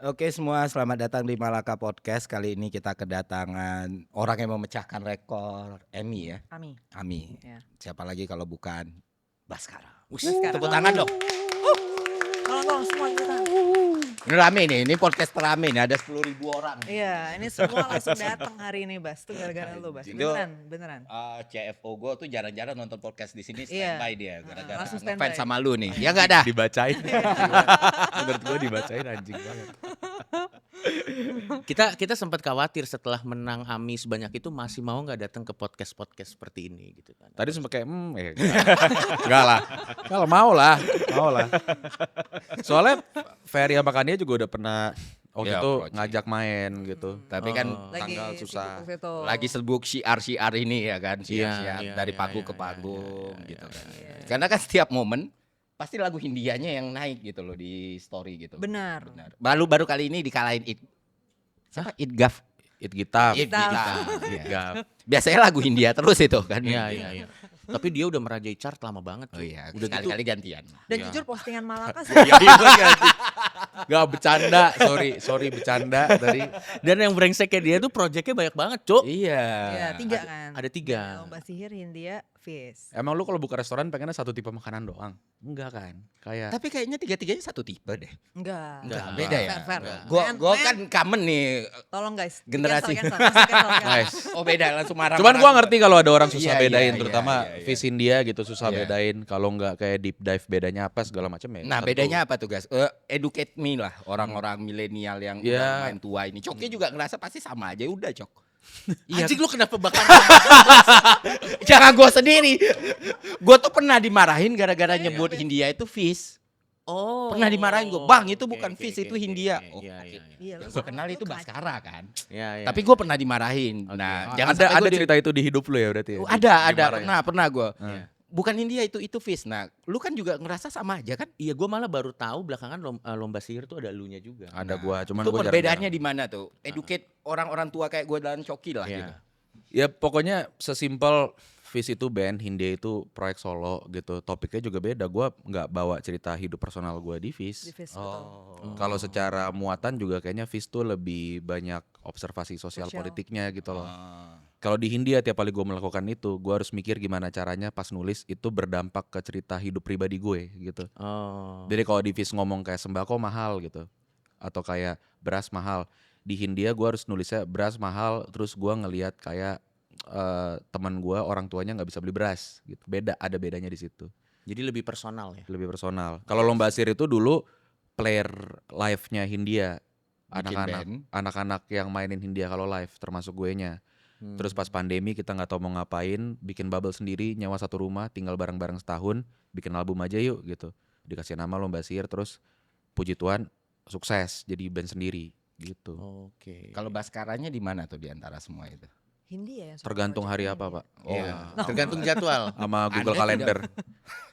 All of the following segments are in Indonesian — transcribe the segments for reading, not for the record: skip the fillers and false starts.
Oke semua, selamat datang di Malaka Podcast. Kali ini kita kedatangan orang yang memecahkan rekor Emmy ya. Ami. Ya. Siapa lagi kalau bukan Baskara. Baskara. Tepuk tangan dong. Tolong semua kita. Ini rame nih, ini podcast terame nih, ada 10.000 orang. Iya, ini semua langsung datang hari ini, Bas. Itu gara-gara lu, Bas. Itu- Beneran. CFO gue tuh jarang-jarang nonton podcast di sini Iya. standby dia gara-gara langsung ngefans standby. sama lu nih. Ya enggak dah. Dibacain. Menurut gue dibacain anjing banget. Kita sempat khawatir setelah menang AMI sebanyak itu masih mau nggak datang ke podcast seperti ini gitu kan. Tadi sempat kayak enggak lah. Kalau mau lah. Soalnya Ferry sama Kania juga udah pernah waktu Ya, itu approach. ngajak main gitu. Tapi kan tanggal susah. lagi sibuk syiar ini ya kan, syiar Iya, dari iya, panggung iya, ke panggung iya, gitu iya, kan. iya. Karena kan setiap momen pasti lagu Hindianya yang naik gitu loh di story gitu. Benar. Baru kali ini dikalahin siapa? Itgaf. It gitar. Itgaf. Gap. Biasanya lagu Hindia terus itu kan. Iya. Tapi dia udah merajai chart lama banget. Oh cuy. iya, Udah gitu. sekali-kali gantian. Dan Iya. jujur postingan Malaka sih. Gak bercanda, sorry bercanda tadi. Dan yang brengseknya dia tuh projectnya banyak banget, Cuk. Iya. Iya, 3 kan. Ada 3. Lomba sihir Hindia Fizz. Emang lu kalau buka restoran pengennya satu tipe makanan doang? Enggak kan? Kayak Tapi kayaknya tiga-tiganya satu tipe deh. Enggak. Enggak, Beda ya. Fair. Gua kan common nih. Tolong guys. Generasi. Cancel. guys. Oh beda langsung marah. Cuman gua ngerti kalau ada orang susah Iya, bedain, iya, terutama iya. Fizz India gitu susah Iya. bedain. Kalau nggak kayak deep dive bedanya apa segala macam ya. Nah satu. bedanya apa tuh guys? Educate me lah orang-orang milenial yang Iya. udah main tua ini. Coknya juga ngerasa pasti sama aja udah Cok. Anjing lu kenapa bakal Jangan gue sendiri. Gue tuh pernah dimarahin gara-gara nyebut Hindia itu Fizz. Oh. Pernah dimarahin gue, Bang itu Oke, bukan oke, Fizz oke, itu oke, Hindia. oke. Oh, Iya. Iya, lu gue kenal itu lu Baskara kan. Iya. Tapi gue pernah dimarahin. Oke. Nah jangan ada sampai gua cerita itu di hidup lu ya berarti ya? Ada pernah gue. Iya. Bukan Hindia itu Fizz. Nah lu kan juga ngerasa sama aja kan? Iya, gue malah baru tahu belakangan lomba sihir tuh ada elunya juga. Ada gua, cuman Itu gua perbedaannya jarang-jarang. di mana tuh? Educate orang-orang tua kayak gue dan Coki lah Iya. gitu. Ya pokoknya sesimpel Fizz itu band, Hindia itu proyek solo gitu. Topiknya juga beda. Gua nggak bawa cerita hidup personal gua di Di Fizz. Fizz betul. Kalau secara muatan juga kayaknya Fizz tuh lebih banyak observasi sosial Sosial. politiknya gitu loh. Ah. Kalau di Hindia tiap kali gue melakukan itu, gue harus mikir gimana caranya pas nulis itu berdampak ke cerita hidup pribadi gue gitu. Oh. Jadi kalau di Fizz ngomong kayak sembako mahal gitu, atau kayak beras mahal, di Hindia gue harus nulisnya beras mahal, terus gue ngelihat kayak teman gue orang tuanya nggak bisa beli beras gitu. Ada bedanya di situ, Jadi lebih personal ya. lebih personal. Kalau lomba sihir itu dulu player live-nya Hindia, Bikin band. anak-anak yang mainin Hindia kalau live termasuk gue nya. Terus pas pandemi kita nggak tahu mau ngapain, bikin bubble sendiri, nyewa satu rumah, tinggal bareng-bareng setahun, bikin album aja yuk gitu. Dikasih nama lomba sihir, terus puji Tuhan sukses jadi band sendiri gitu. Oke. Kalau Baskaranya di mana tuh di antara semua itu? Hindia ya. Tergantung hari apa Pak, Iya. Oh. Tergantung jadwal. sama Google Anda Calendar.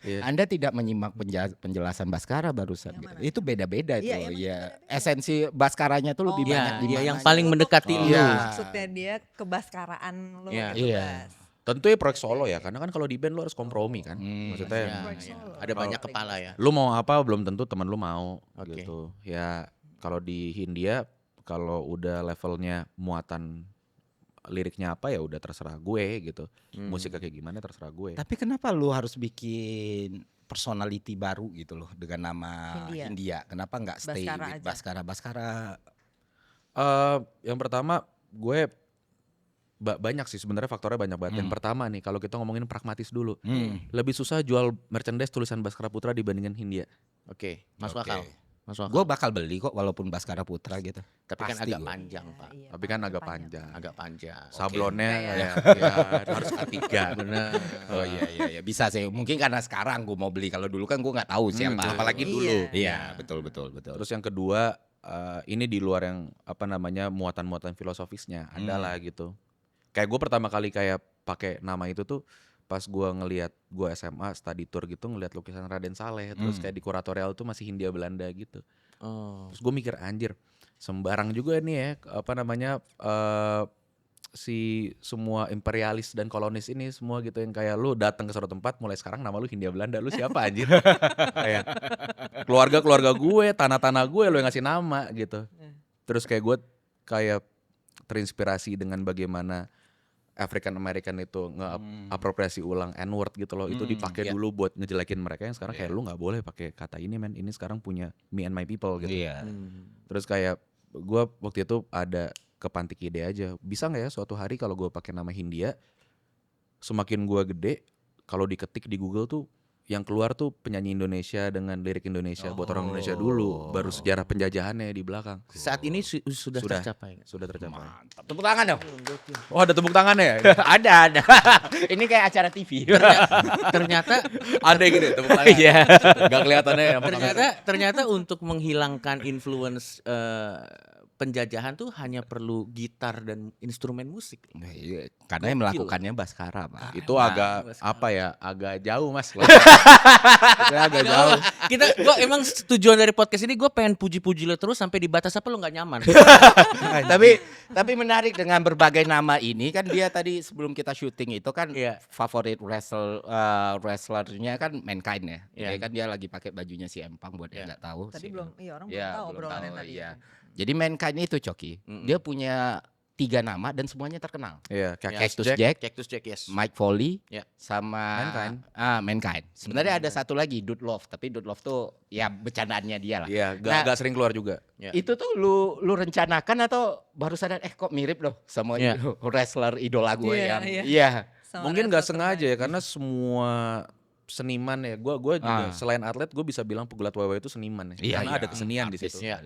Iya. Anda tidak menyimak penjelasan Baskara barusan. Yang Gitu. mana? Itu beda-beda Iya, tuh. emang Ya, beda-beda. esensi Baskaranya tuh lebih Oh, banyak Iya, di iya, mana. yang paling mendekati Oh. lu. Iya. Maksudnya dia kebaskaraan lu Iya. gitu, Iya. Bas. Tentu ya proyek solo ya, karena kan kalau di band lu harus kompromi kan. Maksudnya Iya, Proyek iya. solo. Ada banyak kepala ya. lu mau apa belum tentu teman lu mau Oke. gitu. Ya kalau di Hindia kalau udah levelnya muatan liriknya apa ya udah terserah gue gitu. Musiknya kayak gimana terserah gue. Tapi kenapa lu harus bikin personality baru gitu loh dengan nama Hindia. Hindia? Kenapa nggak stay Baskara with aja. Baskara? Yang pertama gue banyak sih sebenarnya faktornya banyak banget. Yang pertama nih kalau kita ngomongin pragmatis dulu, lebih susah jual merchandise tulisan Baskara Putra dibandingin Hindia. Oke, masuk Oke. akal. Masuk akal. Gue bakal beli kok walaupun Baskara Putra gitu. Tapi kan pasti agak gua. panjang, Pak. Iya, Tapi kan agak panjang. Agak panjang. Sablonnya Oke. ya, harus A3 bener. Oh iya bisa sih. Mungkin karena sekarang gue mau beli. Kalau dulu kan gue nggak tahu siapa. Apalagi Iya. dulu. Iya betul. Terus yang kedua ini di luar yang apa namanya muatan-muatan filosofisnya ada lah gitu. Kayak gue pertama kali kayak pakai nama itu tuh pas gue ngelihat gue SMA study tour gitu ngelihat lukisan Raden Saleh terus kayak di kuratorial tuh masih Hindia Belanda gitu. Oh. Terus gue mikir anjir sembarang juga nih ya apa namanya si semua imperialis dan kolonis ini semua gitu yang kayak lu datang ke suatu tempat mulai sekarang nama lu Hindia Belanda, lu siapa anjir? Kayak keluarga gue, tanah-tanah gue lu yang ngasih nama gitu. Terus kayak gue kayak terinspirasi dengan bagaimana African American itu nge-apropriasi ulang N-word gitu loh. Itu dipakai dulu buat ngejelekin mereka yang sekarang kayak lu nggak boleh pakai kata ini men. Ini sekarang punya me and my people gitu. Terus kayak gue waktu itu ada kepantik ide aja. Bisa nggak ya suatu hari kalau gue pakai nama Hindia, semakin gue gede, kalau diketik di Google tuh yang keluar tuh penyanyi Indonesia dengan lirik Indonesia buat orang Indonesia dulu, baru sejarah penjajahannya di belakang. Saat ini sudah tercapai. Sudah tercapai. Mantap. Tepuk tangan dong. Oh ada tepuk tangannya ya? ada. Ini kayak acara TV. Ternyata Ada gini tepuk tangan. Iya. Gak kelihatannya ya. ternyata untuk menghilangkan influence penjajahan tuh hanya perlu gitar dan instrumen musik. Karena yang melakukannya Baskara, Pak. Itu agak apa ya? Agak jauh mas. Itu agak jauh. Gua emang tujuan dari podcast ini gue pengen puji-puji lo terus sampai di batas apa lo nggak nyaman. tapi menarik dengan berbagai nama ini kan dia tadi sebelum kita syuting itu kan favorit wrestlernya kan Mankind ya. Dia kan dia lagi pakai bajunya si Empang buat yang nggak tahu. Tadi belum, orang belum tahu obrolannya tadi. Jadi Mankind itu Coki, dia punya 3 nama dan semuanya terkenal. Iya, Cactus Jack, yes. Mike Foley, Ya. sama Mankind. Mankind. Sebenarnya ada satu lagi Dude Love, tapi Dude Love tuh ya bercandaannya dia lah. Iya, Nah, gak sering keluar juga. Ya. Itu tuh lu rencanakan atau baru sadar kok mirip loh sama wrestler idola gue yang Sama mungkin gak wrestler sengaja ya karena semua seniman ya. Gue juga selain atlet gue bisa bilang pegulat WWE itu seniman ya. Karena ada kesenian di situ. Iya.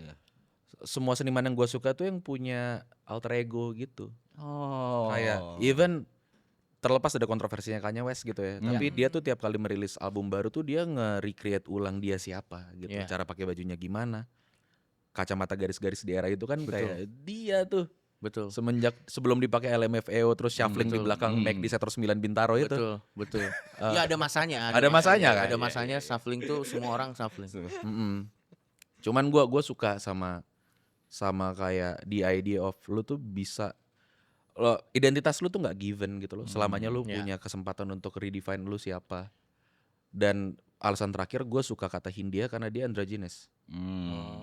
Semua seniman yang gue suka tuh yang punya alter ego gitu. Oh. Kayak even terlepas ada kontroversinya Kanye West gitu ya. Tapi dia tuh tiap kali merilis album baru tuh dia nge-recreate ulang dia siapa gitu. Cara pakai bajunya gimana. Kacamata garis-garis di era itu kan kayak dia tuh. Betul. Semenjak sebelum dipakai LMFAO terus shuffling di belakang McD Sector 9 Bintaro itu. Betul. Ya ada masanya. Ada masanya kan? Ada masanya shuffling tuh semua orang shuffling. Cuman gue suka sama kayak the idea of lu tuh bisa lo identitas lu tuh nggak given gitu loh. Selamanya lu punya kesempatan untuk redefine lu siapa. Dan alasan terakhir gue suka kata Hindia karena dia androgynous.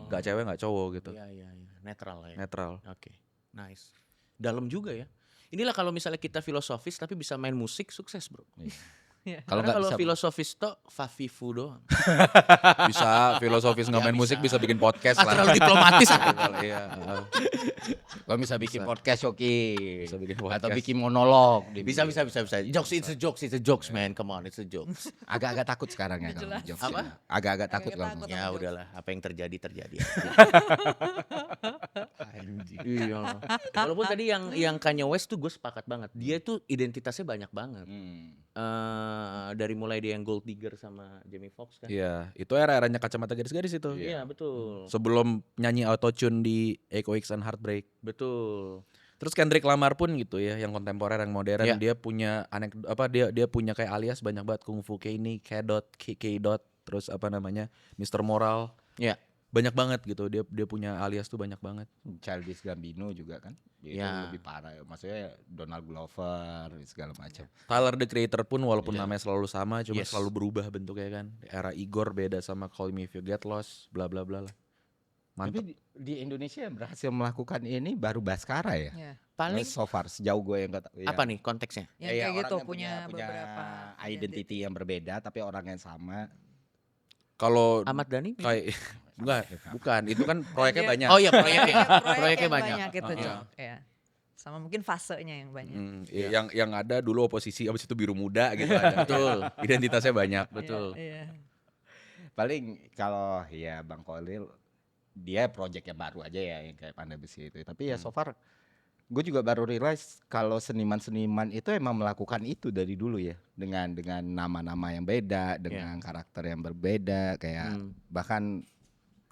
Gak cewek gak cowok gitu. Iya. Netral lah ya. Netral. Oke. Nice. Dalam juga ya. Inilah kalau misalnya kita filosofis tapi bisa main musik sukses, bro. Kalau filosofis toh Fafifu doang. Bisa filosofis nggak main musik bisa bikin podcast lah. Terlalu diplomatis. Iya. Kalau bisa bikin podcast Oki. Bisa bikin podcast. Atau bikin monolog. Bisa. Jokes, it's a jokes man. Come on, it's a jokes. Agak-agak takut sekarang ya kalau jokes. Apa? Agak-agak takut kalau. Ya udahlah, apa yang terjadi. Iya. Walaupun tadi yang Kanye West tuh gue sepakat banget. Dia tuh identitasnya banyak banget. Dari mulai dia yang Gold Digger sama Jamie Foxx kan. Iya, itu era-eranya kacamata garis-garis itu. Iya, betul. Sebelum nyanyi autotune di Echo X and Heartbreak. Betul. Terus Kendrick Lamar pun gitu ya, yang kontemporer, yang modern, dia punya dia punya kayak alias banyak banget, Kung Fu Kenny, K-Dot, terus apa namanya, Mr. Moral. Iya. Banyak banget gitu, dia punya alias tuh banyak banget. Childish Gambino juga kan. Dia itu lebih parah. Maksudnya Donald Glover segala macam. Tyler the Creator pun walaupun namanya selalu sama, cuma selalu berubah bentuknya kan. Era Igor beda sama Call Me If You Get Lost, bla bla bla lah. Mantap. Tapi di Indonesia yang berhasil melakukan ini baru Baskara ya. Paling so far sejauh gue yang nggak tahu. apa nih konteksnya? Yang kayak orang gitu yang punya beberapa identity yang berbeda tapi orang yang sama. Kalau Ahmad Dhani? kayak enggak, bukan. Itu kan proyeknya banyak. Oh iya, proyeknya. Proyeknya banyak. Gitu, ya. Sama mungkin fasenya yang banyak. Yang ada dulu oposisi, abis itu biru muda gitu ada. Betul. Identitasnya banyak. Betul. Iya. Paling kalau ya Bang Khalil dia project yang baru aja ya yang kayak Pandai Besi itu. Tapi ya so far gue juga baru realize kalau seniman-seniman itu emang melakukan itu dari dulu ya, dengan nama-nama yang beda, dengan karakter yang berbeda, kayak bahkan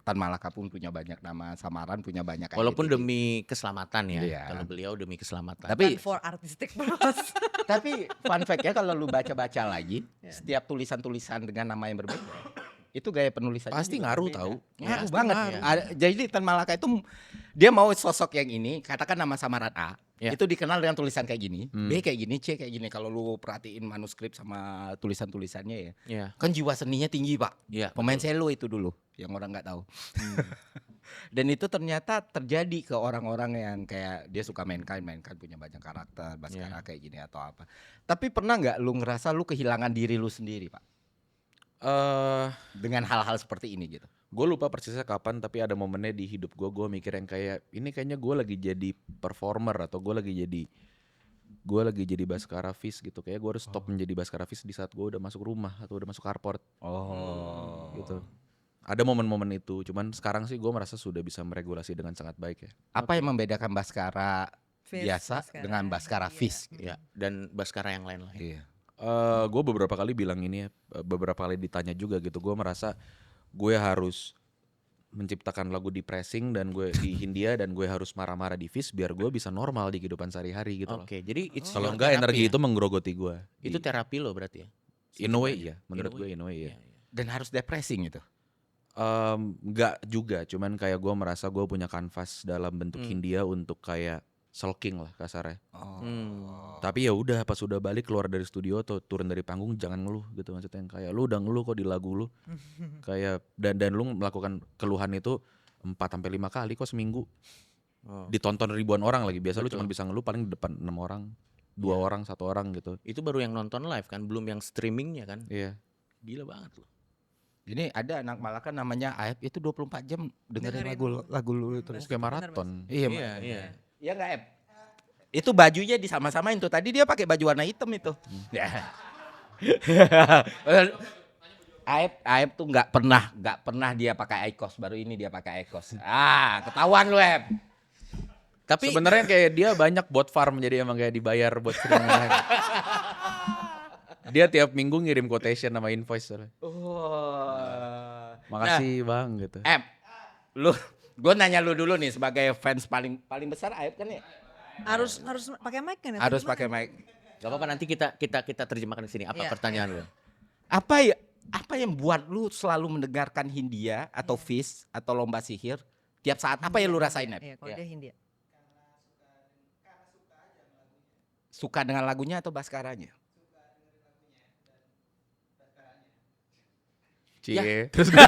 Tan Malaka pun punya banyak nama samaran, punya banyak walaupun identity. demi keselamatan ya. Iya. Kalau beliau demi keselamatan. Tapi For artistic purpose. tapi fun fact ya kalau lu baca-baca lagi, setiap tulisan-tulisan dengan nama yang berbeda itu gaya penulisannya Pasti juga ngaruh berbeda. tahu. Ngaruh Pasti banget. ngaruh. Jadi Tan Malaka itu dia mau sosok yang ini, katakan nama samaran A, Ya. Itu dikenal dengan tulisan kayak gini, Hmm. B kayak gini, C kayak gini. Kalau lu perhatiin manuskrip sama tulisan-tulisannya ya, Iya. kan jiwa seninya tinggi Pak. Iya. Pemain betul. cello itu dulu, yang orang nggak tahu. Hmm. Dan itu ternyata terjadi ke orang-orang yang kayak dia suka main kain punya banyak karakter, Baskara kayak gini atau apa. Tapi pernah nggak lu ngerasa lu kehilangan diri lu sendiri Pak dengan hal-hal seperti ini gitu? Gue lupa persisnya kapan, tapi ada momennya di hidup gue mikir yang kayak ini kayaknya gue lagi jadi performer atau gue lagi jadi Baskara Fish gitu. Kayak gue harus stop menjadi Baskara Fish di saat gue udah masuk rumah atau udah masuk carport gitu. Ada momen-momen itu, cuman sekarang sih gue merasa sudah bisa meregulasi dengan sangat baik ya. Apa yang membedakan Baskara Fish, biasa Baskara. dengan Baskara Iya. Fish? Ya, dan Baskara yang lain-lain. Iya. Gue beberapa kali bilang ini ya, beberapa kali ditanya juga gitu. Gue merasa gue harus menciptakan lagu di pressing dan gue di Hindia dan gue harus marah-marah di Fish biar gue bisa normal di kehidupan sehari-hari gitu loh. Oke, jadi it's Kalau your enggak therapy energi ya? itu menggerogoti gue. Itu terapi lo berarti ya? In a way ya, In menurut a gue way. in a way ya. Iya, iya. Dan harus depressing gitu. Enggak juga, cuman kayak gue merasa gue punya kanvas dalam bentuk Hindia untuk kayak sulking lah kasarnya. Tapi ya udah pas udah balik keluar dari studio atau turun dari panggung jangan ngeluh gitu, maksudnya yang kayak lu udah ngeluh kok di lagu lu. Kayak dan lu melakukan keluhan itu 4 sampai 5 kali kok seminggu. Oh. Ditonton ribuan orang lagi. Biasa lu Betul. cuma bisa ngeluh paling di depan 6 orang, 2 orang, 1 orang gitu. Itu baru yang nonton live kan, belum yang streamingnya kan? Iya. Gila banget loh. Ini ada anak Malaka namanya Aep itu 24 jam dengerin Dengerin lagu lu terus. Terus kayak maraton. Iya, Iya. Iya nggak Aep? Itu bajunya disama-samain tuh. Tadi dia pakai baju warna hitam itu. Ya. Aep tuh nggak pernah dia pakai Icos, baru ini dia pakai Icos. Ketahuan lu Aep. Tapi Sebenarnya kayak dia banyak bot farm jadi emang kayak dibayar buat sering live. Dia tiap minggu ngirim quotation sama invoice soalnya. Makasih bang gitu. Aep, gue nanya lu dulu nih sebagai fans paling besar Aep kan ya? Harus pakai mic kan? Harus pakai mic. gak apa-apa nanti kita terjemahkan di sini. Apa Iya. pertanyaan lo? Apa yang buat lu selalu mendengarkan Hindia atau Fish atau Lomba Sihir tiap saat? Apa yang lu rasain Aep? Iya, kalau dia Hindia. Suka dengan lagunya atau Baskaranya? Cie. Terus gue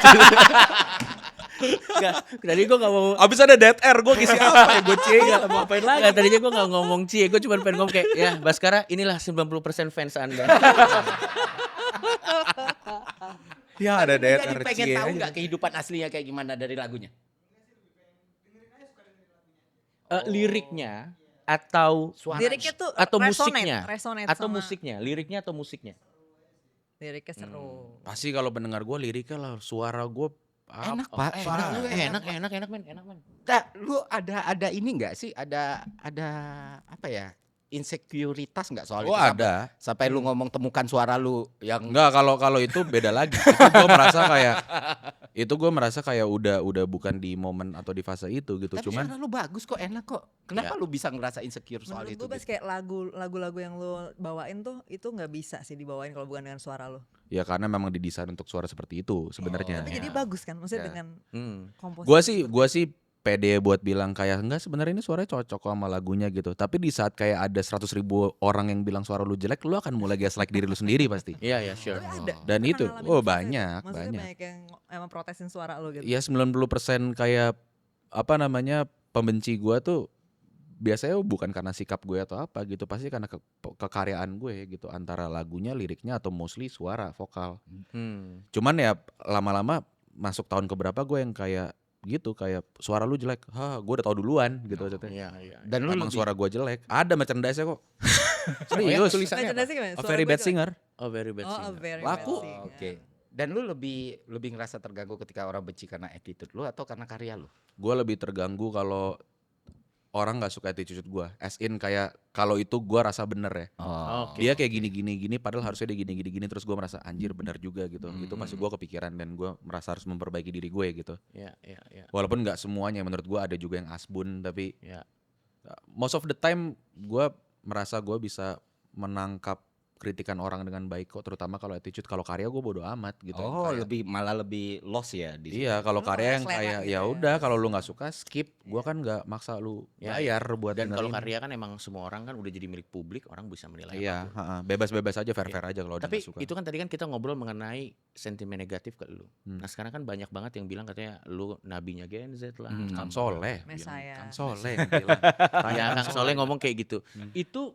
tadi gue gak mau. Abis ada dead air gue kisi apa ya gue cie gak mau apain lagi. Nggak, tadinya gue gak ngomong cie, gue cuma pengen ngomong kayak ya Baskara inilah 90% fans anda. Ya ada dead Jadi air pengen cie tahu aja. nggak kehidupan aslinya kayak gimana dari lagunya? Liriknya atau Liriknya tuh atau resonate, musiknya resonate atau sama musiknya, liriknya atau musiknya. liriknya seru. Pasti kalau pendengar gue liriknya lah, suara gue Enak Pak, suara lu enak men. Nah, lu ada ini nggak sih? Ada apa ya? Insekuritas nggak soal Oh itu? ada. Sampai lu ngomong temukan suara lu yang Enggak, kalau itu beda lagi. Itu gue merasa kayak udah bukan di momen atau di fase itu gitu. tapi Cuman suara lu bagus kok, enak kok. Kenapa lu bisa ngerasa insecure soal Menurut itu? gue pas kayak lagu-lagu yang lu bawain tuh itu nggak bisa sih dibawain kalau bukan dengan suara lu. ya karena memang didesain untuk suara seperti itu sebenarnya. Tapi Ya. jadi bagus kan, maksudnya Ya. dengan komposisi. Gue sih pede buat bilang kayak enggak sebenarnya ini suaranya cocok kok sama lagunya gitu. Tapi di saat kayak ada 100.000 orang yang bilang suara lu jelek, lu akan mulai gaslight diri lu sendiri pasti. Iya sure. Ada. Dan Pernah itu, ngalamin oh fase- banyak. Maksudnya banyak yang emang protesin suara lu gitu. Iya 90% kayak apa namanya pembenci gua tuh biasanya bukan karena sikap gue atau apa gitu, pasti karena kekaryaan gue gitu, antara lagunya, liriknya atau mostly suara, vokal. Cuman ya lama-lama masuk tahun keberapa gue yang kayak gitu, kayak suara lu jelek, gue udah tahu duluan gitu maksudnya. Iya. Dan lu Emang lebih- suara gue jelek, ada merchandise-nya kok. Serius, tulisannya Merchandise-nya gimana? A Suara Very gue Bad jelek. Singer. Oh very bad Oh, a singer. very Laku. bad singer. Oke. Dan lu lebih ngerasa terganggu ketika orang benci karena attitude lu atau karena karya lu? Gue lebih terganggu kalau orang nggak suka attitude gue, as in kayak kalau itu gue rasa bener ya. Oke. Dia kayak gini padahal harusnya dia gini terus gue merasa anjir bener juga gitu. Itu pasti gue kepikiran dan gue merasa harus memperbaiki diri gue gitu. Iya. Walaupun nggak semuanya, menurut gue ada juga yang asbun, tapi Iya. most of the time gue merasa gue bisa menangkap kritikan orang dengan baik kok, terutama kalau attitude. Kalau karya gue bodo amat gitu. Oh, Kayak- malah lebih lost ya di situ. Iya, kalau Lu karya yang selera kayak gitu ya ya. udah kalau lu nggak suka skip. Gua kan nggak maksa lu Ya, bayar buat Dan kalau dengerin. karya kan emang semua orang kan udah jadi milik publik, orang bisa menilai Iya, apapun. bebas-bebas aja, fair-fair aja kalau dia Tapi nggak suka. itu kan tadi kan kita ngobrol mengenai sentimen negatif ke lu. Hmm. Nah sekarang kan banyak banget yang bilang katanya lu nabinya Gen Z lah. Kang Soleh, Mesaya. Kang Soleh yang bilang. Ya Kang Soleh ngomong kayak gitu. Hmm. Itu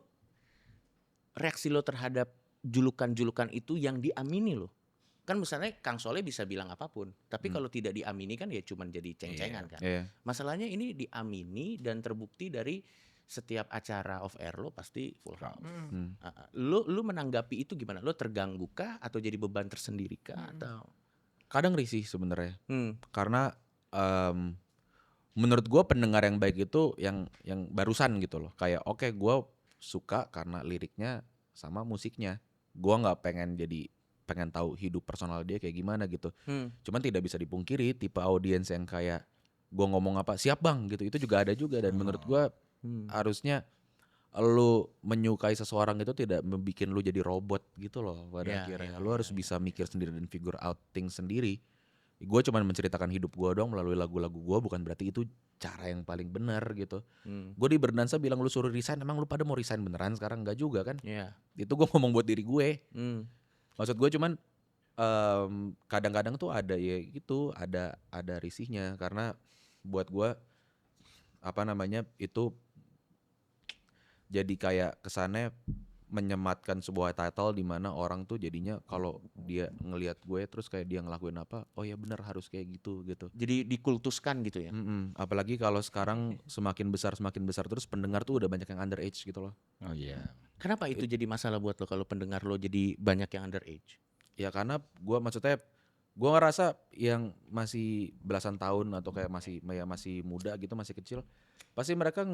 reaksi lo terhadap julukan-julukan itu yang diamini lo. Kan misalnya Kang Soleh bisa bilang apapun, tapi kalau tidak diamini kan ya cuman jadi ceng-cengan kan. Iya. Masalahnya ini diamini dan terbukti dari setiap acara off air lo pasti full house. Mm. Lu menanggapi itu gimana? Lo terganggu kah atau jadi beban tersendiri kah atau? Kadang risih sebenarnya. Hmm. Karena menurut gua pendengar yang baik itu yang barusan gitu loh. Kayak oke, gua suka karena liriknya sama musiknya. Gua nggak pengen tahu hidup personal dia kayak gimana gitu. Cuman tidak bisa dipungkiri tipe audiens yang kayak gua ngomong apa siap bang gitu, itu juga ada juga. Dan menurut gua harusnya lu menyukai seseorang itu tidak membuat lu jadi robot gitu loh pada Ya, akhirnya. ya, Lu harus bisa mikir sendiri dan figure out things sendiri. Gue cuman menceritakan hidup gue dong melalui lagu-lagu gue, bukan berarti itu cara yang paling benar gitu. Gue di Berdansa bilang lu suruh resign, emang lu pada mau resign beneran sekarang? Enggak juga kan. Iya. Itu gue ngomong buat diri gue. Hmm. Maksud gue cuman kadang-kadang tuh ada ya gitu, ada risihnya. Karena buat gue itu jadi kayak kesannya menyematkan sebuah title di mana orang tuh jadinya kalau dia ngelihat gue terus kayak dia ngelakuin apa, oh ya benar harus kayak gitu. Jadi dikultuskan gitu ya. Apalagi kalau sekarang semakin besar terus pendengar tuh udah banyak yang underage gitu loh. Oh iya. Kenapa itu jadi masalah buat lo kalau pendengar lo jadi banyak yang underage? Ya karena gue ngerasa yang masih belasan tahun atau kayak masih muda gitu, masih kecil, pasti mereka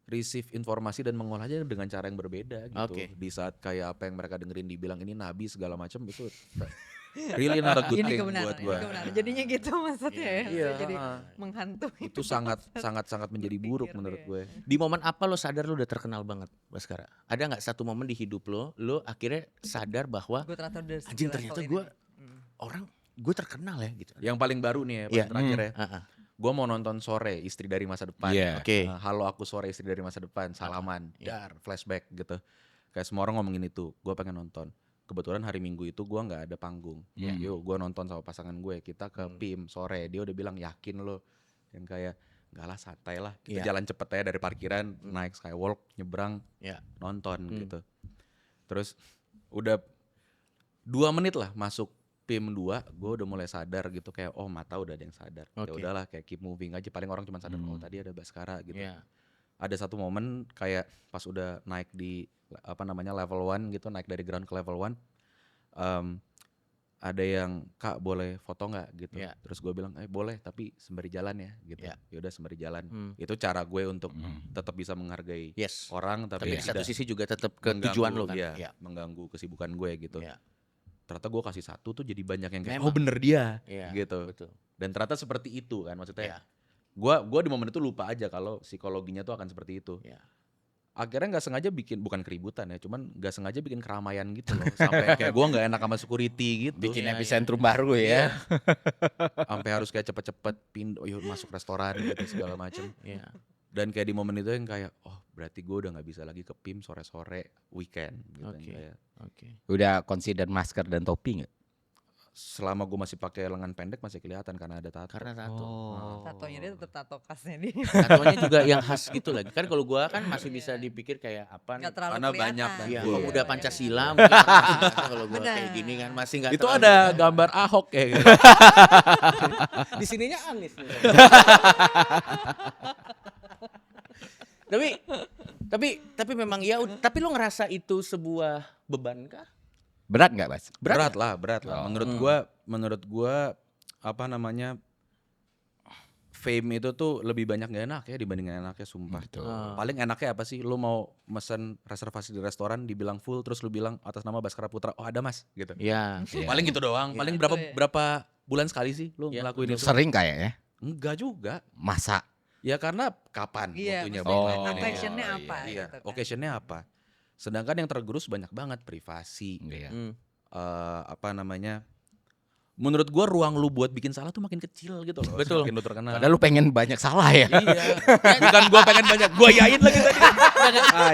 receive informasi dan mengolahnya dengan cara yang berbeda gitu. Oke. Di saat kayak apa yang mereka dengerin dibilang ini nabi segala macam, itu really not a good Ini thing kebenaran, buat ini gue. kebenaran. Jadinya gitu maksudnya ya. Iya, Jadi menghantui. Itu sangat menjadi buruk Berpikir menurut dia. gue. Di momen apa lo sadar lo udah terkenal banget, Baskara? Ada nggak satu momen di hidup lo akhirnya sadar bahwa Gue ternyata udah anjing ternyata gue orang gue terkenal ya gitu. Yang paling baru nih ya, Iya. paling terakhir ya. Heeh. Gue mau nonton Sore, Istri dari Masa Depan. Iya. Oke. Halo aku Sore, Istri dari Masa Depan, salaman, dar, flashback gitu. Kayak semua orang ngomongin itu, gue pengen nonton. Kebetulan hari Minggu itu gue nggak ada panggung. Yo, gue nonton sama pasangan gue, kita ke PIM Sore. Dia udah bilang yakin lo, yang kayak nggak lah santai lah. Kita Iya. jalan cepet aja dari parkiran, naik Skywalk, nyebrang, Iya. nonton gitu. Terus udah 2 menit lah masuk PIM 2, gue udah mulai sadar gitu kayak oh mata udah ada yang sadar. Ya Oke. udahlah kayak keep moving aja, paling orang cuma sadar oh tadi ada Baskara gitu. Iya. Ada satu momen kayak pas udah naik di level 1 gitu, naik dari ground ke level 1, ada yang kak boleh foto nggak gitu. Iya. Terus gue bilang boleh tapi sembari jalan ya gitu. Iya. Yaudah sembari jalan. Hmm. Itu cara gue untuk tetap bisa menghargai Yes. orang Tapi tapi di satu tidak sisi juga tetap ke mengganggu, tujuan lo kan. iya, Iya. mengganggu kesibukan gue gitu. Iya. Ternyata gue kasih 1 tuh jadi banyak yang kayak Memang. oh bener dia Iya. gitu. Betul. Dan ternyata seperti itu kan Iya. maksudnya. Gua di momen itu lupa aja kalau psikologinya tuh akan seperti itu. Iya. Akhirnya nggak sengaja bikin, bukan keributan ya, cuman nggak sengaja bikin keramaian gitu loh. Sampai kayak gua nggak enak sama security gitu. Bikin Iya, epicentrum baru ya. Sampai harus kayak cepet-cepet yuk masuk restoran gitu segala macem. Iya. Dan kayak di momen itu yang kayak oh berarti gue udah nggak bisa lagi ke PIM sore-sore weekend gitu. Oke. Yang kayak, Oke. Udah consider masker dan topi nggak? selama gue masih pakai lengan pendek masih kelihatan karena ada tato. Karena tato. Tatonya dia tetap tato khasnya dia. Tatonya juga yang khas gitu lagi. Kan kalau gua kan masih bisa dipikir kayak apa nih. Nggak terlalu Karena kelihatan. banyak dan Iya, Iya. pemuda Pancasila mungkin orang masih ngerasa kalau gua Benar. kayak gini kan masih nggak Itu terlalu- ada gambar Ahok kayak gitu. di sininya Anies nih. tapi memang ya tapi lo ngerasa itu sebuah beban kah? Berat nggak, Bas? Berat lah. Oh. Menurut gua apa namanya, fame itu tuh lebih banyak gak enak ya dibandingin enaknya, sumpah. Betul. Paling enaknya apa sih? Lu mau mesen reservasi di restoran dibilang full, terus lu bilang atas nama Baskara Putra, oh ada mas gitu. Iya. Iya. Paling gitu doang. Iya. Paling Betul ya. berapa bulan sekali sih lu Iya, ngelakuin itu? Sering kayaknya. Enggak juga. Masa? Ya karena kapan Iya, waktunya maksudnya buat ngelakuin itu. occasion-nya apa Iya, gitu kan. occasion-nya apa? Sedangkan yang tergerus banyak banget privasi. Iya. Apa namanya? Menurut gua ruang lu buat bikin salah tuh makin kecil gitu loh. Betul. Makin lu terkenal. Padahal lu pengen banyak salah ya. Iya. Bukan gua pengen banyak, gua yain lagi tadi.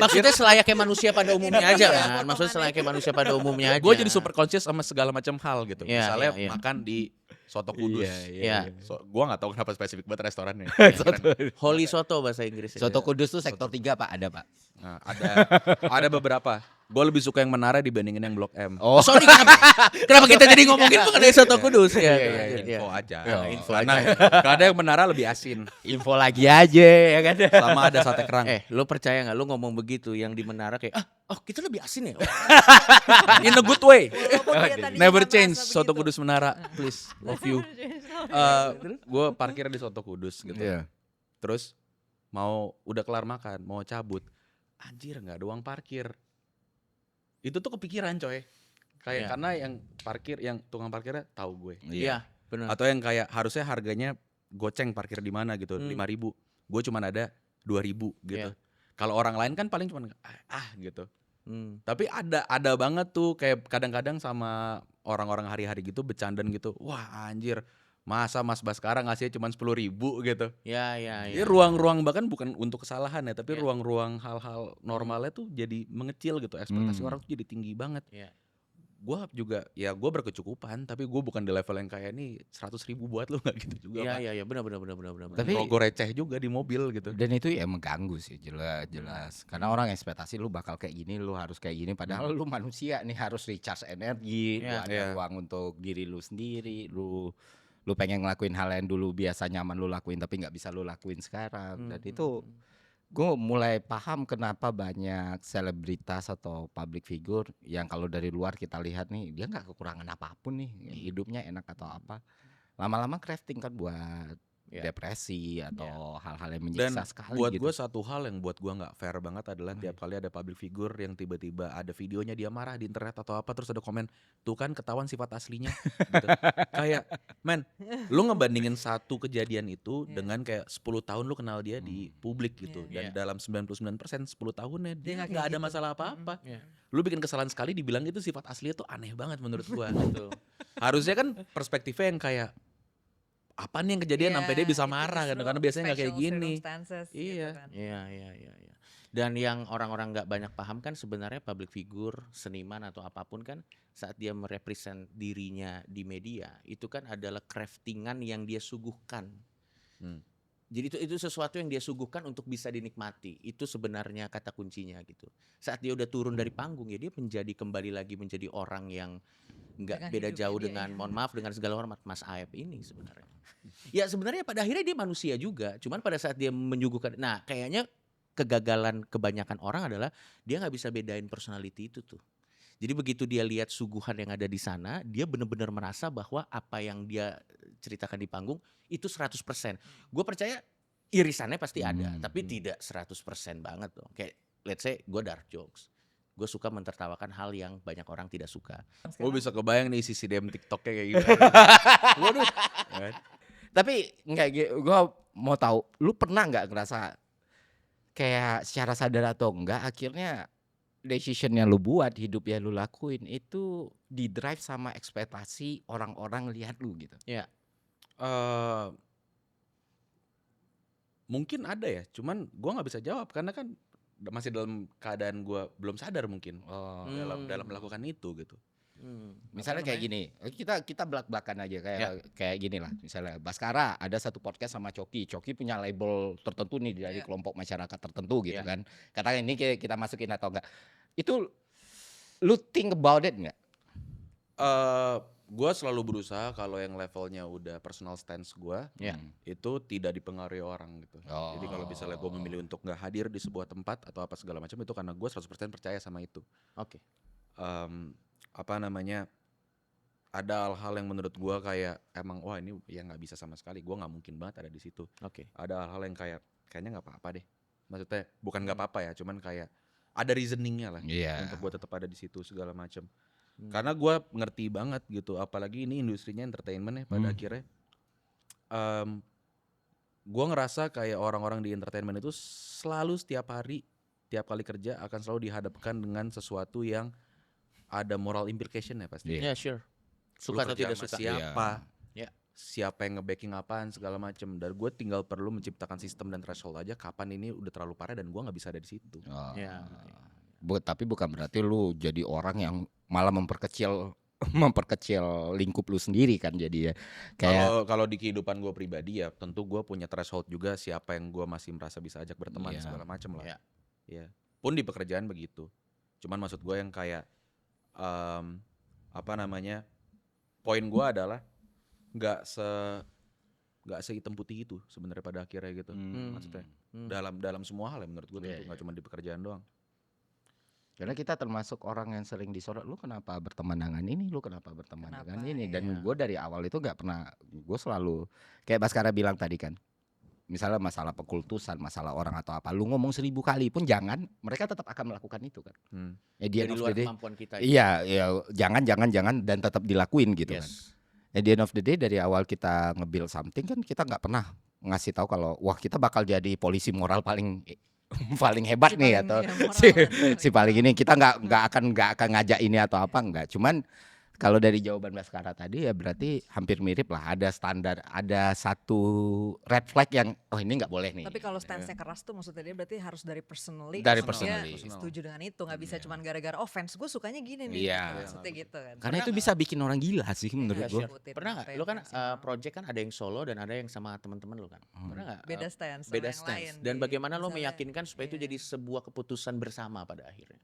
Maksudnya selayaknya manusia pada umumnya aja kan. Maksudnya selayaknya manusia pada umumnya aja. Gue jadi super conscious sama segala macam hal gitu. Iya, Misalnya iya, iya. makan di Soto Kudus. iya. Gue nggak tahu kenapa spesifik banget restorannya. Holy soto bahasa Inggris. Soto Kudus tuh sektor 3 Pak, ada Pak. Nah, ada beberapa. Gue lebih suka yang Menara dibandingin yang Blok M. Oh, Sorry kenapa kita jadi ngomongin mengenai soto Kudus ya? Info aja. Info Karena kadang yang Menara lebih asin. info lagi aja ya kan. Sama ada sate kerang. Lu percaya nggak? Lu ngomong begitu yang di Menara kayak kita lebih asin ya. In a good way. Walaupun dia tadinya Never nggak change merasa Soto begitu. Kudus Menara, please. Love you. Gue parkir di Soto Kudus gitu. Iya. Terus udah kelar makan, mau cabut. Anjir, nggak ada uang parkir. Itu tuh kepikiran coy. Kayak Iya. karena yang tukang parkirnya tahu gue. Iya, benar. Atau yang kayak harusnya harganya goceng parkir di mana gitu, 5.000. Gue cuman ada 2.000 gitu. Iya. Kalau orang lain kan paling cuman gitu. Hmm. Tapi ada banget tuh kayak kadang-kadang sama orang-orang hari-hari gitu bercandaan gitu. Wah, anjir. Masa Mas Baskara ngasihnya cuma 10.000 gitu. Ya. Jadi ruang-ruang bahkan bukan untuk kesalahan ya, tapi Iya. ruang-ruang hal-hal normalnya tuh jadi mengecil gitu. Ekspektasi orang tuh jadi tinggi banget. Iya. Gua juga gue berkecukupan, tapi gue bukan di level yang kayak nih 100.000 buat lu nggak gitu juga. Pak. Iya, benar. Tapi- Rogo receh juga di mobil gitu. Dan itu ya mengganggu sih, jelas. Karena orang ekspektasi lu bakal kayak gini, lu harus kayak gini. Padahal lu manusia nih harus recharge energi, lu Iya. ada Iya. ruang untuk diri lu sendiri, lu pengen ngelakuin hal yang dulu biasa nyaman lu lakuin tapi nggak bisa lu lakuin sekarang. Dan itu gue mulai paham kenapa banyak selebritas atau public figure yang kalau dari luar kita lihat nih dia nggak kekurangan apapun nih, hidupnya enak atau apa, lama-lama crafting kan buat Ya. depresi atau hal-hal yang Dan menyiksa sekali buat gitu. gue satu hal yang buat gue nggak fair banget adalah tiap kali ada public figure yang tiba-tiba ada videonya dia marah di internet atau apa terus ada komen tuh kan ketahuan sifat aslinya gitu. Kayak men lu ngebandingin satu kejadian itu dengan kayak 10 tahun lu kenal dia di publik gitu dan dalam 99% 10 tahunnya dia nggak nggak kayak ada gitu. masalah apa-apa. Iya. Lu bikin kesalahan sekali dibilang itu sifat aslinya tuh aneh banget menurut gue. Betul. Harusnya kan perspektifnya yang kayak apa nih yang kejadian sampai dia bisa marah kan karena biasanya nggak kayak gini. Iya. Iya. Dan yang orang-orang nggak banyak paham kan sebenarnya public figure, seniman atau apapun kan saat dia merepresent dirinya di media itu kan adalah craftingan yang dia suguhkan. Jadi itu sesuatu yang dia suguhkan untuk bisa dinikmati. Itu sebenarnya kata kuncinya gitu. Saat dia udah turun dari panggung ya dia kembali lagi menjadi orang yang nggak Dengan beda hidupnya jauh dia, dengan ya. mohon maaf dengan segala hormat Mas Aep ini sebenarnya. Ya sebenarnya pada akhirnya dia manusia juga. Cuman pada saat dia menyuguhkan, nah kayaknya kegagalan kebanyakan orang adalah dia nggak bisa bedain personality itu tuh. Jadi begitu dia lihat suguhan yang ada di sana, dia benar-benar merasa bahwa apa yang dia ceritakan di panggung itu 100%. Gue percaya irisannya pasti ada, tapi tidak 100% banget tuh. Kayak let's say gue dark jokes. Gue suka mentertawakan hal yang banyak orang tidak suka. Gue bisa kebayang nih sisi DM TikToknya kayak gitu. Waduh. Tapi enggak, gue mau tahu, lu pernah nggak ngerasa kayak secara sadar atau enggak akhirnya decision yang lu buat, hidup yang lu lakuin itu di drive sama ekspektasi orang-orang lihat lu gitu? Ya, Mungkin ada ya, cuman gue nggak bisa jawab karena kan masih dalam keadaan gue belum sadar mungkin dalam melakukan itu gitu. Misalnya kayak gini, kita belak-belakan aja kayak gini lah. Misalnya Baskara ada satu podcast sama Coki punya label tertentu nih dari kelompok masyarakat tertentu gitu kan. Katakan ini kita masukin atau enggak. Itu lu think about it enggak? Gue selalu berusaha kalau yang levelnya udah personal stance gue, itu tidak dipengaruhi orang gitu. Jadi kalau misalnya gue memilih untuk nggak hadir di sebuah tempat atau apa segala macam itu karena gue 100% percaya sama itu. Oke. Apa namanya? Ada hal-hal yang menurut gue kayak emang wah ini ya nggak bisa sama sekali. Gue nggak mungkin banget ada di situ. Oke. Ada hal-hal yang kayaknya nggak apa-apa deh. Maksudnya bukan nggak apa-apa ya, cuman kayak ada reasoningnya lah untuk gue tetap ada di situ segala macam. Karena gue ngerti banget gitu, apalagi ini industrinya entertainment ya pada akhirnya. Gue ngerasa kayak orang-orang di entertainment itu selalu setiap hari tiap kali kerja akan selalu dihadapkan dengan sesuatu yang ada moral implication ya pasti. Iya. Ya sure. Lu Suka atau kerja tidak sama suka. siapa, Iya. siapa yang nge-backing apaan segala macem. Dan gue tinggal perlu menciptakan sistem dan threshold aja kapan ini udah terlalu parah dan gue nggak bisa ada di situ. Oh. Ya. Tapi bukan berarti lu jadi orang yang malah memperkecil memperkecil lingkup lu sendiri kan, jadi ya kayak Kalau di kehidupan gue pribadi ya tentu gue punya threshold juga siapa yang gue masih merasa bisa ajak berteman Iya. segala macem lah. Iya. Ya. Pun di pekerjaan begitu. Cuman maksud gue yang kayak apa namanya? Poin gue adalah nggak sehitam putih itu sebenarnya pada akhirnya gitu. Maksudnya dalam semua hal ya menurut gue Iya, tentu nggak cuma di pekerjaan doang. karena kita termasuk orang yang sering disorot, lu kenapa berteman dengan ini, lu kenapa berteman Kenapa, dengan ini, dan iya. gue dari awal itu nggak pernah, gue selalu kayak Baskara bilang tadi kan, misalnya masalah pekultusan, masalah orang atau apa, lu ngomong 1000 kali pun jangan, mereka tetap akan melakukan itu kan. At the end Dari of luar the day, kemampuan kita. iya, ya jangan dan tetap dilakuin gitu kan. Yes. At the end of the day, dari awal kita nge-build something kan kita nggak pernah ngasih tahu kalau wah kita bakal jadi polisi moral paling paling hebat Si nih paling atau yang moral si, kan, si paling ini, kita nggak akan ngajak ini atau apa, enggak. Cuman kalau dari jawaban Baskara tadi ya berarti hampir mirip lah, ada standar, ada satu red flag yang oh ini nggak boleh nih. Tapi kalau stance-nya keras tuh maksudnya dia berarti harus dari personally. Dari terus dia personally. setuju dengan itu, nggak bisa cuman gara-gara oh fans gue sukanya gini nih. Iya. Maksudnya gitu kan. Karena itu bisa bikin orang gila sih menurut Iya, gue. sure. Pernah nggak? Lo kan project kan ada yang solo dan ada yang sama teman-teman lo kan. Pernah nggak? Beda stance sama Beda yang stance. lain Dan di- bagaimana lo misalnya, meyakinkan supaya itu iya. jadi sebuah keputusan bersama pada akhirnya?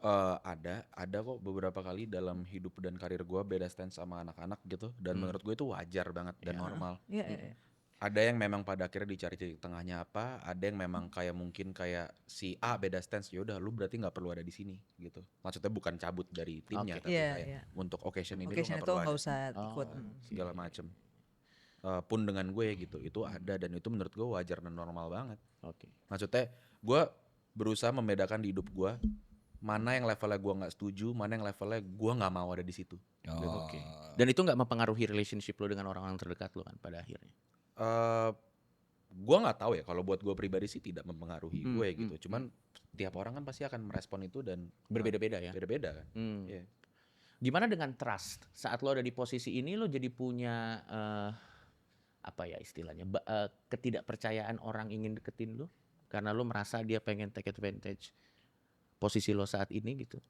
Ada kok beberapa kali dalam hidup dan karir gue beda stance sama anak-anak gitu, dan menurut gue itu wajar banget dan normal. Iya, iya, iya. Ada yang memang pada akhirnya dicari titik tengahnya apa, ada yang memang kayak mungkin kayak si A beda stance, ya udah lu berarti nggak perlu ada di sini gitu. Maksudnya bukan cabut dari timnya, Oke. tapi Iya, kayak iya. untuk occasion ini lu Occasion nggak itu perlu nggak ada usah Oh. ikut. segala macem. Pun dengan gue gitu, itu ada dan itu menurut gue wajar dan normal banget. Oke. Maksudnya gue berusaha membedakan di hidup gue mana yang levelnya gue nggak setuju, mana yang levelnya gue nggak mau ada di situ. Oh. Oke. Dan itu nggak mempengaruhi relationship lo dengan orang-orang terdekat lo kan pada akhirnya. Gue nggak tahu ya, kalau buat gue pribadi sih tidak mempengaruhi gue Hmm, gitu. Cuman tiap orang kan pasti akan merespon itu dan Berbeda-beda ya. beda-beda kan. Hmm. Iya. Gimana dengan trust? Saat lo ada di posisi ini lo jadi punya apa ya istilahnya ketidakpercayaan orang ingin deketin lo karena lo merasa dia pengen take advantage posisi lo saat ini gitu.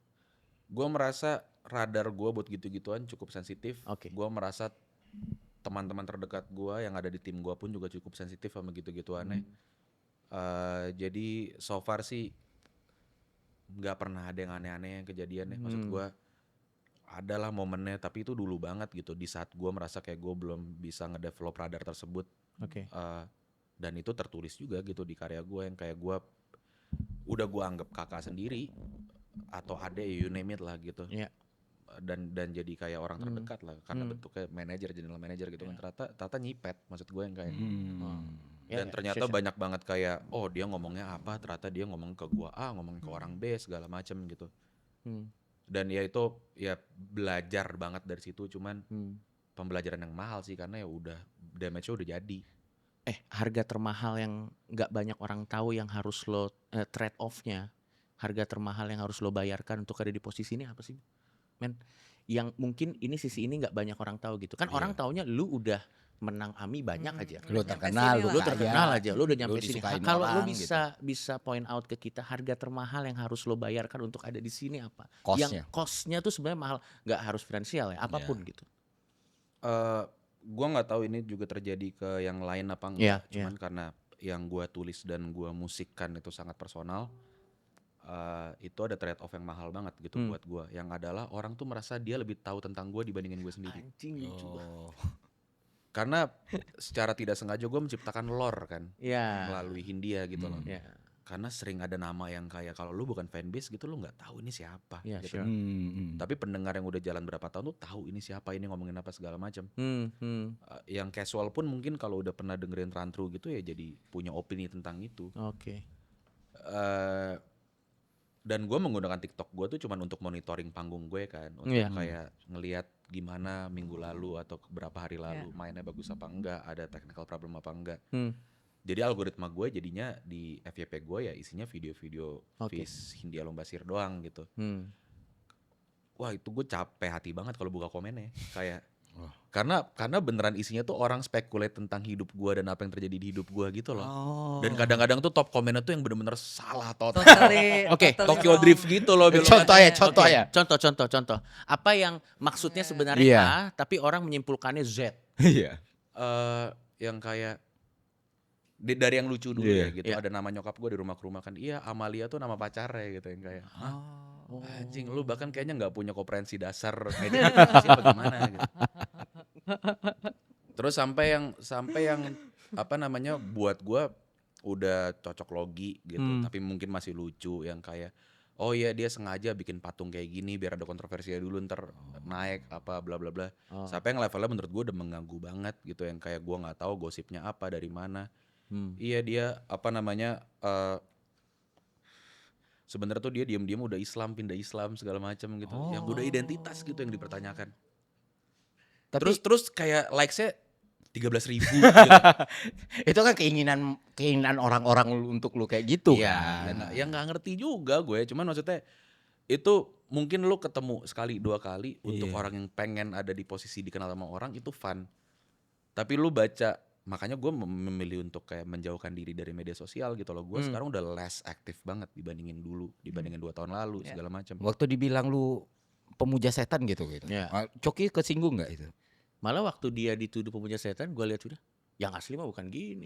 Gue merasa radar gue buat gitu-gituan cukup sensitif. Oke. Gue merasa teman-teman terdekat gue yang ada di tim gue pun juga cukup sensitif sama gitu-gituannya. Jadi so far sih nggak pernah ada yang aneh-aneh yang kejadian ya. Maksud gue adalah momennya, tapi itu dulu banget gitu. Di saat gue merasa kayak gue belum bisa ngedevelop radar tersebut. Oke. Dan itu tertulis juga gitu di karya gue yang kayak gue udah gue anggap kakak sendiri atau ade, you name it lah gitu. Iya. Dan jadi kayak orang terdekat lah karena bentuknya manajer, general manager gitu kan. Ternyata nyipet, maksud gue yang kayak Ya, dan ya, ternyata sure. banyak banget kayak oh dia ngomongnya apa, ternyata dia ngomong ke gua A, ngomong ke orang B segala macem gitu. Dan ya itu ya belajar banget dari situ, cuman pembelajaran yang mahal sih karena ya udah damage-nya udah jadi. Harga termahal yang nggak banyak orang tahu yang harus lo trade off-nya, harga termahal yang harus lo bayarkan untuk ada di posisi ini apa sih, men? Yang mungkin ini sisi ini nggak banyak orang tahu gitu kan. Orang taunya lu udah menang AMI banyak aja. Lu Nyampe terkenal, sini lu lah. Lu kaya, terkenal aja, lu udah nyampe lu sini. disukain Kalau lu orang bisa point out ke kita harga termahal yang harus lo bayarkan untuk ada di sini apa? Cost-nya. Yang cost-nya tuh sebenarnya mahal, nggak harus finansial ya, apapun gitu. Gua nggak tahu ini juga terjadi ke yang lain apa Iya, enggak, cuman karena yang gua tulis dan gua musikkan itu sangat personal. Itu ada trade off yang mahal banget gitu buat gua, yang adalah orang tuh merasa dia lebih tahu tentang gua dibandingin gue sendiri. Anjing lucu. Karena secara tidak sengaja gue menciptakan lore kan Ya. melalui Hindia gitu loh. Ya. Karena sering ada nama yang kayak kalau lu bukan fanbase gitu lu nggak tahu ini siapa. Ya, gitu. sure. Tapi pendengar yang udah jalan berapa tahun tuh tahu ini siapa, ini ngomongin apa segala macam. Yang casual pun mungkin kalau udah pernah dengerin Run Through gitu ya jadi punya opini tentang itu. Oke. Dan gue menggunakan TikTok gue tuh cuman untuk monitoring panggung gue kan, untuk Iya. kayak ngelihat gimana minggu lalu atau beberapa hari lalu mainnya bagus apa enggak, ada technical problem apa enggak. Jadi algoritma gue jadinya di FYP gue ya isinya video-video Oke. Fis, Hindia Lombasir doang gitu. Hmm. Wah itu gue capek hati banget kalau buka komennya. Kayak karena beneran isinya tuh orang speculate tentang hidup gue dan apa yang terjadi di hidup gue gitu loh. Dan kadang-kadang tuh top komennya tuh yang bener-bener salah total. Oke, totally Tokyo wrong. Drift gitu loh. Contohnya. Contoh. Apa yang maksudnya sebenarnya Iya. A, tapi orang menyimpulkannya Z. Iya. Yang kayak dari yang lucu dulu Iya. ya gitu. Iya. Ada nama nyokap gue di rumah ke rumah kan. Iya Amalia tuh nama pacarnya gitu yang kayak. Hah? Anjing lu bahkan kayaknya nggak punya komprehensi dasar media informasi apa gimana gitu. Terus sampai yang apa namanya buat gua udah cocok logi gitu, tapi mungkin masih lucu yang kayak oh iya dia sengaja bikin patung kayak gini biar ada kontroversinya dulu ntar naik apa bla bla bla. Sampai yang levelnya menurut gua udah mengganggu banget gitu yang kayak gua nggak tahu gosipnya apa dari mana. Iya dia apa namanya sebenarnya tuh dia diam-diam udah Islam, pindah Islam segala macam gitu. Yang udah identitas gitu yang dipertanyakan. Terus kayak likes-nya 13.000 gitu. Itu kan keinginan orang-orang untuk lu kayak gitu Iya, kan. yang nggak ngerti juga gue. Cuman maksudnya itu mungkin lu ketemu sekali 2 kali untuk orang yang pengen ada di posisi dikenal sama orang itu fun. Tapi lu baca, makanya gue memilih untuk kayak menjauhkan diri dari media sosial gitu loh. Gue sekarang udah less aktif banget dibandingin dulu, dibandingin 2 tahun lalu segala macam. Waktu dibilang lu pemuja setan gitu. Iya. Coki kesinggung nggak itu? Malah waktu dia dituduh pemuja setan, gue lihat sudah, yang asli mah bukan gini.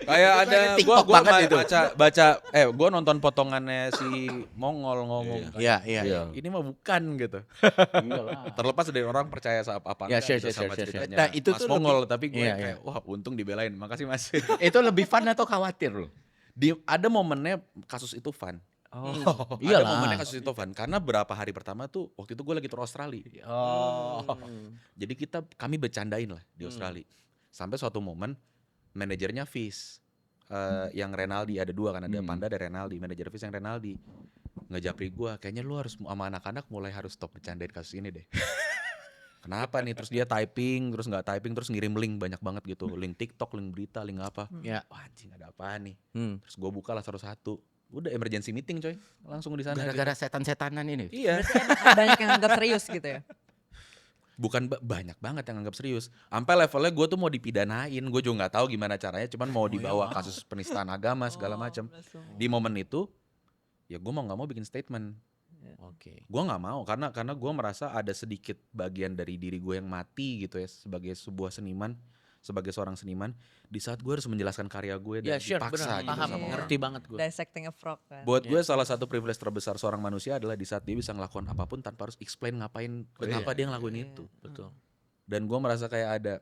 Kayak ada TikTok gua banget itu. baca gua nonton potongannya si Mongol ngomong kan. Iya. Ini mah bukan gitu. Terlepas dari orang percaya sama apa Ya, enggak share, gitu sama share. ceritanya Nah, itu Mas tuh Mongol tapi gue Iya, kayak wah untung dibelain. Makasih Mas. Itu lebih fun atau khawatir lu? Ada momennya kasus itu fun. Ada Iyalah. momennya kasus itu fun karena berapa hari pertama tuh waktu itu gue lagi tur Australia. Jadi kami bercandain lah di Australia. Sampai suatu momen manajernya Fis yang Renaldi ada 2 kan, ada Panda ada Renaldi, manajer Fis yang Renaldi ngejapri gua, kayaknya lu harus sama anak-anak mulai harus stop bercandain kasus ini deh. Kenapa nih? Terus dia typing, terus nggak typing, terus ngirim link banyak banget gitu, link TikTok, link berita, link apa. Ya. Wah anjing ada apaan nih? Hmm. Terus gua buka lah satu-satu. Udah emergency meeting coy, langsung di sana. Gara-gara setan-setanan ini. Iya. Banyak yang anggap serius gitu ya. Bukan banyak banget yang anggap serius. Sampai levelnya gue tuh mau dipidanain. Gue juga nggak tahu gimana caranya. Cuman mau dibawa kasus penistaan agama segala macam. Di momen itu, ya gue mau nggak mau bikin statement. Oke. Gue nggak mau karena gue merasa ada sedikit bagian dari diri gue yang mati gitu ya sebagai sebuah seniman, sebagai seorang seniman. Di saat gue harus menjelaskan karya gue dan Ya, sure, dipaksa benar. gitu Paham, sama orang. ngerti banget gue. Dissecting a frog kan. Buat gue salah satu privilege terbesar seorang manusia adalah di saat dia bisa ngelakuin apapun tanpa harus explain ngapain, kenapa dia ngelakuin itu. Betul. Dan gue merasa kayak ada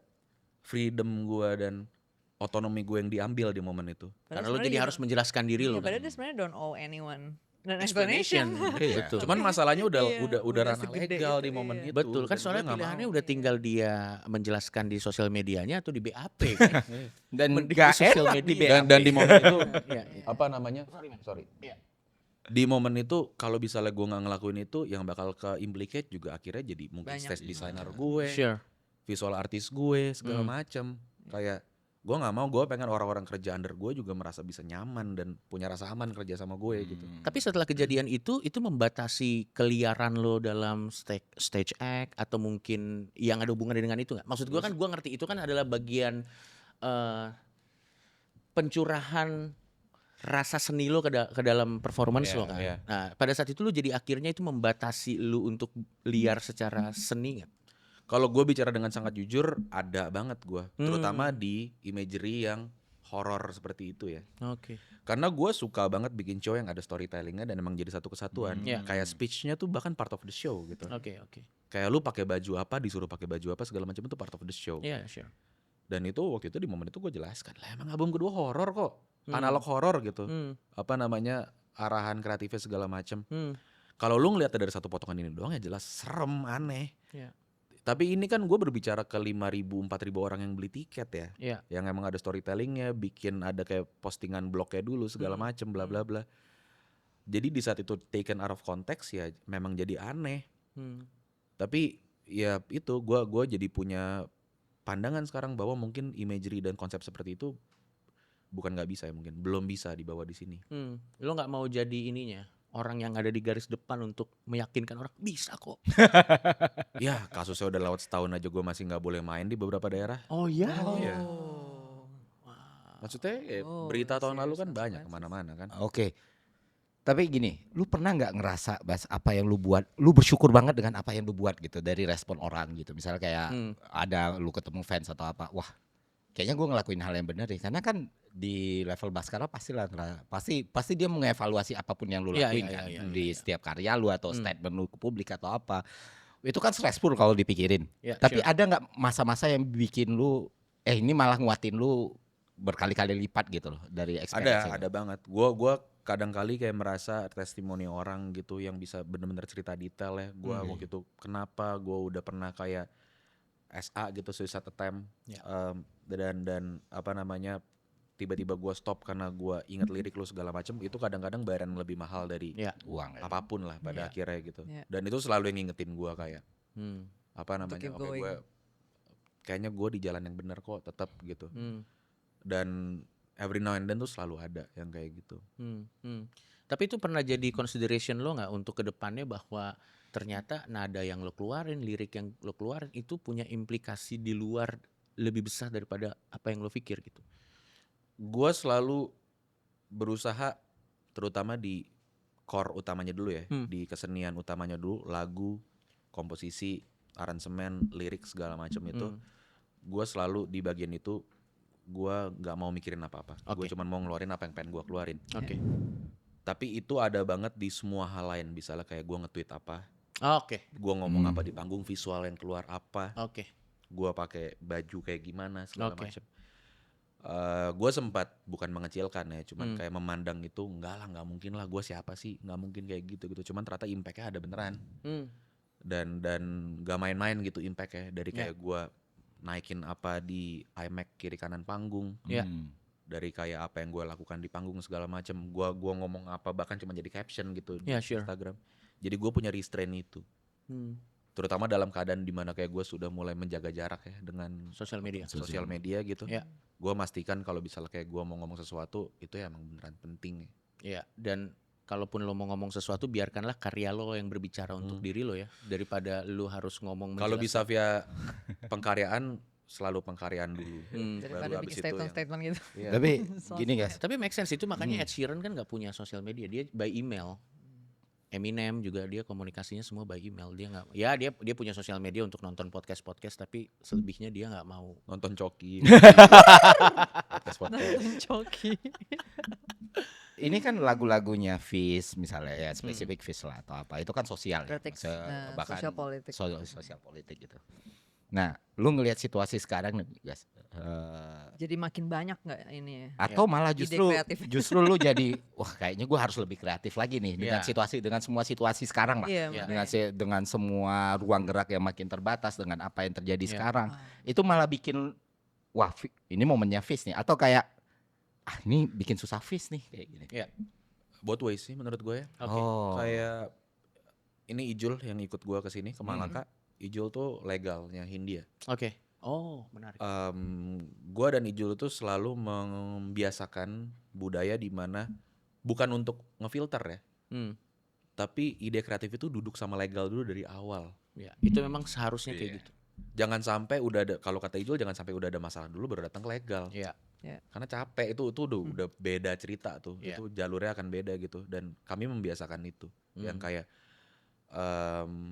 freedom gue dan otonomi gue yang diambil di momen itu. Karena lu jadi harus menjelaskan diri lu. Padahal dia sebenarnya don't owe anyone an Explanation. explanation. Iya. Betul. Cuman masalahnya udah Udah ranah segede legal itu, di momen iya. itu. Betul kan Dan soalnya gue nggak pilihannya mau. udah tinggal dia menjelaskan di sosial medianya atau di BAP kan? Dan Mending gak di sosial enak di media. Dan di momen itu Iya. apa namanya? Sorry. Di momen itu kalau misalnya gue nggak ngelakuin itu, yang bakal ke implicate juga akhirnya jadi mungkin Banyak. stage designer gue, Sure. visual artist gue segala macem. Kayak gue nggak mau, gue pengen orang-orang kerja under gue juga merasa bisa nyaman dan punya rasa aman kerja sama gue gitu. Tapi setelah kejadian itu membatasi keliaran lo dalam stage act atau mungkin yang ada hubungannya dengan itu nggak? Maksud gue kan gue ngerti itu kan adalah bagian pencurahan rasa seni lo ke dalam performance Iya, lo kan. iya. Nah pada saat itu lo jadi akhirnya itu membatasi lo untuk liar secara seni nggak? Kalau gue bicara dengan sangat jujur, ada banget gue, terutama di imagery yang horor seperti itu ya. Oke. Karena gue suka banget bikin show yang ada storytellingnya dan emang jadi satu kesatuan. Iya. Kayak speechnya tuh bahkan part of the show gitu. Oke. Kayak lu pakai baju apa, disuruh pakai baju apa segala macam itu part of the show. Iya, sure. Dan itu waktu itu di momen itu gue jelaskan, lah emang album kedua horor kok, analog horor gitu. Apa namanya arahan kreatifnya segala macam. Kalau lu ngeliat dari satu potongan ini doang ya jelas serem, aneh. Iya. Tapi ini kan gue berbicara ke 5.000, 4.000 orang yang beli tiket ya. Iya. Yang emang ada storytellingnya, bikin ada kayak postingan blognya dulu segala macem bla bla bla. Jadi di saat itu taken out of context ya memang jadi aneh. Tapi ya itu gue jadi punya pandangan sekarang bahwa mungkin imagery dan konsep seperti itu bukan nggak bisa ya, mungkin belum bisa dibawa di sini. Lo nggak mau jadi ininya orang yang ada di garis depan untuk meyakinkan orang bisa kok. Ya kasusnya udah lewat setahun aja gue masih nggak boleh main di beberapa daerah. Oh ya. Iya. Wah. Maksudnya ya, Oh, berita tahun lalu kan serious banyak consequences. kemana-mana kan. Oke. Tapi gini, lu pernah nggak ngerasa Bas apa yang lu buat, lu bersyukur banget dengan apa yang lu buat gitu dari respon orang gitu. Misalnya kayak ada lu ketemu fans atau apa, wah kayaknya gue ngelakuin hal yang benar deh. Karena kan di level Baskara pasti dia mengevaluasi apapun yang lu Iya, lakuin iya, kan iya, di iya. setiap karya lu atau statement lu ke publik atau apa. Itu kan stressful kalau dipikirin. Ya, Tapi sure. ada nggak masa-masa yang bikin lu ini malah nguatin lu berkali-kali lipat gitu loh dari experience itu? Ada banget. Gua kadang kali kayak merasa testimoni orang gitu yang bisa bener-bener cerita detail ya. Gua waktu itu kenapa gua udah pernah kayak SA gitu, suicide attempt. Ya. Dan apa namanya, tiba-tiba gua stop karena gua inget lirik lu segala macem. Itu kadang-kadang bayaran lebih mahal dari Ya. Uang ya. apapun lah pada Iya. akhirnya gitu. Iya. Dan itu selalu yang ngingetin gua kayak Hmm. apa Untuk namanya, keep oke going. gue kayaknya gue di jalan yang benar kok tetap gitu. Dan every now and then tuh selalu ada yang kayak gitu. Tapi itu pernah jadi consideration lo nggak untuk kedepannya bahwa ternyata nada yang lo keluarin, lirik yang lo keluarin itu punya implikasi di luar lebih besar daripada apa yang lo pikir gitu. Gue selalu berusaha terutama di core utamanya dulu ya, di kesenian utamanya dulu, lagu, komposisi, aransemen, lirik segala macam itu. Gue selalu di bagian itu gue nggak mau mikirin apa-apa. Gue Oke. cuma mau ngeluarin apa yang pengen gue keluarin. Oke. Tapi itu ada banget di semua hal lain, misalnya kayak gue nge-tweet apa, Oke. gue ngomong apa di panggung, visual yang keluar apa, Oke. gue pakai baju kayak gimana segala Oke. macam. Gue sempat bukan mengecilkan ya, cuman kayak memandang itu enggak lah, nggak mungkin lah, gue siapa sih, nggak mungkin kayak gitu. Cuman ternyata impactnya ada beneran, dan gak main-main gitu impactnya, dari kayak gue naikin apa di iMac kiri kanan panggung, Ya. dari kayak apa yang gue lakukan di panggung segala macam, gue ngomong apa bahkan cuma jadi caption gitu di Ya, sure. Instagram. Jadi gue punya restrain itu, terutama dalam keadaan dimana kayak gue sudah mulai menjaga jarak ya dengan Sosial media. sosial media gitu. Ya. Gue pastikan kalau misalnya kayak gue mau ngomong sesuatu itu ya emang beneran penting. Ya, dan kalaupun lo mau ngomong sesuatu biarkanlah karya lo yang berbicara untuk diri lo ya, daripada lo harus ngomong Kalau bisa menjelaskan. via pengkaryaan, selalu pengkaryaan dulu. Daripada bikin statement-statement gitu. Iya. Tapi gini guys, Tapi make sense itu, makanya Ed Sheeran kan nggak punya sosial media, dia by email. Eminem juga dia komunikasinya semua by email. Dia nggak, ya dia punya sosial media untuk nonton podcast tapi selebihnya dia nggak mau. Nonton Coki. Nonton Coki. ini kan lagu-lagunya Fish misalnya ya, spesifik Fish lah atau apa, itu kan sosial ya. Kritik, Maksudnya bahkan sosial politik. sosial politik gitu. Nah, lu ngelihat situasi sekarang nih guys, Jadi makin banyak nggak ini ya? atau malah Ide justru kreatif. lu jadi wah kayaknya gue harus lebih kreatif lagi nih dengan Iya. dengan semua situasi sekarang lah. Iya, Ya. Dengan semua ruang gerak yang makin terbatas dengan apa yang terjadi Iya. sekarang, itu malah bikin wah ini momennya Fish nih, atau kayak ini bikin susah Fish nih kayak gini. Both ways sih menurut gue ya. Oke. Oh. Kayak ini Ijul yang ikut gue ke sini ke Malaka. Ijul tuh legalnya Hindia. Oke. Oh, menarik. Gue dan Ijul tuh selalu membiasakan budaya di mana bukan untuk ngefilter ya, tapi ide kreatif itu duduk sama legal dulu dari awal. Ya, itu memang seharusnya kayak gitu. Jangan sampai udah ada, kalau kata Ijul jangan sampai udah ada masalah dulu baru datang ke legal. Iya. Karena capek itu udah beda cerita tuh. Iya. Itu jalurnya akan beda gitu, dan kami membiasakan itu. Yang kayak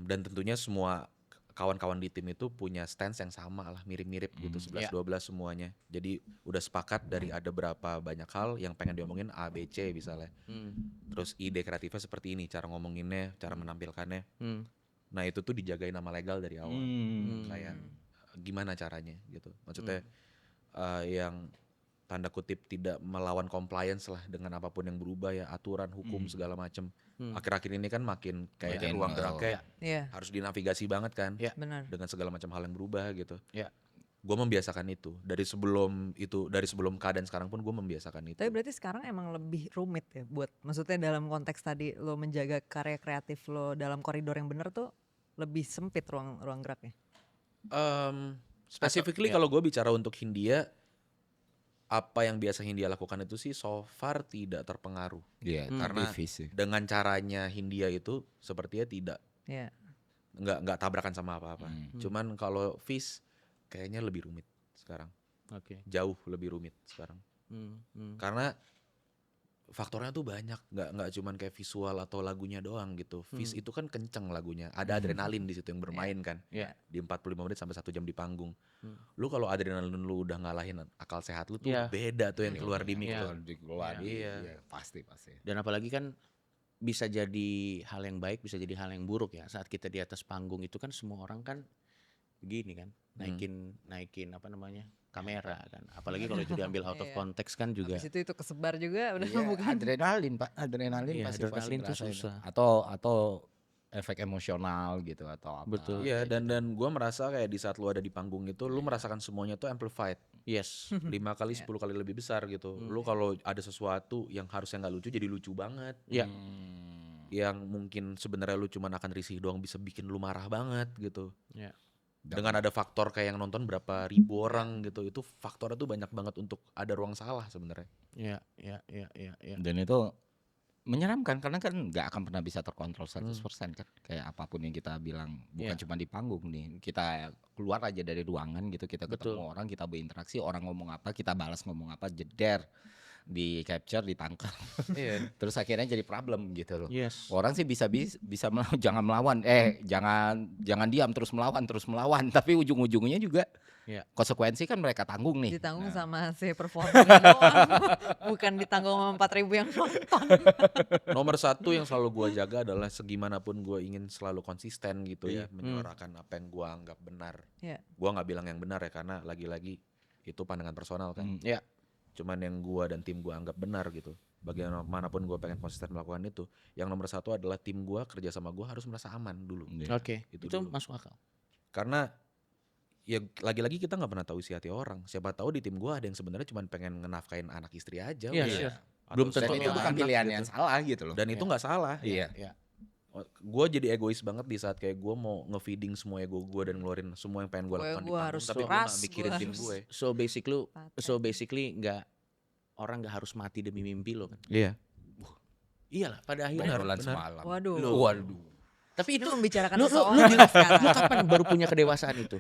dan tentunya semua kawan-kawan di tim itu punya stance yang sama lah, mirip-mirip gitu, 11-12 semuanya. Jadi udah sepakat dari ada berapa banyak hal yang pengen diomongin A, B, C misalnya. Terus ide kreatifnya seperti ini, cara ngomonginnya, cara menampilkannya. Nah itu tuh dijagain nama legal dari awal. Kayak gimana caranya gitu. Maksudnya yang tanda kutip tidak melawan compliance lah dengan apapun yang berubah ya, aturan, hukum segala macem. Akhir-akhir ini kan makin kayak Makin, ruang geraknya Iya, harus dinavigasi banget kan, benar. dengan segala macam hal yang berubah gitu. Ya. Gue membiasakan itu dari sebelum keadaan sekarang pun gue membiasakan itu. Tapi berarti sekarang emang lebih rumit ya buat, maksudnya dalam konteks tadi lo menjaga karya kreatif lo dalam koridor yang benar tuh lebih sempit ruang geraknya. Specifically ya. kalau gue bicara untuk Hindia, apa yang biasa Hindia lakukan itu sih so far tidak terpengaruh. Iya, Karena tipis sih. dengan caranya Hindia itu sepertinya tidak Ya. nggak tabrakan sama apa-apa. Hmm. Cuman kalau Fizz kayaknya lebih rumit sekarang. Oke. Jauh lebih rumit sekarang. Karena faktornya tuh banyak, nggak cuman kayak visual atau lagunya doang gitu. Fizz itu kan kenceng lagunya, ada adrenalin di situ yang bermain kan. Iya. Di 45 menit sampai 1 jam di panggung. Lu kalau adrenalin lu udah ngalahin akal sehat lu tuh Iya. beda tuh yang keluar di mic Iya. tuh. Keluar. Iya. Iya, pasti. Dan apalagi kan bisa jadi hal yang baik, bisa jadi hal yang buruk ya. Saat kita di atas panggung itu kan semua orang kan begini kan, naikin apa namanya, kamera kan. Apalagi kalau itu diambil out of Iya. context kan juga. Habis itu kesebar juga udah Iya, bukan. adrenalin Pak, adrenalin Iya, pasti adrenalin tuh ngerasain. susah. Atau efek emosional gitu atau apa. Betul. Iya, dan gue merasa kayak di saat lu ada di panggung itu lu merasakan semuanya tuh amplified. Yes. 5 kali 10 kali lebih besar gitu. Lu kalau ada sesuatu yang harusnya nggak lucu jadi lucu banget. Iya. Yang mungkin sebenarnya lu cuman akan risih doang bisa bikin lu marah banget gitu. Iya. Dengan ada faktor kayak yang nonton berapa ribu orang gitu, itu faktornya tuh banyak banget untuk ada ruang salah sebenarnya. Iya. Dan itu menyeramkan karena kan nggak akan pernah bisa terkontrol 100% kan. Kayak apapun yang kita bilang bukan Iya. cuma di panggung nih. Kita keluar aja dari ruangan gitu, kita ketemu Betul. orang, kita berinteraksi, orang ngomong apa, kita balas ngomong apa, jeder, di capture, ditangkap. Iya. Terus akhirnya jadi problem gitu loh. Yes. Orang sih bisa jangan melawan, jangan diam terus melawan, tapi ujung-ujungnya juga Iya. konsekuensi kan mereka tanggung nih. Ditanggung Nah, sama si performernya doang. Bukan ditanggung sama 4.000 yang nonton. Nomor satu yang selalu gua jaga adalah segimanapun gua ingin selalu konsisten gitu ya, menyuarakan apa yang gua anggap benar. Iya. Gua nggak bilang yang benar ya karena lagi-lagi itu pandangan personal kan. Iya. Cuman yang gua dan tim gua anggap benar gitu. Bagaimanapun gua pengen konsisten melakukan itu, yang nomor satu adalah tim gua kerja sama gua harus merasa aman dulu. Iya. Oke. Itu Itu dulu. masuk akal. Karena ya lagi-lagi kita nggak pernah tahu isi hati orang. Siapa tahu di tim gua ada yang sebenarnya cuma pengen ngenafkain anak istri aja. Iya, udah. sure. Atau Belum Dan tentu itu suami bukan anak pilihan gitu. yang salah gitu loh. Dan itu nggak salah. Iya. Iya. Gue jadi egois banget di saat kayak gue mau nge-feeding semua ego gue dan ngeluarin semua yang pengen gue Gue lakukan di gua panggung, harus tapi gue keras, gak mikirin gua tim harus- gue. So basically nggak, orang nggak harus mati demi mimpi lo kan. Iya. Iyalah pada akhirnya. Benar, benar. semalam. Waduh. Waduh. Tapi Itu itu membicarakan lu seseorang bilang sekarang. lu kapan baru punya kedewasaan itu?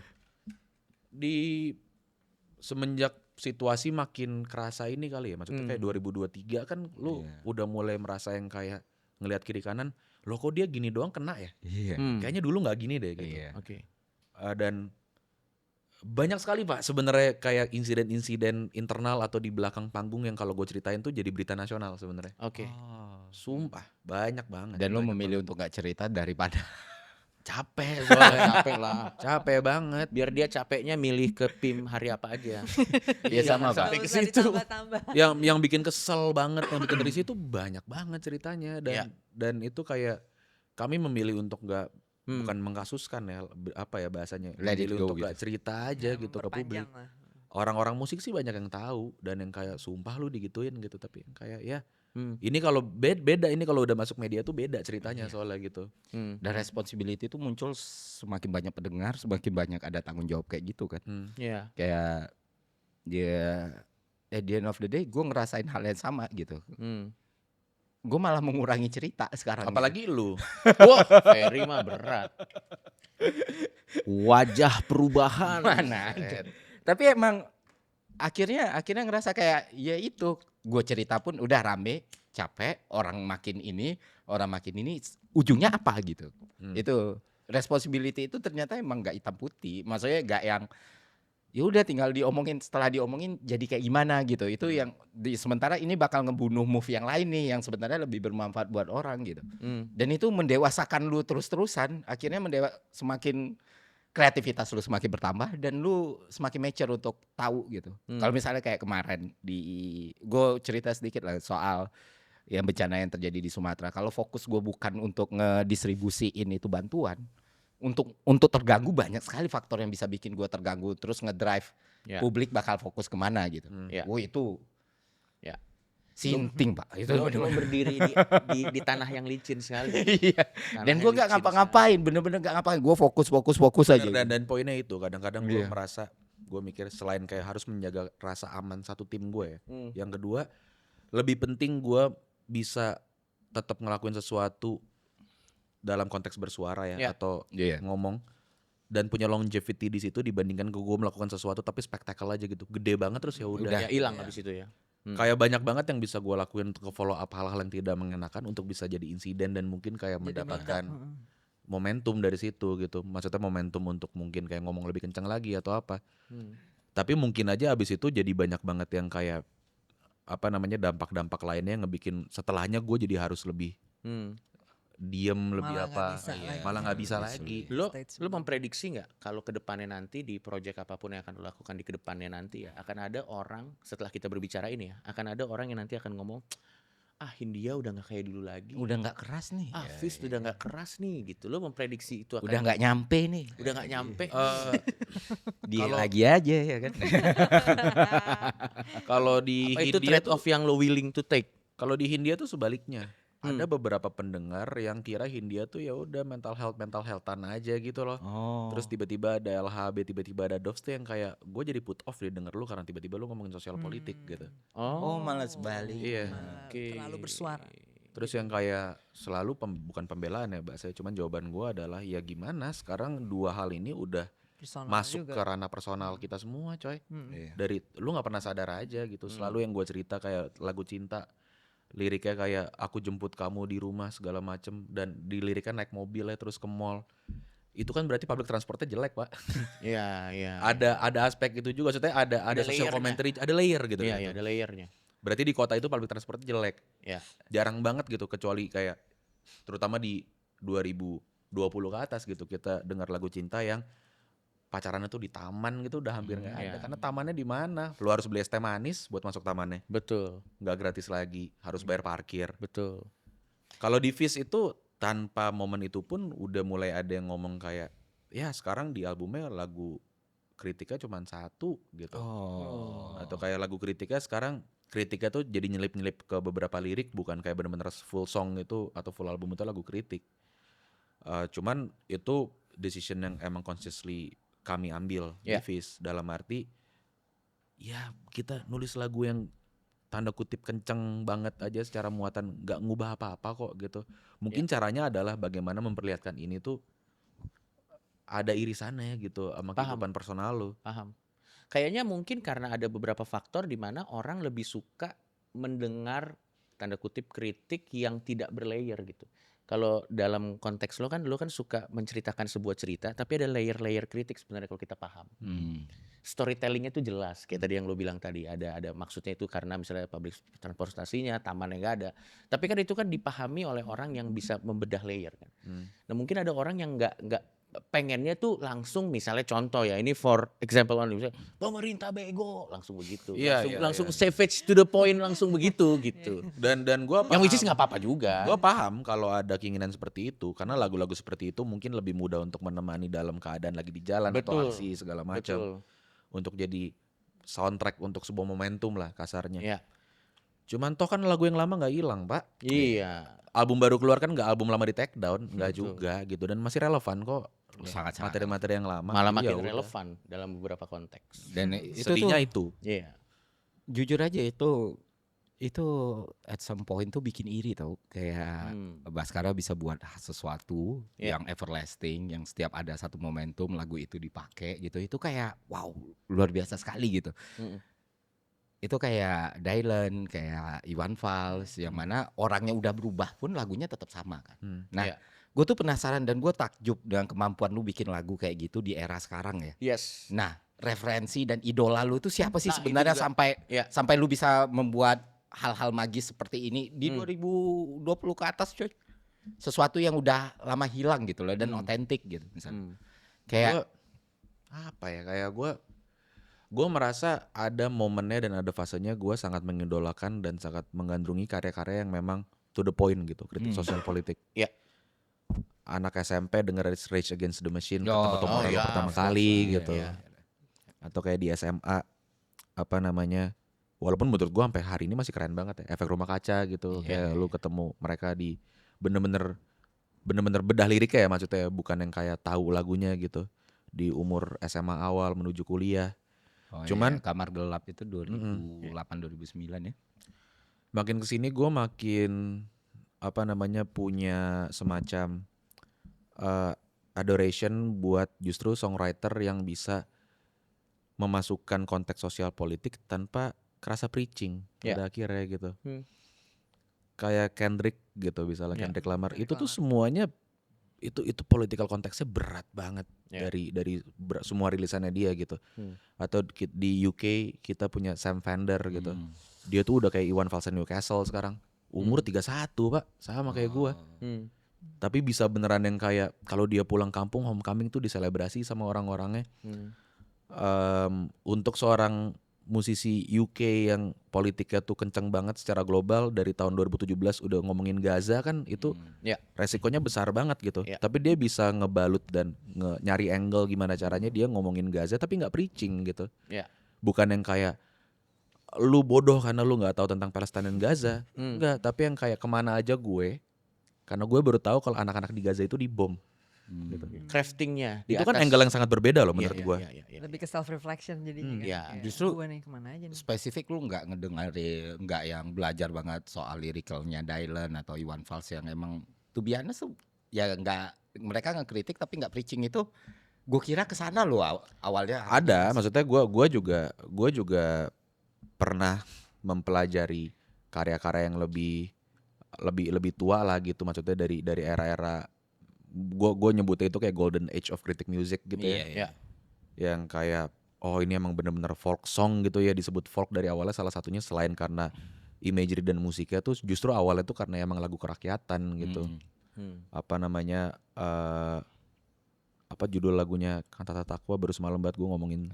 Di semenjak situasi makin kerasa ini kali ya, maksudnya kayak 2023 kan lu Iya. udah mulai merasa yang kayak ngelihat kiri kanan, loh kok dia gini doang kena ya? Iya. Kayaknya dulu nggak gini deh gitu. Iya. Oke. Dan banyak sekali Pak sebenarnya kayak insiden-insiden internal atau di belakang panggung yang kalau gue ceritain tuh jadi berita nasional sebenarnya. Oke. Sumpah banyak banget. Dan lo banyak memilih banget. untuk gak cerita daripada capek soalnya. Capek lah. Capek banget. Biar dia capeknya milih ke PIM hari apa aja. Iya, sama, Jangan Pak. sampai Nggak ke usah situ. ditambah-tambah. yang bikin kesel banget, yang bikin dari situ banyak banget ceritanya Iya. dan itu kayak kami memilih untuk nggak Hmm. bukan mengkasuskan ya apa ya bahasanya, Let it memilih go untuk nggak gitu. cerita aja Ya, gitu ke publik. memperpanjang lah. Orang-orang musik sih banyak yang tahu dan yang kayak sumpah lu digituin gitu, tapi yang kayak ya Hmm. ini kalau beda ini kalau udah masuk media tuh beda ceritanya soalnya gitu. Hmm. dan responsibility itu muncul semakin banyak pendengar, semakin banyak ada tanggung jawab kayak gitu kan. Iya. Kayak dia at the end of the day gue ngerasain hal yang sama gitu. Hmm. Gue malah mengurangi cerita sekarang. Apalagi lu. Wah, Ferry mah berat. Wajah perubahan. mana ada. Tapi emang akhirnya ngerasa kayak ya itu gue cerita pun udah rame, capek, orang makin ini ujungnya apa gitu. Itu responsibility itu ternyata emang nggak hitam putih, maksudnya nggak yang ya udah tinggal diomongin, setelah diomongin jadi kayak gimana gitu. Itu yang sementara ini bakal ngebunuh move yang lain nih yang sebenarnya lebih bermanfaat buat orang gitu. Hmm. Dan itu mendewasakan lu terus-terusan, akhirnya semakin kreativitas lu semakin bertambah dan lu semakin mature untuk tahu gitu. Kalau misalnya kayak kemarin gue cerita sedikit lah soal yang bencana yang terjadi di Sumatera. Kalau fokus gue bukan untuk ngedistribusiin itu bantuan, untuk terganggu banyak sekali faktor yang bisa bikin gue terganggu, terus ngedrive Ya. publik bakal fokus kemana gitu. Ya. Wah itu Ya. sinting Pak. Itu Lo bener-bener. berdiri di tanah yang licin sekali. Iya. Tanah Dan yang gue gak licin ngapa-ngapain, bener-bener gak ngapain. Gue fokus aja. Dan poinnya itu kadang-kadang gue Iya. merasa Gue mikir selain kayak harus menjaga rasa aman satu tim gue ya. Hmm. Yang kedua, lebih penting gue bisa tetap ngelakuin sesuatu dalam konteks bersuara ya, Ya. atau Iya. ngomong dan punya longevity di situ dibandingkan gue melakukan sesuatu tapi spektakel aja gitu, gede banget terus ya udah. Ya hilang habis itu ya. Kayak banyak banget yang bisa gue lakuin untuk follow up hal-hal yang tidak mengenakan untuk bisa jadi insiden dan mungkin kayak Jadi mendapatkan meledak. momentum dari situ gitu. Maksudnya momentum untuk mungkin kayak ngomong lebih kencang lagi atau apa. Hmm. Tapi mungkin aja abis itu jadi banyak banget yang kayak apa namanya dampak-dampak lainnya yang ngebikin setelahnya gue jadi harus lebih Hmm. diem, lebih Malah nggak apa, bisa lagi. malah nggak bisa Iya, lagi. Lo Stage lo memprediksi nggak kalau kedepannya nanti di project apapun yang akan lo lakukan di kedepannya nanti ya akan ada orang setelah kita berbicara ini ya akan ada orang yang nanti akan ngomong Hindia udah nggak kayak dulu lagi. Udah nggak keras nih. Fis udah nggak keras nih gitu. Lo memprediksi itu akan Udah nggak nyampe nih. udah nggak nyampe. Dia Kalau- lagi aja ya kan. Kalau di Apa itu Hindia trade off yang lo willing to take? Kalau di Hindia tuh sebaliknya. Ada beberapa pendengar yang kira Hindia tuh ya udah mental healthan aja gitu loh. Oh. Terus tiba-tiba ada LHB, tiba-tiba ada Doves tuh yang kayak gue jadi put off deh denger lu karena tiba-tiba lu ngomongin sosial politik gitu. Oh, malah sebalik. Iya. Oke. Terlalu bersuara. Terus yang kayak selalu bukan pembelaan ya Mbak saya, cuman jawaban gue adalah ya gimana sekarang dua hal ini udah Personal masuk juga. ke ranah personal kita semua coy. Iya. Dari lu nggak pernah sadar aja gitu. Selalu yang gue cerita kayak lagu cinta, liriknya kayak aku jemput kamu di rumah segala macem, dan di liriknya naik mobil ya terus ke mall. Itu kan berarti public transportnya jelek pak. Iya, iya. Ada aspek itu juga, maksudnya ada social layernya. commentary, ada layer gitu. Iya, gitu. iya, ada layernya. Berarti di kota itu public transportnya jelek. Ya. Jarang banget gitu, kecuali kayak terutama di 2020 ke atas gitu kita dengar lagu cinta yang pacarannya tuh di taman gitu udah hampir nggak ada. iya. Karena tamannya di mana? Lu harus beli es teh manis buat masuk tamannya. Betul, Nggak gratis lagi, harus bayar parkir. betul. Kalau di Fish itu tanpa momen itu pun udah mulai ada yang ngomong kayak ya sekarang di albumnya lagu kritiknya cuma satu gitu. Oh. Atau kayak lagu kritiknya sekarang kritiknya tuh jadi nyelip-nyelip ke beberapa lirik, bukan kayak bener-bener full song itu atau full album itu lagu kritik. Cuman itu decision yang emang consciously kami ambil di Yeah. Fish, dalam arti ya kita nulis lagu yang tanda kutip kenceng banget aja secara muatan, nggak ngubah apa-apa kok gitu. Mungkin caranya adalah bagaimana memperlihatkan ini tuh ada irisannya gitu sama Paham. kehidupan personal lu. Paham. Kayaknya mungkin karena ada beberapa faktor di mana orang lebih suka mendengar tanda kutip kritik yang tidak berlayer gitu. Kalau dalam konteks lo kan suka menceritakan sebuah cerita tapi ada layer-layer kritik sebenarnya kalau kita paham. Storytellingnya tuh jelas kayak tadi yang lo bilang tadi, ada maksudnya itu karena misalnya public transportasinya, tamannya nggak ada. Tapi kan itu kan dipahami oleh orang yang bisa membedah layer kan. Nah mungkin ada orang yang nggak pengennya tuh langsung, misalnya contoh ya, ini for example only, misalnya pemerintah bego langsung begitu, Iya, langsung iya. savage to the point langsung begitu gitu. Dan gua Yang which is nggak apa-apa juga. Gue paham kalau ada keinginan seperti itu, karena lagu-lagu seperti itu mungkin lebih mudah untuk menemani dalam keadaan lagi di jalan Betul. atau aksi segala macam, Betul. untuk jadi soundtrack untuk sebuah momentum lah kasarnya. Iya. Cuman toh kan lagu yang lama nggak hilang pak. Iya. Album baru keluar kan nggak album lama di take down, nggak Betul. juga gitu, dan masih relevan kok. Sangat-sangat. Materi-materi yang lama. Malah Iya, makin udah. relevan dalam beberapa konteks. Dan itu Sedihnya tuh itu. Iya. jujur aja itu at some point tuh bikin iri tau, kayak Baskara bisa buat sesuatu Yeah. yang everlasting, yang setiap ada satu momentum lagu itu dipakai gitu, itu kayak wow luar biasa sekali gitu. Itu kayak Dylan, kayak Iwan Fals, yang mana orangnya udah berubah pun lagunya tetap sama kan. Nah, Iya. gue tuh penasaran dan gue takjub dengan kemampuan lu bikin lagu kayak gitu di era sekarang ya. Yes. Nah, referensi dan idola lu itu siapa sih Nah, itu sebenarnya juga. Iya. sampai lu bisa membuat hal-hal magis seperti ini di 2020 ke atas coy. Sesuatu yang udah lama hilang gitu loh dan otentik gitu misalnya. Kayak Gue merasa ada momennya dan ada fasenya gue sangat mengidolakan dan sangat menggandrungi karya-karya yang memang to the point gitu, kritik sosial politik. Iya. Anak SMP denger Rage Against the Machine Oh, ketemu Tom oh Morello iya, pertama of course. kali Iya, gitu. iya. Atau kayak di SMA apa namanya, walaupun menurut gue sampai hari ini masih keren banget ya, Efek Rumah Kaca gitu. Kayak lu ketemu mereka di bener-bener bedah liriknya ya, maksudnya bukan yang kayak tahu lagunya gitu di umur SMA awal menuju kuliah. Oh Cuman iya, Kamar Gelap itu 2008 2009 ya. makin kesini gue makin punya semacam adoration buat justru songwriter yang bisa memasukkan konteks sosial politik tanpa kerasa preaching pada akhirnya gitu. Kayak Kendrick gitu, misalnya Kendrick Lamar itu tuh semuanya itu political konteksnya berat banget dari semua rilisannya dia gitu. Atau di UK kita punya Sam Fender gitu. Dia tuh udah kayak Iwan Fals Newcastle sekarang. Umur 31 Pak, sama kayak gua. Tapi bisa beneran yang kayak kalau dia pulang kampung homecoming tuh diselebrasi sama orang-orangnya. Untuk seorang musisi UK yang politiknya tuh kenceng banget secara global dari tahun 2017 udah ngomongin Gaza kan itu resikonya besar banget gitu. Tapi dia bisa ngebalut dan nyari angle gimana caranya dia ngomongin Gaza tapi nggak preaching gitu. Bukan yang kayak lu bodoh karena lu nggak tahu tentang Palestina dan Gaza. Enggak, tapi yang kayak kemana aja gue karena gue baru tahu kalau anak-anak di Gaza itu dibom. Gitu. Craftingnya di Itu kan atas. angle yang sangat berbeda loh menurut gue. Lebih ke self reflection jadinya kan. Iya. Kayak, Justru gua nih kemana aja nih. spesifik lu nggak ngedengerin, nggak yang belajar banget soal liricalnya Dylan atau Iwan Fals yang emang to be honest tuh ya nggak, mereka ngekritik tapi nggak preaching itu. Gue kira kesana lo awalnya. Ada, maksudnya gue juga pernah mempelajari karya-karya yang lebih tua lah gitu, maksudnya dari era-era gue nyebutnya itu kayak golden age of critic music gitu ya. Yang kayak ini emang bener-bener folk song gitu ya, disebut folk dari awalnya salah satunya selain karena imagery dan musiknya tuh justru awalnya tuh karena emang lagu kerakyatan gitu. Apa judul lagunya Kantata Takwa baru semalam banget gue ngomongin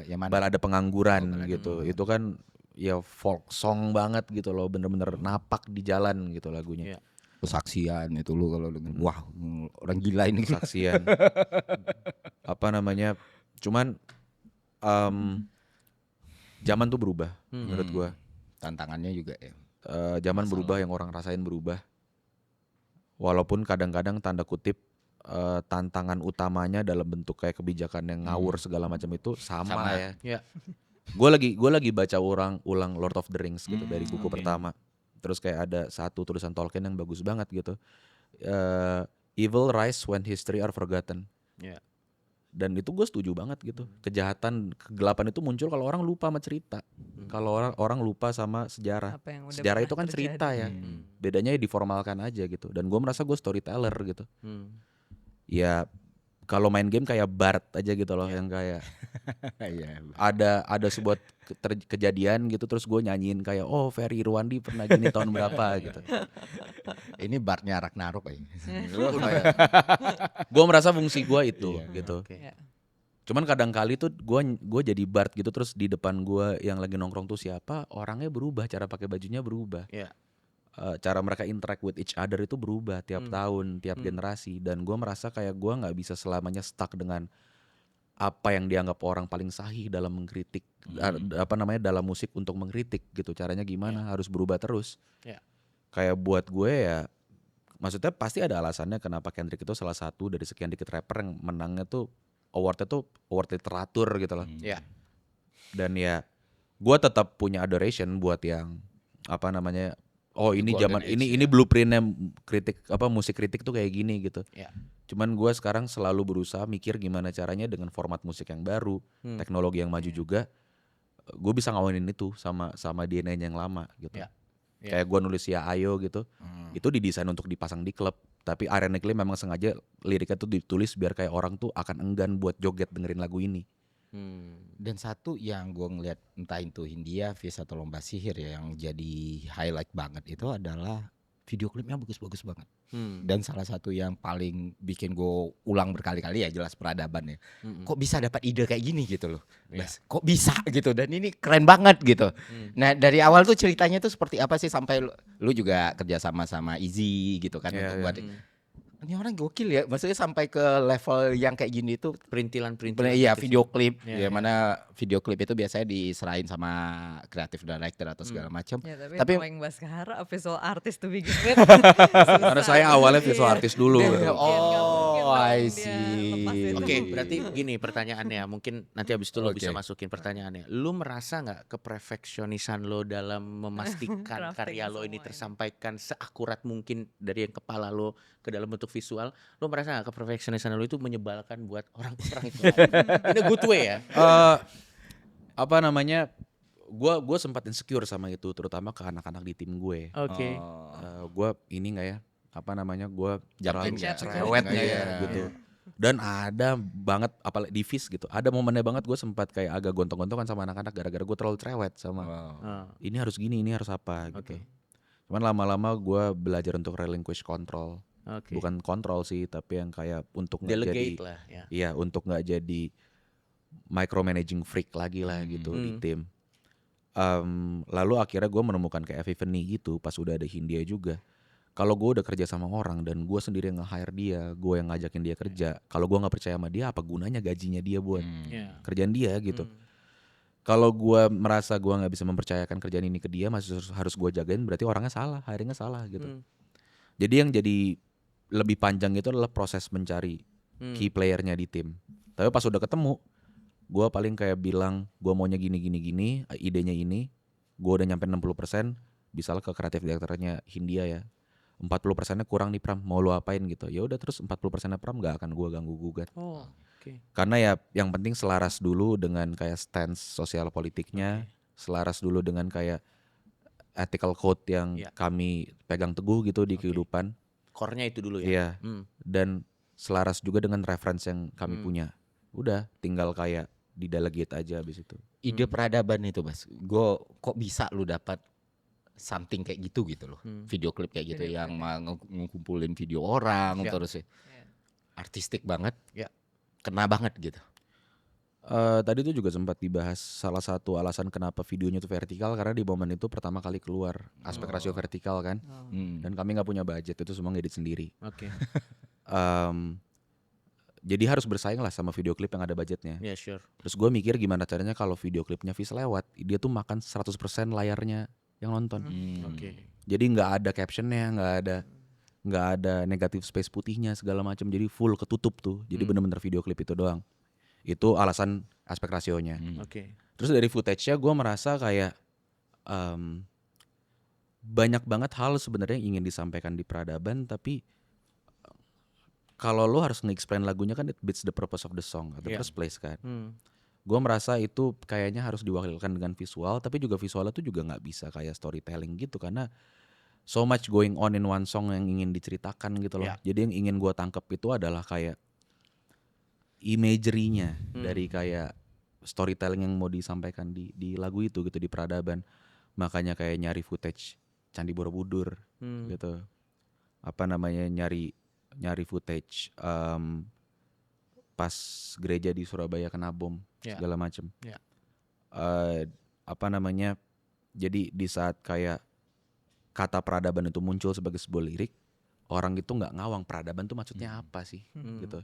yang mana? Balada Pengangguran gitu. Itu kan ya folk song banget gitu loh, bener-bener napak di jalan gitu lagunya. Kesaksian itu lu kalau denger, wah orang gila ini. Kesaksian. Cuman zaman tuh berubah menurut gua. Tantangannya juga ya. Zaman berubah, yang orang rasain berubah. Walaupun kadang-kadang tanda kutip tantangan utamanya dalam bentuk kayak kebijakan yang ngawur segala macam itu sama ya. Gue lagi baca ulang Lord of the Rings gitu dari buku pertama. Terus kayak ada satu tulisan Tolkien yang bagus banget gitu. Evil rise when history are forgotten. Dan itu gue setuju banget gitu. Kejahatan, kegelapan itu muncul kalau orang lupa sama cerita. Kalau orang lupa sama sejarah. Apa yang udah Sejarah pernah itu kan terjadi. cerita ya. Bedanya ya diformalkan aja gitu. Dan gue merasa gue storyteller gitu. Ya kalau main game kayak Bart aja gitu loh, yang kayak ada sebuah kejadian gitu terus gue nyanyiin kayak Ferry Irwandi pernah gini tahun berapa gitu. Ini Bartnya Ragnarok ya. Gue merasa fungsi gue itu gitu. Iya. Cuman kadang kali tuh gue jadi Bart gitu terus di depan gue yang lagi nongkrong tuh siapa, orangnya berubah, cara pakai bajunya berubah. Cara mereka interact with each other itu berubah tiap tahun, tiap generasi. Dan gue merasa kayak gue nggak bisa selamanya stuck dengan apa yang dianggap orang paling sahih dalam mengkritik, dalam musik untuk mengkritik gitu. Caranya gimana? Harus berubah terus. Kayak buat gue ya, maksudnya pasti ada alasannya kenapa Kendrick itu salah satu dari sekian dikit rapper yang menangnya tuh awardnya tuh award literatur gitu loh. Dan ya gue tetap punya adoration buat yang ini Golden zaman Age, ini blueprintnya kritik musik kritik tuh kayak gini gitu. Cuman gue sekarang selalu berusaha mikir gimana caranya dengan format musik yang baru, teknologi yang maju juga, gue bisa ngawinin itu sama DNA-nya yang lama gitu. Kayak gue nulis Ya Ayo gitu, itu didesain untuk dipasang di klub, tapi ironically memang sengaja liriknya tuh ditulis biar kayak orang tuh akan enggan buat joget dengerin lagu ini. Dan satu yang gue ngeliat entah itu Hindia, Vies atau Lomba Sihir ya, yang jadi highlight banget itu adalah video klipnya bagus-bagus banget. Dan salah satu yang paling bikin gue ulang berkali-kali ya jelas Peradaban ya. Kok bisa dapat ide kayak gini gitu loh. Kok bisa gitu, dan ini keren banget gitu. Nah dari awal tuh ceritanya tuh seperti apa sih sampai lu juga kerja sama Izzy gitu kan untuk buat ini orang gokil ya, maksudnya sampai ke level yang kayak gini tuh. Perintilan-perintilan Iya, gitu sih. video klip, Iya, ya iya. mana video klip itu biasanya diserahin sama kreatif director atau segala macam. Ya, Tapi knowing Baskara visual artist to begin with. Karena saya awalnya visual artist dulu. Iya, gitu. oh, I Dia lepas see. itu. Oke, berarti gini pertanyaannya, mungkin nanti abis itu lo bisa Oke. masukin pertanyaannya. Lu merasa nggak keperfeksionisan lo dalam memastikan Crafting karya lo ini semua ini. tersampaikan seakurat mungkin dari yang kepala lo ke dalam bentuk visual? Lo merasa nggak keperfeksionisan lo itu menyebalkan buat orang-orang itu? In a good way ya? Apa namanya? Gue sempat insecure sama itu, terutama ke anak-anak di tim gue. Oke. Gue ini nggak ya? Apa namanya? Gue Jamin nggak? cerewet nggak ya? Iya. Gitu. Dan ada banget, apalagi di FIS gitu. Ada momennya banget gue sempat kayak agak gontong-gontongan sama anak-anak gara-gara gue terlalu cerewet sama. Ah, Ini harus gini, ini harus apa gitu. Oke. Cuman lama-lama gue belajar untuk relinquish control. Oke. Bukan kontrol sih, tapi yang kayak untuk nggak jadi, Delegate lah ya. iya untuk nggak jadi micromanaging freak lagi lah gitu di tim. Lalu akhirnya gue menemukan kayak epiphany gitu pas udah ada Hindia juga. Kalau gue udah kerja sama orang dan gue sendiri yang nge-hire dia, gue yang ngajakin dia kerja. Kalau gue nggak percaya sama dia, apa gunanya gajinya dia buat Iya. kerjaan dia gitu. Kalau gue merasa gue nggak bisa mempercayakan kerjaan ini ke dia, masih harus gue jagain, berarti orangnya salah, hiringnya salah gitu. Jadi yang jadi lebih panjang itu adalah proses mencari key playernya di tim. Tapi pas udah ketemu, gue paling kayak bilang, gue maunya gini, idenya ini, gue udah nyampe 60%, bisa ke kreatif direkturnya Hindia ya. 40%-nya kurang nih Pram, mau lu apain gitu. Ya udah terus 40%-nya Pram gak akan gue ganggu gugat. Oh, oke. Karena ya yang penting selaras dulu dengan kayak stance sosial politiknya, selaras dulu dengan kayak ethical code yang Iya. kami pegang teguh gitu di kehidupan. Core-nya itu dulu ya. Iya. Dan selaras juga dengan reference yang kami punya. Udah tinggal kayak di delegate aja abis itu. Ide peradaban itu, Bas. Gue kok bisa lu dapat something kayak gitu loh. Video klip kayak gitu Video yang ngumpulin video orang Ya. terus ya. Artistik banget. Ya. Kena banget gitu. Tadi tuh juga sempat dibahas salah satu alasan kenapa videonya tuh vertikal karena di momen itu pertama kali keluar aspek rasio vertikal kan. Dan kami nggak punya budget, itu semua ngedit sendiri. Oke. Jadi harus bersaing lah sama video klip yang ada budgetnya. Ya, sure. Terus gue mikir gimana caranya kalau video klipnya Vis lewat, dia tuh makan 100% layarnya yang nonton. Oke. Jadi nggak ada captionnya, nggak ada negatif space putihnya segala macam. Jadi full ketutup tuh. Jadi bener-bener video klip itu doang. Itu alasan aspek rasionya. Oke. Terus dari footage-nya gue merasa kayak banyak banget hal sebenarnya yang ingin disampaikan di peradaban, tapi kalau lo harus nge-explain lagunya kan it beats the purpose of the song at the Iya. first place kan. Gue merasa itu kayaknya harus diwakilkan dengan visual, tapi juga visualnya tuh juga nggak bisa kayak storytelling gitu karena so much going on in one song yang ingin diceritakan gitu loh. Iya. Jadi yang ingin gue tangkap itu adalah kayak imagery-nya dari kayak storytelling yang mau disampaikan di lagu itu gitu di peradaban. Makanya kayak nyari footage Candi Borobudur gitu. Apa namanya nyari footage pas gereja di Surabaya kena bom Ya. segala macem. Ya. Apa namanya, jadi di saat kayak kata peradaban itu muncul sebagai sebuah lirik, orang itu nggak ngawang peradaban tuh maksudnya apa sih gitu.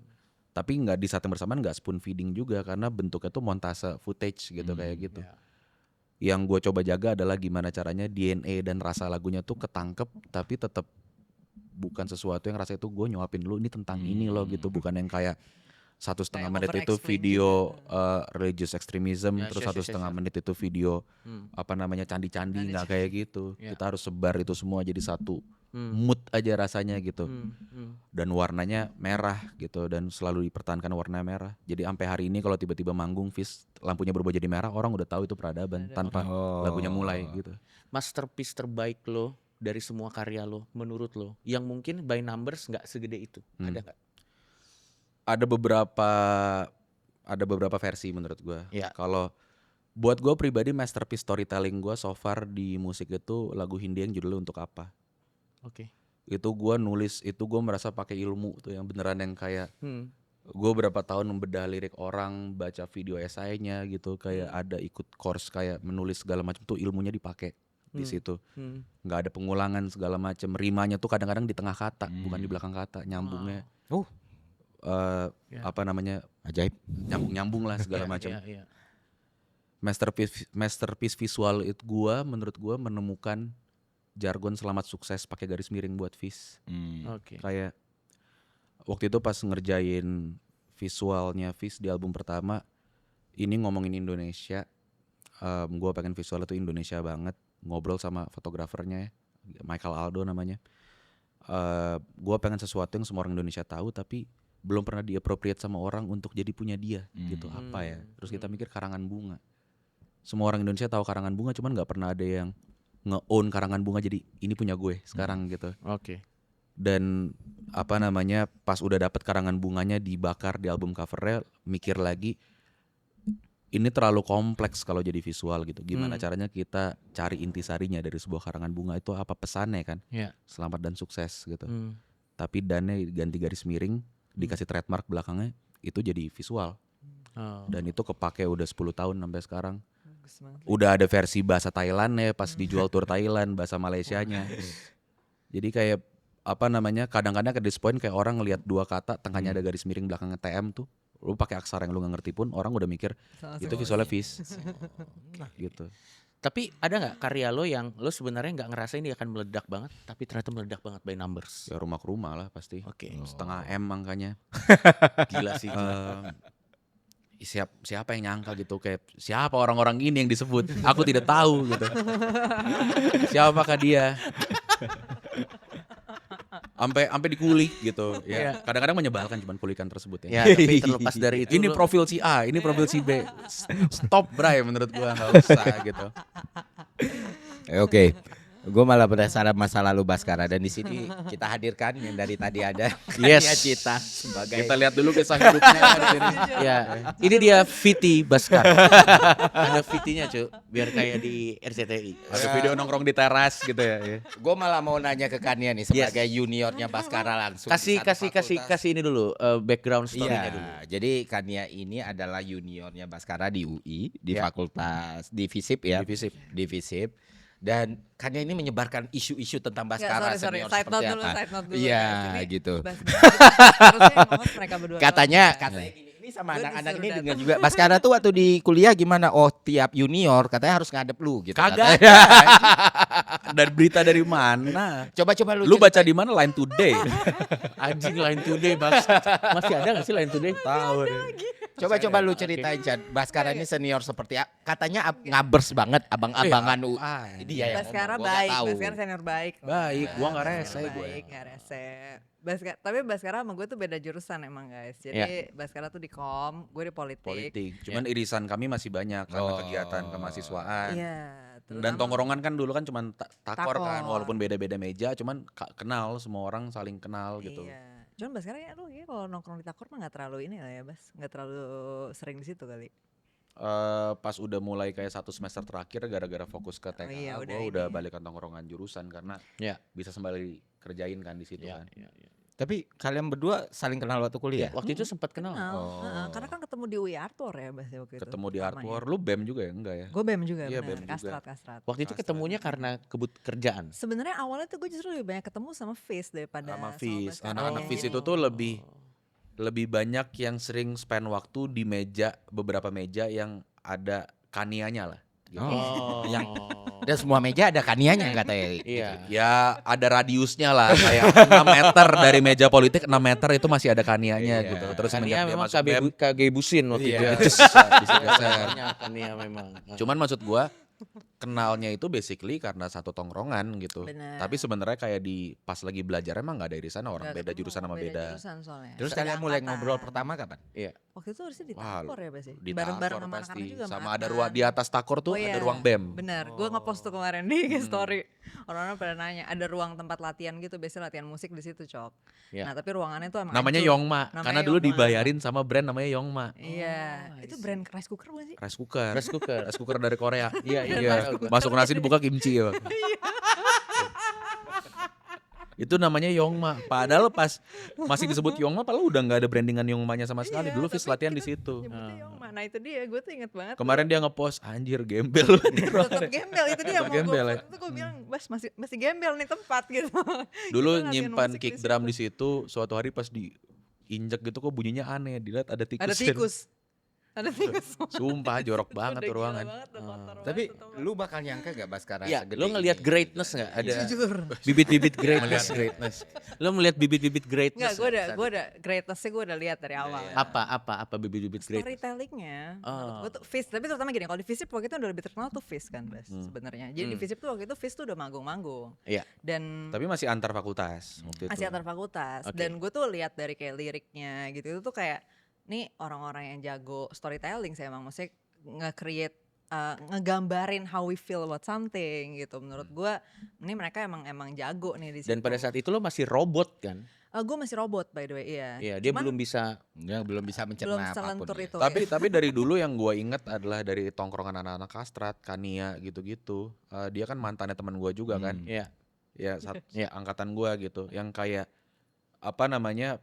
Tapi nggak di saat yang bersamaan nggak spoon feeding juga karena bentuknya tuh montase footage gitu kayak gitu. Ya. Yang gue coba jaga adalah gimana caranya DNA dan rasa lagunya tuh ketangkep tapi tetap bukan sesuatu yang rasa itu gue nyuapin lu ini tentang ini loh gitu, bukan yang kayak 1,5 Kayak menit itu over-explain video religious extremism, Ya, terus sure, 1,5 menit itu video apa namanya candi-candi, nggak kayak gitu. Ya. Kita harus sebar itu semua jadi satu mood aja rasanya gitu. Dan warnanya merah gitu dan selalu dipertahankan warna merah. Jadi sampai hari ini kalau tiba-tiba manggung Vis lampunya berubah jadi merah, orang udah tahu itu peradaban tanpa lagunya mulai gitu. Masterpiece terbaik lo dari semua karya lo menurut lo yang mungkin by numbers nggak segede itu, ada nggak? Ada beberapa versi menurut gue. Ya. Kalau buat gue pribadi masterpiece storytelling gue so far di musik itu lagu Hindia yang judulnya Untuk Apa. Oke. Itu gue nulis, itu gue merasa pakai ilmu tuh yang beneran yang kayak gue berapa tahun membedah lirik orang, baca video esainya gitu, kayak ada ikut course kayak menulis segala macam tuh ilmunya dipakai di situ. Hmm. Nggak ada pengulangan segala macam. Rimanya tuh kadang-kadang di tengah kata, bukan di belakang kata. Nyambungnya Ya. apa namanya? Ajaib. Nyambung lah segala Iya, macam. iya, iya. Masterpiece visual itu menurut gua menemukan jargon selamat sukses pakai garis miring buat Fis. Oke. Kayak waktu itu pas ngerjain visualnya Fis di album pertama, ini ngomongin Indonesia. Gua pengen visual itu Indonesia banget. Ngobrol sama fotografernya, Michael Aldo namanya. Gua pengen sesuatu yang semua orang Indonesia tahu tapi belum pernah di-appropriate sama orang untuk jadi punya dia gitu. Apa ya? Terus kita mikir karangan bunga. Semua orang Indonesia tahu karangan bunga, cuman nggak pernah ada yang nge-own karangan bunga jadi ini punya gue sekarang gitu. Oke. Dan apa namanya, pas udah dapet karangan bunganya dibakar di album covernya, mikir lagi ini terlalu kompleks kalau jadi visual gitu. Gimana caranya kita cari intisarinya dari sebuah karangan bunga itu, apa pesannya kan? Iya. Selamat dan sukses gitu. Hmm. Tapi dannya ganti garis miring, dikasih trademark belakangnya, itu jadi visual. Oh. Dan itu kepake udah 10 tahun sampai sekarang. Bagus banget. Udah ada versi bahasa Thailandnya pas dijual tour Thailand, bahasa Malaysianya. Jadi kayak apa namanya, kadang-kadang ke disappoint kayak orang ngelihat dua kata tengahnya ada garis miring belakangnya TM tuh, lu pakai aksara yang lu nggak ngerti pun orang udah mikir itu visualnya Fis gitu. Tapi ada nggak karya lo yang lo sebenarnya nggak ngerasain dia akan meledak banget, tapi ternyata meledak banget by numbers? Ya rumah ke rumah lah pasti. Oke. Setengah M angkanya. Gila sih. Siapa yang nyangka gitu, kayak siapa orang-orang ini yang disebut, aku tidak tahu gitu. Siapakah dia? Sampai dikulik gitu ya. Kadang-kadang menyebalkan cuman kulikan tersebut Ya, ya. tapi terlepas dari itu Ini lo- profil si A, ini profil si B. Stop Bray menurut gua, enggak usah gitu. Oke. Gue malah berdasarkan masa lalu Baskara dan di sini kita hadirkan yang dari tadi ada Yes. Kania Cita sebagai Kita lihat dulu kisah hidupnya di sini. Ya, ini dia Viti Baskar. Ada Vitinya cuy, biar kayak di RCTI. Ada video nongkrong di teras gitu ya. gue malah mau nanya ke Kania nih sebagai juniornya Baskara langsung. di satu fakultas. Kasih ini dulu background story-nya Iya, dulu. jadi Kania ini adalah juniornya Baskara di UI di Ya. fakultas di FISIP ya. Di FISIP. Dan Kania ini menyebarkan isu-isu tentang Nggak, Baskara sorry. senior Side note seperti dulu, apa. side note dulu. Iya, Ini gitu. Harusnya yang ngomong mereka berdua. Katanya doang. gini, ini sama Gue anak-anak disuruh ini datang. dengar juga. Baskara tuh waktu di kuliah gimana? Oh, tiap junior katanya harus ngadep lu gitu. Kagak. katanya. Dan berita dari mana? Coba-coba Lu baca di mana? Line Today. Anjing Line Today Bas. Masih ada gak sih Line Today? Tahu deh. Coba lu ceritain Chan. Baskara ini senior seperti katanya ngabers banget abang-abangan UI. Dia yang Baskara ngomong, gua nggak baik, tahu. Baskara senior baik. Baik, gua nggak rese gue. Baik, nggak rese. Tapi Baskara sama gue tuh beda jurusan emang guys. Jadi Baskara tuh di kom, gue di politik. Cuman irisan kami masih banyak karena kegiatan kemahasiswaan. Iya. Dan tongkrongan kan dulu kan cuman takor kan, Takor. walaupun beda-beda meja, cuman kenal, semua orang saling kenal gitu. Iya. Cuman Baskara ya lu kalau nongkrong di takor mah nggak terlalu ini lah ya Bas, nggak terlalu sering di situ kali. Pas udah mulai kayak 1 semester terakhir gara-gara fokus ke TKA, iya, gue udah balik ke tongkrongan jurusan karena Ya. bisa sembari kerjain kan di situ kan. Tapi kalian berdua saling kenal waktu kuliah? Waktu itu sempat kenal. Karena kan ketemu di UI Arthur ya Bas ya waktu itu. Ketemu di pertamanya. Artwar, lu BEM juga ya? Enggak ya? Gue BEM juga Iya, benar, BEM juga. kastrat. Waktu itu ketemunya karena kerjaan. Sebenarnya awalnya tuh gue justru lebih banyak ketemu sama Fizz daripada Sama Fis. Baskara. Anak-anak Fis itu tuh lebih banyak yang sering spend waktu di beberapa meja yang ada kanianya lah. Gitu. Yang dan semua meja ada Kanianya katanya. Iya. Ya ada radiusnya lah, kayak 6 meter dari meja politik, 6 meter itu masih ada kanianya Iya. gitu. Terus Kania semenjak dia memang masuk BEM, KG Busin waktu Iya. itu. bisa geser. Kania memang. Cuman maksud gua kenalnya itu basically karena satu tongkrongan gitu. Bener. Tapi sebenarnya kayak di pas lagi belajar emang nggak ada irisan orang Nggak beda ketemu, jurusan sama beda. jurusan soalnya. Terus Beda kalian mulai angkatan. ngobrol pertama kapan? Waktu itu harusnya di Wah, Takor ya Bas ya? Di Bareng-bareng Takor sama pasti. anak-anak juga Sama ada Adnan. ruang di atas Takor tuh Oh, ada iya. ruang BEM. Bener, gue ngepost tuh kemarin di story. Orang-orang pada nanya, ada ruang tempat latihan gitu, biasanya latihan musik di situ, Cok. Ya. Nah, tapi ruangannya tuh emang Namanya hancur. Yongma, Namanya karena dulu Yongma. dibayarin sama brand namanya Yongma. Iya, itu brand rice cooker bukan sih? Rice cooker. Rice cooker. Rice cooker dari Korea. Iya, iya, Iya, tahu gua. masuk nasi dibuka kimchi ya. Bang. Itu namanya Yongma. Padahal pas masih disebut Yongma, padahal udah nggak ada brandingan Yongmanya sama sekali. Iya, Dulu Fis tapi latihan di kita situ. nyebutnya Yongma. Nah itu dia, gue tuh inget banget. Kemarin dia ngepost anjir gembel. Tetap gembel itu dia. Tetap Mau gue gembel ya. foto tuh gue bilang, Bas masih gembel nih tempat gitu. Dulu Kita latihan nyimpan musik kick di drum situ. di situ, suatu hari pas diinjek gitu kok bunyinya aneh. Dilihat ada tikus. Ada tikus. Ada tikus. Sumpah jorok Itu banget udah tuh gila ruangan. banget, udah kotor Tapi banget tuh tempat. lu bakal nyangka gak Baskara Iya, segede lo ngelihat ini? greatness nggak? Ada Jujur. bibit-bibit greatness. Lo melihat bibit-bibit greatness? Enggak, gue udah greatness-nya gue udah lihat dari awal. Apa bibit-bibit greatness? Storytellingnya, menurut Oh. gue tuh Fizz, tapi terutama gini, kalau di Fizz waktu itu udah lebih terkenal tuh Fizz kan Bas sebenarnya. Jadi di Fizz tuh waktu itu Fizz tuh udah manggung-manggung Iya. dan Tapi masih antar fakultas waktu itu. masih antar fakultas. Oke. Dan gue tuh lihat dari kayak liriknya gitu itu tuh kayak nih orang-orang yang jago storytelling sih emang maksudnya nge-create ngegambarin how we feel about something gitu. Menurut gue ini mereka emang jago nih di situ. Dan pada saat itu lo masih robot kan? gue masih robot by the way, iya. Iya, dia Cuman belum bisa. Dia belum bisa belum mencerna apapun selentur ya. itu. Tapi dari dulu yang gue inget adalah dari tongkrongan anak-anak kastrat, Kania gitu-gitu. Dia kan mantannya teman gue juga kan. Iya. Ya Iya. angkatan gue gitu. Yang kayak apa namanya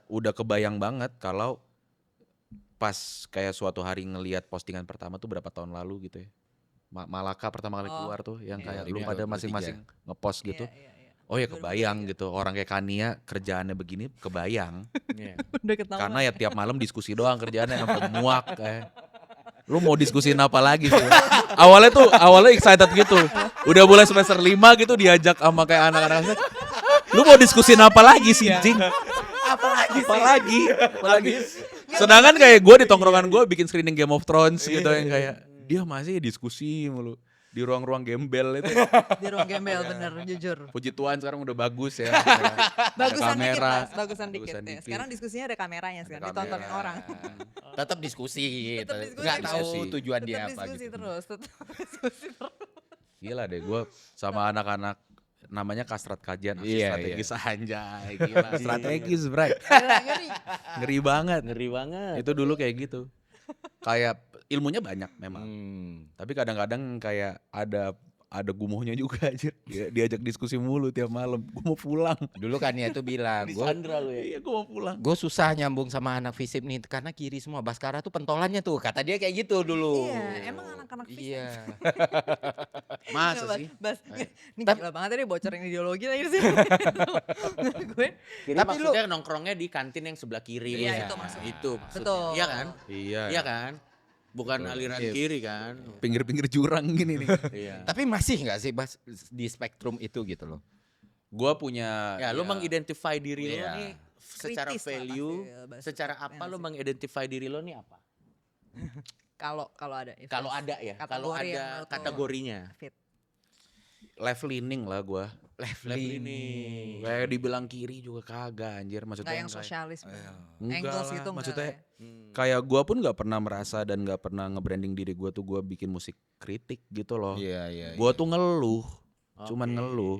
udah kebayang banget kalau pas kayak suatu hari ngelihat postingan pertama tuh berapa tahun lalu gitu ya. Malaka pertama kali Oh, keluar tuh yang iya. kayak lu pada 2023. masing-masing ngepost gitu. Iya. Oh ya kebayang gitu. Orang kayak Kania kerjaannya begini kebayang. Iya. Udah ketahuan. Karena ya tiap malam diskusi doang kerjaannya sampai muak kayak. Lu mau diskusiin apa lagi sih? Awalnya excited gitu. Udah mulai semester 5 gitu diajak sama kayak anak-anak. Lu mau diskusiin apa lagi sih, Jing? Apalagi? Sedangkan kayak gue di tongkrongan gue bikin screening Game of Thrones gitu yang kayak dia masih diskusi mulu di ruang-ruang gembel itu. Di ruang gembel bener, jujur. Puji Tuhan sekarang udah bagus ya. Bagusan dikit kamera. Mas, bagusan dikit. Bagusan ya. dikit. Sekarang diskusinya ada kameranya sekarang, Ada ditontonin kamera. orang. Tetap diskusi gitu. Tetap diskusi, Nggak Mas. tahu Diskusi. tujuan Tetap dia apa diskusi gitu. terus, tetap diskusi terus. Gila deh gue sama anak-anak namanya kastrat kajian aksi Iya, strategis anjay gila strategis bray Gila, ngeri. ngeri banget Ngeri banget. itu dulu kayak gitu kayak ilmunya banyak memang tapi kadang-kadang kayak ada gumohnya juga aja diajak diskusi mulu tiap malam gue mau pulang Dulu kan ya tuh bilang, Di gue Sandra lo ya. iya gue mau pulang susah nyambung sama anak FISIP nih karena kiri semua. Baskara tuh pentolannya tuh, kata dia kayak gitu dulu. Iya, emang anak-anak FISIP. Iya. masa Bas, sih Bas, ini gila banget tadi bocorin ideologi lagi sih. Gue, Kiri Tapi maksudnya nongkrongnya di kantin yang sebelah kiri. Iya, Mas. itu maksudnya. Itu maksudnya. Betul. Iya kan? iya Iya kan? Bukan aliran Iya. kiri kan? pinggir-pinggir jurang gini nih Iya. Tapi masih nggak sih Bas di spektrum itu gitu loh? gue punya Ya, lo mengidentify diri lo Iya. nih secara Kritis lah value, pasti ya, Bas. secara apa Iya lo sih. mengidentify diri lo nih apa? kalau ada. Kalau ada ya, kalau Kategori yang ada menurut lo kategorinya. fit. left leaning lah gue Left leaning. kayak dibilang kiri juga kagak anjir maksudnya Nggak yang kayak- sosialisme. Enggak Angles lah, itu enggak maksudnya lah ya. kayak gue pun nggak pernah merasa dan nggak pernah nge-branding diri gue tuh gue bikin musik kritik gitu loh. Iya. Gue tuh ngeluh, cuman Oke. ngeluh.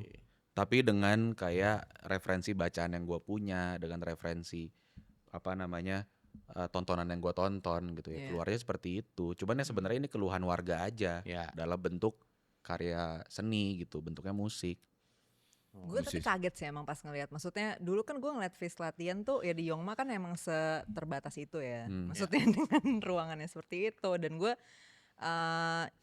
Tapi dengan kayak referensi bacaan yang gue punya, dengan referensi apa namanya tontonan yang gue tonton gitu ya. Iya. Keluarnya seperti itu. Cuman ya sebenarnya ini keluhan warga aja Ya. dalam bentuk karya seni gitu, bentuknya musik. Gue tapi kaget sih emang pas ngelihat. Maksudnya dulu kan gue ngeliat Fizz latihan tuh ya di Yongma kan emang seterbatas itu ya. Maksudnya dengan ruangannya seperti itu. Dan gue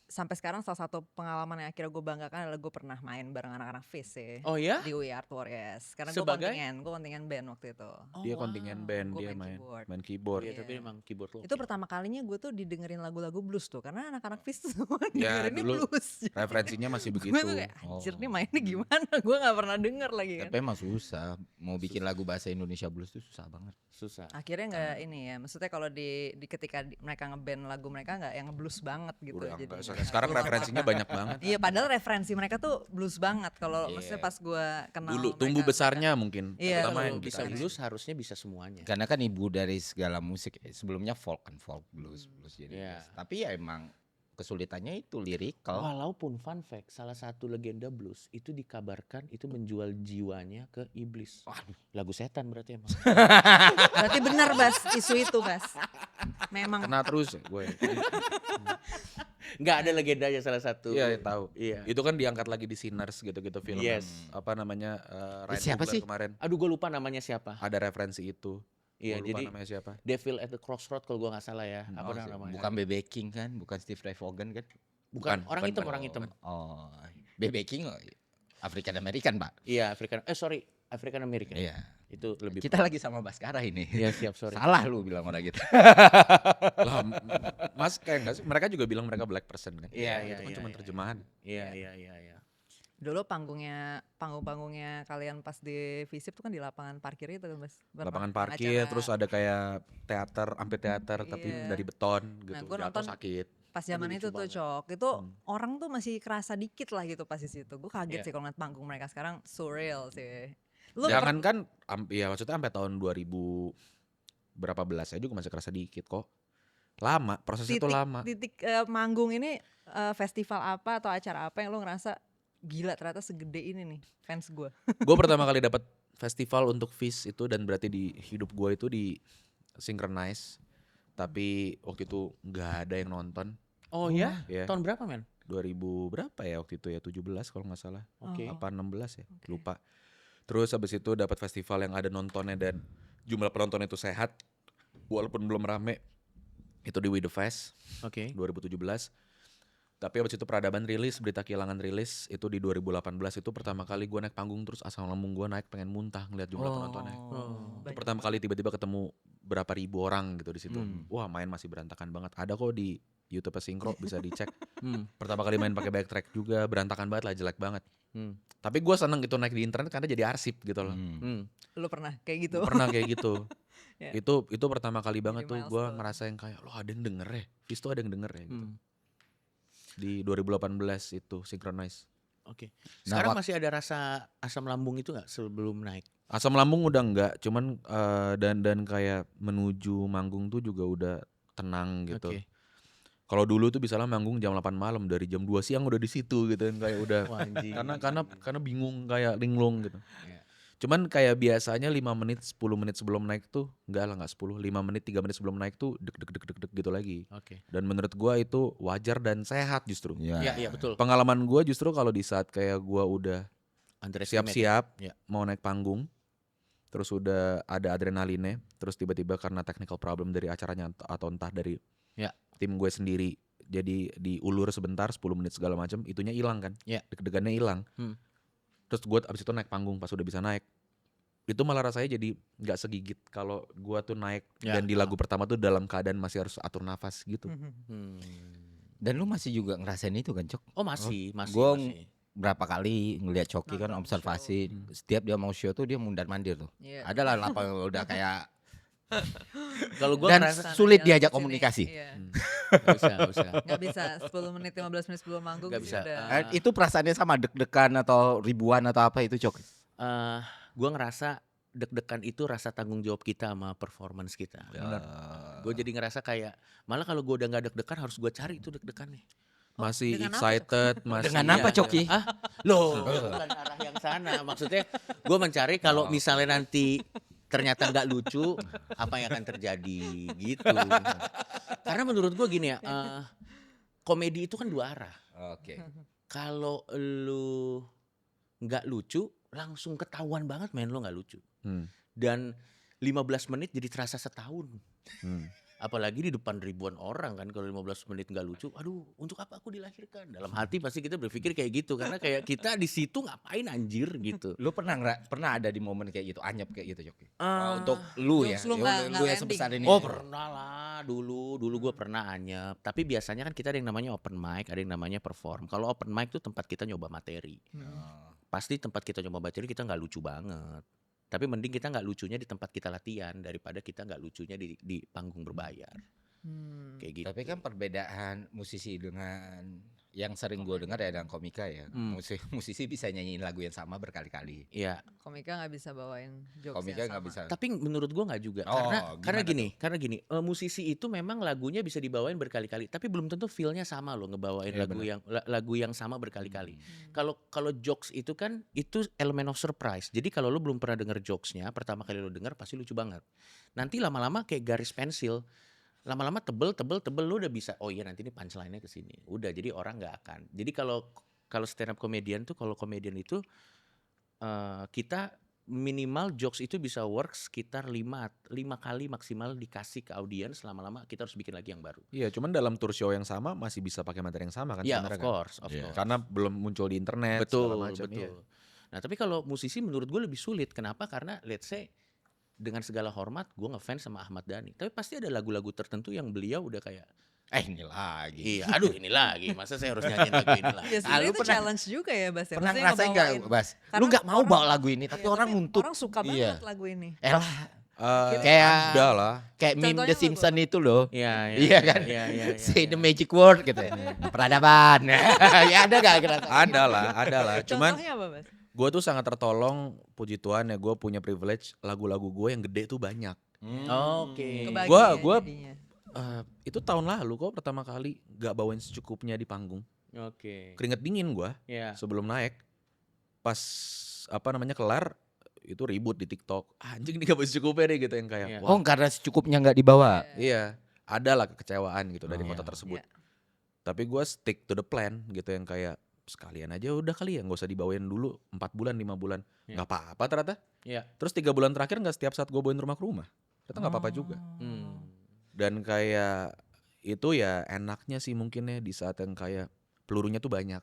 sampai sekarang salah satu pengalaman yang akhirnya gue banggakan adalah gue pernah main bareng anak-anak Fizz sih. Oh ya? Di UI Art Warriors. Karena gue Sebagai? kontingen band waktu itu. Dia kontingen band, Gua dia main main keyboard. Iya, Iya. tapi emang keyboard lo. Itu pertama kalinya gue tuh didengerin lagu-lagu blues tuh. Karena anak-anak Fizz tuh Ya, dengerinnya dulu blues. Referensinya masih Gue begitu. tuh kayak anjir nih mainnya gimana. Gue gak pernah denger lagi kan. Tapi emang susah. Mau bikin lagu bahasa Indonesia blues tuh susah banget. Susah. Akhirnya nggak ini ya, maksudnya kalau di ketika mereka ngeband lagu mereka nggak yang blues banget gitu. Udah jadi enggak. Sekarang referensinya banyak banget. Iya, padahal referensi mereka tuh blues banget. Kalau Iya. maksudnya pas gue kenal Dulu mereka, tumbuh besarnya mungkin Iya, terutama Kalau yang bisa gitaris. blues harusnya bisa semuanya. Karena kan ibu dari segala musik. Sebelumnya folk kan, folk blues jadi. Iya. blues. Tapi ya emang kesulitannya itu lirikal. Walaupun fun fact, salah satu legenda blues itu dikabarkan itu menjual jiwanya ke iblis. Lagu setan berarti emang. Berarti benar Bas, isu itu Bas. Memang Kena terus ya gue. Enggak ada legendanya salah satu. Iya, tahu. Iya. Itu kan diangkat lagi di Sinners gitu-gitu film. Yes. Apa namanya? Ryan Siapa Coogler sih? kemarin. Aduh gue lupa namanya siapa. Ada referensi itu. Iya, Gua lupa jadi namanya siapa. Devil at the Crossroad kalau gua nggak salah ya. Apa namanya? Bukan BB King kan, bukan Steve Ray Vaughan kan? Bukan, orang bukan, hitam, bukan. orang hitam. Oh, BB King African American, Pak. Iya, African American. Iya. Itu lebih. Kita lagi sama Baskara ini. Iya, siap, sorry. Salah lu bilang orang gitu. Lah, Mas kayak enggak sih? Mereka juga bilang mereka black person kan. Iya, iya, Itu kan iya, cuma iya. terjemahan. Iya. Dulu panggung-panggungnya kalian pas di Visip tuh kan di lapangan parkir itu kan, Mas. Lapangan Acara- parkir, terus ada kayak teater, amphitheater tapi Iya. dari beton gitu. gua Jatuh nonton sakit. pas zaman lucu itu tuh banget. Cok, itu orang tuh masih kerasa dikit lah gitu pas di situ. Gue kaget Iya. sih kalau ngeliat panggung mereka sekarang surreal sih. Lu Jangan kan, ya maksudnya sampai tahun 2000 berapa belas aja juga masih kerasa dikit kok. Lama, prosesnya tuh lama. titik manggung ini festival apa atau acara apa yang lu ngerasa gila ternyata segede ini nih fans gue. Gue pertama kali dapat festival untuk FIS itu dan berarti di hidup gue itu di Synchronize. Tapi waktu itu nggak ada yang nonton. Oh ya? Ya, Tahun berapa, men? 2000 berapa ya waktu itu ya, 17 kalau nggak salah. Oke. Oh. Apa 16 ya, Oke. lupa. Terus habis itu dapat festival yang ada nontonnya dan jumlah penonton itu sehat walaupun belum rame. Itu di We The Fest Oke. 2017. Tapi habis itu Peradaban rilis, Berita Kehilangan rilis itu di 2018. Itu pertama kali gue naik panggung terus asam lambung gue naik pengen muntah ngeliat jumlah penontonnya. Itu banyak pertama kali tiba-tiba ketemu berapa ribu orang gitu di situ. Wah, main masih berantakan banget. Ada kok di YouTube Synchro bisa dicek. Pertama kali main pakai backtrack juga berantakan banget lah, jelek banget. Tapi gue seneng gitu naik di internet karena jadi arsip gitu loh. Lu pernah kayak gitu? Pernah kayak gitu. Ya. Itu pertama kali banget Jadi tuh gue milestone. ngerasain kayak loh ada yang denger ya. Fis tuh ada yang denger ya gitu. Di 2018 itu Synchronize. Oke. Nah, Sekarang masih ada rasa asam lambung itu nggak sebelum naik? Asam lambung udah enggak, cuman dan kayak menuju manggung tuh juga udah tenang gitu. Oke. Kalau dulu tuh misalnya manggung jam 8 malam, dari jam 2 siang udah di situ gitu kan, kayak udah Wah, anjing. karena bingung kayak linglung gitu. Iya. Cuman kayak biasanya 5 menit 10 menit sebelum naik tuh enggak lah, enggak 10, 5 menit 3 menit sebelum naik tuh deg gitu lagi. Oke. Dan menurut gua itu wajar dan sehat justru. Iya, betul. Pengalaman gua justru kalau di saat kayak gua udah Underestimate. siap-siap Ya. mau naik panggung, terus udah ada adrenalinnya, terus tiba-tiba karena technical problem dari acaranya atau entah dari Ya. tim gue sendiri, jadi diulur sebentar 10 menit segala macam, itunya hilang kan, Ya. deg-degannya hilang. Terus gue abis itu naik panggung, pas udah bisa naik, itu malah rasanya jadi nggak segigit kalau gue tuh naik Ya. dan di lagu pertama tuh dalam keadaan masih harus atur nafas gitu. Dan lu masih juga ngerasain itu kan, Cok? Oh masih. Gua masih. berapa kali ngeliat Coki kan Nonton observasi setiap dia mau show tuh dia mundar-mandir tuh. Iya. Ada lah lapangan udah kayak Kalau gue dan ngerasa sulit Sana, diajak sini. komunikasi. Iya. nggak bisa. Nggak bisa 10 menit 15 menit sebelum manggung Nggak sih bisa. udah. Itu perasaannya sama deg-degan atau ribuan atau apa itu, Cok? Gue ngerasa deg-degan itu rasa tanggung jawab kita sama performance kita. Gue jadi ngerasa kayak malah kalau gue udah nggak deg-degan harus gue cari itu deg-degannya. Masih dengan apa, excited, masih Dengan apa, Coki? Loh, bukan arah yang sana. Maksudnya gue mencari kalau misalnya nanti ternyata nggak lucu, apa yang akan terjadi gitu. Karena menurut gue gini ya, komedi itu kan dua arah. Oke. Kalau lu nggak lucu, langsung ketahuan banget men lo nggak lucu. Dan 15 menit jadi terasa setahun. Apalagi di depan ribuan orang kan, kalau 15 menit nggak lucu, aduh untuk apa aku dilahirkan? Dalam hati pasti kita berpikir kayak gitu, karena kayak kita di situ ngapain anjir gitu. Lu pernah ada di momen kayak gitu, anyep kayak gitu, Coki? Ah, Untuk lu ya, jokes lu nggak lu yang landing. sebesar ini. Oh pernah lah, dulu gue pernah anyep. Tapi biasanya kan kita ada yang namanya open mic, ada yang namanya perform. Kalau open mic tuh tempat kita nyoba materi. Pasti tempat kita nyoba materi kita nggak lucu banget. Tapi mending kita nggak lucunya di tempat kita latihan daripada kita nggak lucunya di panggung berbayar. Kayak gitu. Tapi kan perbedaan musisi dengan yang sering gue dengar ya dengan komika ya. Musisi bisa nyanyiin lagu yang sama berkali-kali. Iya. Komika nggak bisa bawain jokes Komika yang nggak sama. bisa. Tapi menurut gua nggak juga. Oh, Karena gimana gini, musisi itu memang lagunya bisa dibawain berkali-kali, tapi belum tentu feel-nya sama loh ngebawain Iya, lagu yang sama berkali-kali. Kalau jokes itu kan itu elemen of surprise. Jadi kalau lu belum pernah denger jokesnya, pertama kali lu denger pasti lucu banget. Nanti lama-lama kayak garis pensil. Lama-lama tebel lu udah bisa. Oh iya nanti ini punchline-nya ke sini. Udah jadi orang nggak akan. Jadi kalau stand up comedian tuh, kalau komedian itu kita minimal jokes itu bisa work sekitar 5 kali maksimal dikasih ke audiens, lama-lama kita harus bikin lagi yang baru. Iya, cuman dalam tour show yang sama masih bisa pakai materi yang sama kan Ya, sebenarnya of kan. course, of Iya. course. Karena belum muncul di internet Betul, segala macam. betul. Iya. Nah, tapi kalau musisi menurut gue lebih sulit. Kenapa? Karena let's say dengan segala hormat gue ngefans sama Ahmad Dhani, tapi pasti ada lagu-lagu tertentu yang beliau udah kayak Ini lagi. iya, aduh ini lagi, masa saya harus nyanyiin lagu ini lagi. Ya sebenarnya lu itu pernah- challenge juga ya Bas ya. Pernah Maksudnya ngerasain nggak, ngebawain- Bas? Lu Karena nggak mau orang- bawa lagu ini, tapi Iya, orang nuntut. Orang suka Iya. banget lagu ini. Elah, Eh, Kayak- ada lah. kayak meme Contohnya The apa, Simpsons Bang? itu loh. Iya, Iya kan? Iya, iya, iya. Say the magic word gitu ya. Peradaban. Ya ada gak kira-kira? Ada lah. Cuman Contohnya apa Bas? gue tuh sangat tertolong, puji Tuhan ya, gue punya privilege lagu-lagu gue yang gede tuh banyak. Oke. Kebagi Gua- ya gua- jadinya. Itu tahun lalu kok pertama kali gak bawain secukupnya di panggung. Oke. Keringet dingin gue Iya. sebelum naik. Pas kelar itu ribut di TikTok. Anjing nih gak bawa secukupnya deh gitu yang kayak. Iya. Wah, Oh, karena secukupnya nggak dibawa. iya, ada lah kekecewaan gitu dari Oh, kota iya. tersebut. Iya. Tapi gue stick to the plan gitu yang kayak sekalian aja udah kali ya nggak usah dibawain dulu 4 bulan 5 bulan Iya. nggak apa-apa ternyata. Iya. Terus 3 bulan terakhir nggak setiap saat gue bawain rumah ke rumah ternyata nggak apa-apa juga. Hmm. Dan kayak itu ya enaknya sih mungkin ya di saat yang kayak pelurunya tuh banyak.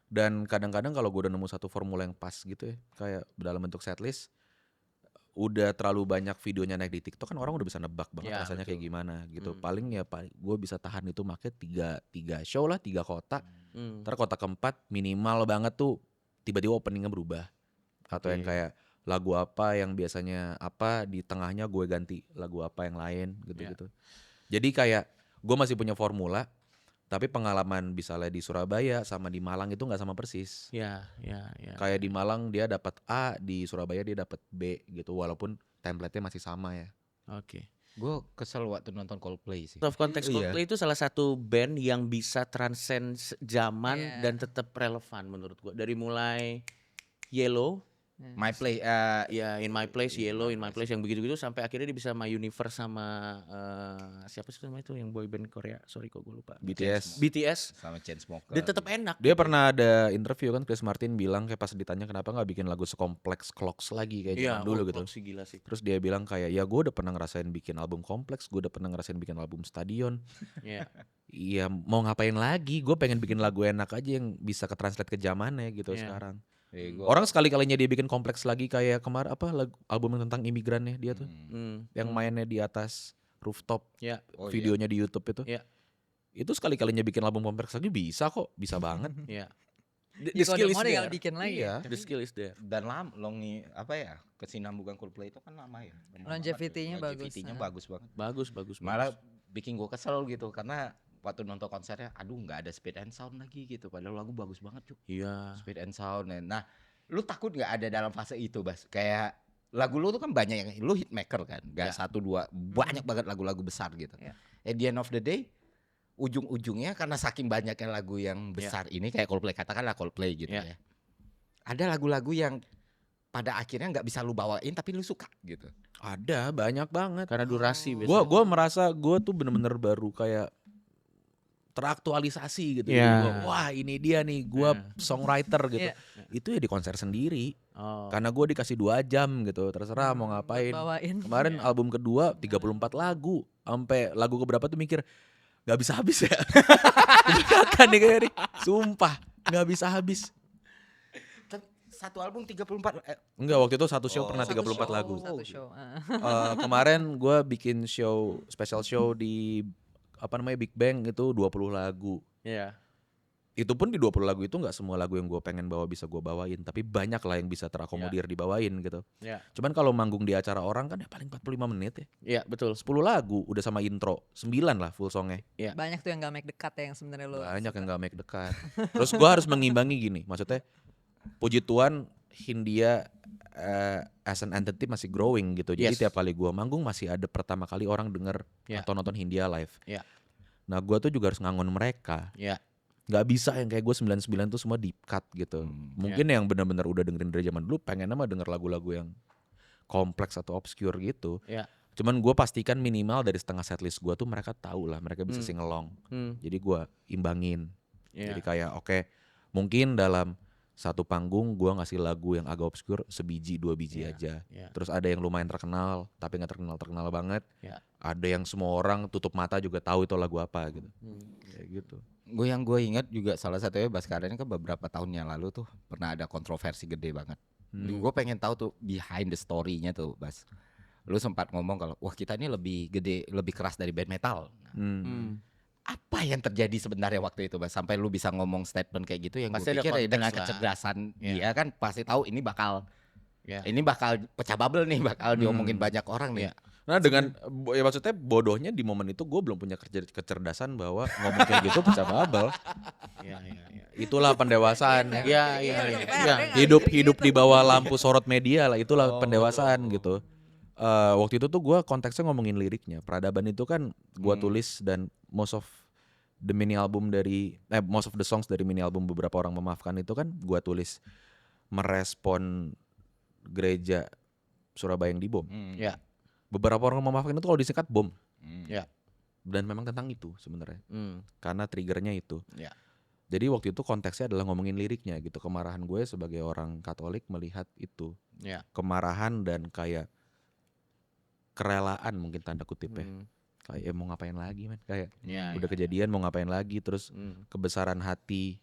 Dan kadang-kadang kalau gue udah nemu satu formula yang pas gitu ya kayak dalam bentuk setlist, udah terlalu banyak videonya naik di TikTok kan orang udah bisa nebak banget Ya, rasanya kayak betul. gimana gitu. Hmm. Paling ya gue bisa tahan itu make tiga show lah, 3 kota. Hmm. Ntar kota keempat minimal banget tuh tiba-tiba openingnya berubah. Atau yang Oke. kayak lagu apa yang biasanya apa di tengahnya gue ganti lagu apa yang lain gitu-gitu. Jadi kayak gue masih punya formula, tapi pengalaman misalnya di Surabaya sama di Malang itu nggak sama persis. Ya. Kayak di Malang dia dapat A, di Surabaya dia dapat B gitu, walaupun template-nya masih sama ya. Oke. Gue kesel waktu nonton Coldplay sih. Out of Context Iya. Coldplay itu salah satu band yang bisa transcend zaman Iya. dan tetap relevan menurut gua. Dari mulai Yellow, My Play, ya In My Place, Yellow, In My Place yang begitu-gitu sampai akhirnya dia bisa My Universe sama siapa sih namanya itu yang boyband Korea? Sorry kok gue lupa. BTS. sama Chainsmokers. Dia tetap enak. Dia pernah ada interview kan, Chris Martin bilang kayak pas ditanya kenapa nggak bikin lagu sekompleks Clocks lagi kayak zaman dulu gitu. Sih gila sih. Terus dia bilang kayak ya gue udah pernah ngerasain bikin album kompleks, gue udah pernah ngerasain bikin album stadion. Iya. Iya mau ngapain lagi? Gue pengen bikin lagu enak aja yang bisa ke-translate ke zamannya gitu Iya. sekarang. Gua, Orang sekali-kalinya dia bikin kompleks lagi kayak kemarin album yang tentang imigrannya dia tuh. Yang mainnya di atas rooftop, Ya. Oh, iya. videonya di YouTube itu. Iya. Itu sekali-kalinya bikin album kompleks lagi bisa kok, bisa banget. Iya. Ya, The skill kalau is mau tinggal there. bikin lagi. Iya. The skill is there. Dan apa ya, kesinambungan Coldplay itu kan lama ya. Lama Longevity-nya banget. bagus. Longevity-nya bagus banget. Bagus. Malah bikin gue kesel gitu karena waktu nonton konsernya, aduh nggak ada speed and sound lagi gitu. Padahal lagu bagus banget cuy. Iya. Speed and sound. Nah, lu takut nggak ada dalam fase itu, Bas? Kayak lagu lu tuh kan banyak yang lu hitmaker kan, nggak Ya. 1-2, banyak banget lagu-lagu besar gitu. Ya. At the end of the day, ujung-ujungnya karena saking banyaknya lagu yang besar ini kayak Coldplay, katakanlah Coldplay gitu Ya. ya. Ada lagu-lagu yang pada akhirnya nggak bisa lu bawain tapi lu suka gitu. Ada banyak banget. Karena durasi Gua merasa gue tuh bener-bener baru kayak teraktualisasi gitu. Iya. Jadi gua, wah ini dia nih, gue Iya. songwriter gitu. Iya. Itu ya di konser sendiri. Oh. Karena gue dikasih 2 jam gitu, terserah mau ngapain. Bawain. Kemarin album kedua 34 lagu, sampai lagu keberapa tuh mikir nggak bisa habis ya. Kebanyakan nih kayak nih, sumpah nggak bisa habis. Satu album 34 Enggak, waktu itu satu show Oh. pernah Satu 34 show. lagu. Satu show. Kemarin gue bikin special show di Big Bang itu 20 lagu. Iya. Itu pun di 20 lagu itu nggak semua lagu yang gue pengen bawa bisa gue bawain, tapi banyak lah yang bisa terakomodir dibawain gitu. Iya. Cuman kalau manggung di acara orang kan ya paling 45 menit ya. Iya, betul. 10 lagu udah sama intro, 9 lah full songnya. Banyak tuh yang gak make dekat ya yang sebenarnya lo. Banyak yang gak make dekat. Terus gue harus mengimbangi gini, maksudnya puji Tuhan Hindia as an entity masih growing gitu. Jadi Yes. tiap kali gue manggung masih ada pertama kali orang denger Yeah. atau nonton Hindia live. Yeah. Nah gue tuh juga harus ngangon mereka. Iya. Gak bisa yang kayak gue 99 tuh semua deep cut gitu. Mungkin yang benar-benar udah dengerin dari zaman dulu pengen mah denger lagu-lagu yang kompleks atau obscure gitu. Iya. Cuman gue pastikan minimal dari setengah setlist gue tuh mereka tahu lah, mereka bisa Hmm. sing along. Hmm. Jadi gue imbangin. Iya. Jadi kayak oke, mungkin dalam satu panggung gue ngasih lagu yang agak obskur sebiji 2 biji Iya, aja. iya. Terus ada yang lumayan terkenal tapi nggak terkenal banget. Iya. Ada yang semua orang tutup mata juga tahu itu lagu apa gitu. Kayak gitu. Gue ingat juga salah satunya Baskara ini kan beberapa tahun yang lalu tuh pernah ada kontroversi gede banget. Gue pengen tahu tuh behind the story-nya tuh, Bas. Lu sempat ngomong kalau wah kita ini lebih gede, lebih keras dari band metal. Apa yang terjadi sebenarnya waktu itu, Bas? Sampai lu bisa ngomong statement kayak gitu yang gue Pasti ada pikir ya dengan konteks lah. kecerdasan Iya. dia kan pasti tahu ini bakal Ya. pecah bubble nih, bakal diomongin banyak orang nih. Iya. Nah dengan ya maksudnya bodohnya di momen itu gue belum punya kecerdasan bahwa ngomong kayak gitu pecah bubble. Iya, iya, iya. Itulah pendewasaan ya. Iya, iya, iya. Iya. Hidup di bawah lampu sorot media lah, itulah pendewasaan gitu. Waktu itu tuh gue konteksnya ngomongin liriknya. Peradaban itu kan gue tulis dan most of the songs dari mini album Beberapa Orang Memaafkan itu kan gue tulis merespon gereja Surabaya yang dibom. Ya. Beberapa Orang Memaafkan itu kalau disingkat bom. Ya. Dan memang tentang itu sebenarnya. Hmm. Karena triggernya itu. Ya. Jadi waktu itu konteksnya adalah ngomongin liriknya gitu. Kemarahan gue sebagai orang Katolik melihat itu. Ya. Kemarahan dan kayak kerelaan mungkin tanda kutip ya. Kayak mau ngapain lagi men. Kayak Ya, udah ya, kejadian mau ngapain lagi. Terus kebesaran hati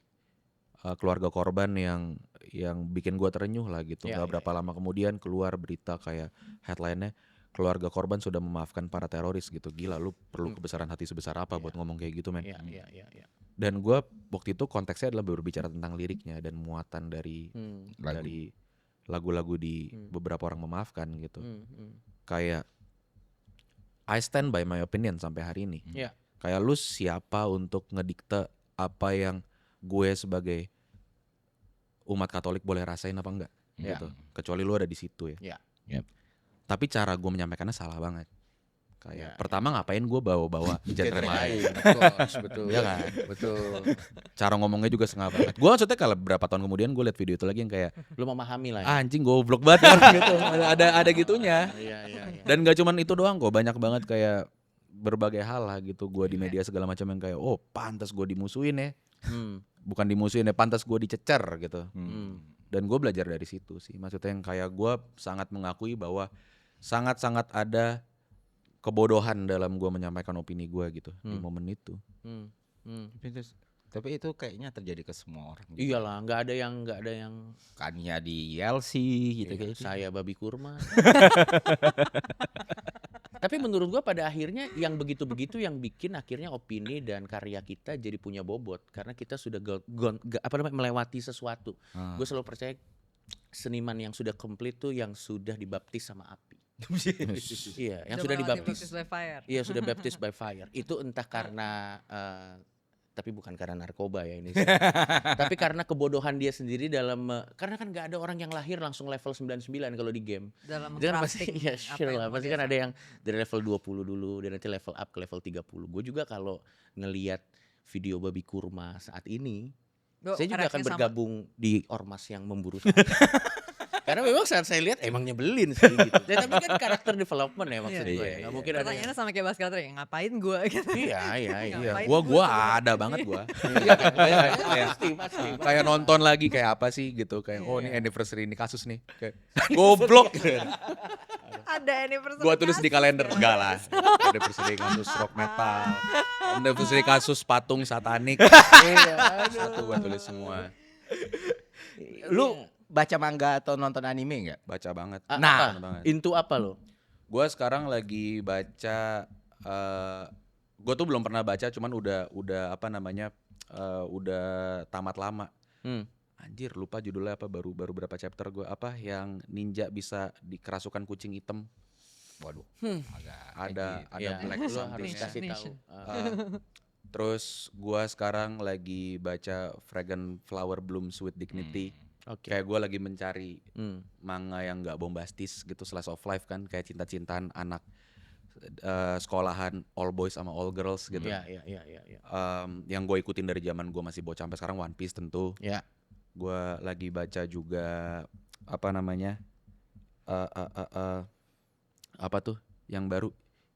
keluarga korban yang bikin gue terenyuh lah gitu. Ya, Gak berapa lama kemudian keluar berita kayak headline-nya keluarga korban sudah memaafkan para teroris gitu. Gila lu perlu kebesaran hati sebesar apa buat ngomong kayak gitu men. Ya, ya, ya, ya. Dan gue waktu itu konteksnya adalah berbicara tentang liriknya dan muatan dari lagu-lagu di Beberapa Orang Memaafkan gitu. Kayak I stand by my opinion sampai hari ini. Ya. Kayak lu siapa untuk ngedikte apa yang gue sebagai umat Katolik boleh rasain apa enggak gitu. Kecuali lu ada di situ ya. Ya. Tapi cara gue menyampaikannya salah banget. Kayak pertama ngapain gue bawa-bawa genre lain. Betul. Iya kan? Betul. Cara ngomongnya juga setengah banget. Gue maksudnya kalau berapa tahun kemudian gue liat video itu lagi yang kayak Lu memahami lah ya. anjing goblok banget orang gitu. Ada gitunya. Iya, iya, iya. Dan gak cuman itu doang kok, banyak banget kayak berbagai hal lah gitu. Gue di media segala macam yang kayak oh pantas gue dimusuhin ya. Bukan dimusuhin ya, pantas gue dicecer gitu. Dan gue belajar dari situ sih. Maksudnya yang kayak gue sangat mengakui bahwa sangat-sangat ada kebodohan dalam gue menyampaikan opini gue gitu di momen itu. Tapi itu kayaknya terjadi ke semua orang. Gitu. Iyalah, nggak ada yang Kania di YLC gitu kayak gitu. saya babi kurma. Tapi menurut gua pada akhirnya yang begitu-begitu yang bikin akhirnya opini dan karya kita jadi punya bobot karena kita sudah melewati sesuatu. Gue selalu percaya seniman yang sudah komplit tuh yang sudah dibaptis sama api. Iya, yang sudah dibaptis. by fire. Iya, sudah baptised by fire. Itu entah karena tapi bukan karena narkoba ya ini. Tapi karena kebodohan dia sendiri dalam karena kan nggak ada orang yang lahir langsung level 99 kalau di game. Dalam Itu kan pasti crafting ya apa sure yang lah. mau Pasti dia kan ada yang dari level 20 dulu dan nanti level up ke level 30. Gue juga kalau ngelihat video babi kurma saat ini, saya juga akan bergabung di ormas yang memburu saya. Karena memang saat saya lihat emang nyebelin sih gitu. Ya, tapi kan karakter development ya maksud gue ya. Nggak mungkin ada yang pertanyaannya sama kayak Baskara tadi, ngapain gue gitu. iya. Ngapain Gua gua ada banget gua. Pasti. Kayak nonton lagi kayak apa sih gitu kayak oh ini anniversary ini kasus nih. Kayak goblok. Ada anniversary. Gua tulis di kasus kalender ya. enggak lah. Anniversary kasus rock metal. Anniversary kasus patung satanik. Satu gua tulis semua. Lu baca manga atau nonton anime nggak? Baca banget. Nah, banget. into apa lo? Gua sekarang lagi baca gue tuh belum pernah baca cuman udah apa namanya udah tamat lama. Anjir lupa judulnya apa baru berapa chapter gue apa yang ninja bisa dikerasukan kucing hitam. Waduh. Ada Ya, black lo something-nya. harus kasih tahu. Terus gue sekarang lagi baca Fragrant Flower Blooms with Dignity. Oke. Kayak gue lagi mencari manga yang gak bombastis gitu, slice of life kan, kayak cinta-cintaan anak sekolahan all boys sama all girls gitu. Iya. Yang gue ikutin dari zaman gue masih bocah sampai sekarang One Piece tentu. Ya. Gue lagi baca juga apa namanya apa tuh yang baru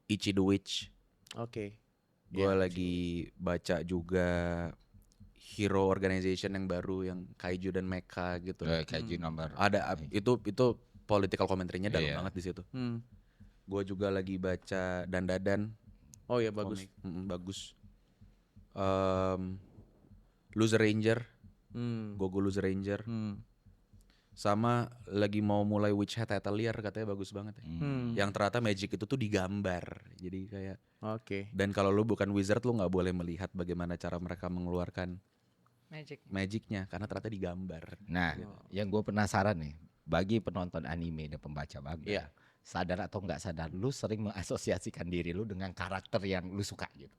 Ichi the Witch. Oke. Gue lagi baca juga hero organization yang baru yang Kaiju dan Mecha gitu. Kayak nomor. Ada itu political commentary-nya dalam Iya. banget di situ. Hmm. Gue juga lagi baca Dandadan. Oh ya bagus. Bagus. Loser Ranger, Hmm. Gogo Loser Ranger. Hmm. Sama lagi mau mulai Witch Hat Atelier katanya bagus banget ya. Yang ternyata magic itu tuh digambar. Jadi kayak Oke. dan kalau lu bukan wizard lu nggak boleh melihat bagaimana cara mereka mengeluarkan magicnya karena ternyata digambar. Nah, yang gue penasaran nih, bagi penonton anime dan pembaca manga, Iya. sadar atau nggak sadar, lu sering mengasosiasikan diri lu dengan karakter yang lu suka gitu.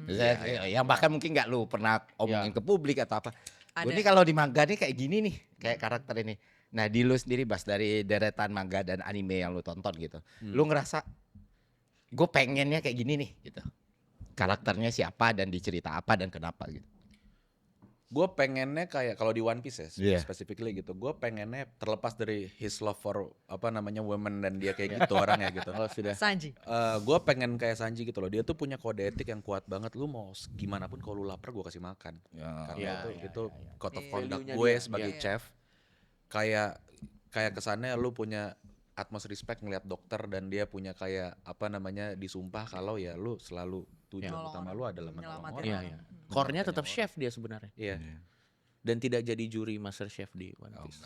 Misalnya, yang bahkan mungkin nggak lu pernah omongin ke publik atau apa. Gue Ada. nih kalau di manga nih kayak gini nih, kayak karakter ini. Nah di lu sendiri Bas, dari deretan manga dan anime yang lu tonton gitu, lu ngerasa gue pengennya kayak gini nih gitu. Karakternya siapa dan dicerita apa dan kenapa gitu. Gue pengennya kayak kalau di One Piece ya, Iya. specifically gitu. Gue pengennya terlepas dari his love for women dan dia kayak gitu orangnya gitu. Oh sudah. Sanji. Gue pengen kayak Sanji gitu loh. Dia tuh punya kode etik yang kuat banget. Lu mau gimana pun kalau lu lapar gue kasih makan. Karena Iya, itu code of Iya. conduct Value-nya gue dia. sebagai Iya. chef. Kayak kesannya lu punya atmos respect ngeliat dokter dan dia punya kayak disumpah kalau ya lu selalu tujuan Nolong utama orang, lu adalah menolong nyelamatin orang. Iya, iya. Core-nya tetap chef dia sebenarnya. Iya. Dan tidak jadi juri Master Chef di One Piece.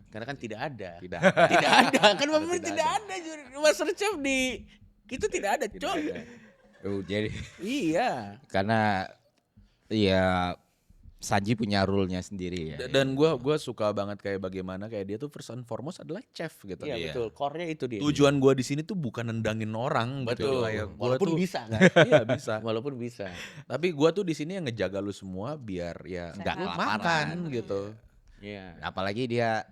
Karena kan tidak ada. Tidak. Tidak ada. Kan memang Tidak tidak ada juri Master Chef di itu tidak ada, Cok. Jadi Iya. karena ya Sanji punya rule-nya sendiri ya. Dan gue suka banget kayak bagaimana kayak dia tuh first and foremost adalah chef gitu. Iya, betul. Core-nya itu dia. Tujuan gue di sini tuh bukan nendangin orang gitu. Betul. Kayak gua Walaupun tuh, bisa kan. Iya bisa. Walaupun bisa. Tapi gue tuh di sini yang ngejaga lu semua biar ya Sehat. nggak Kelaparan. makan gitu. Iya. Apalagi dia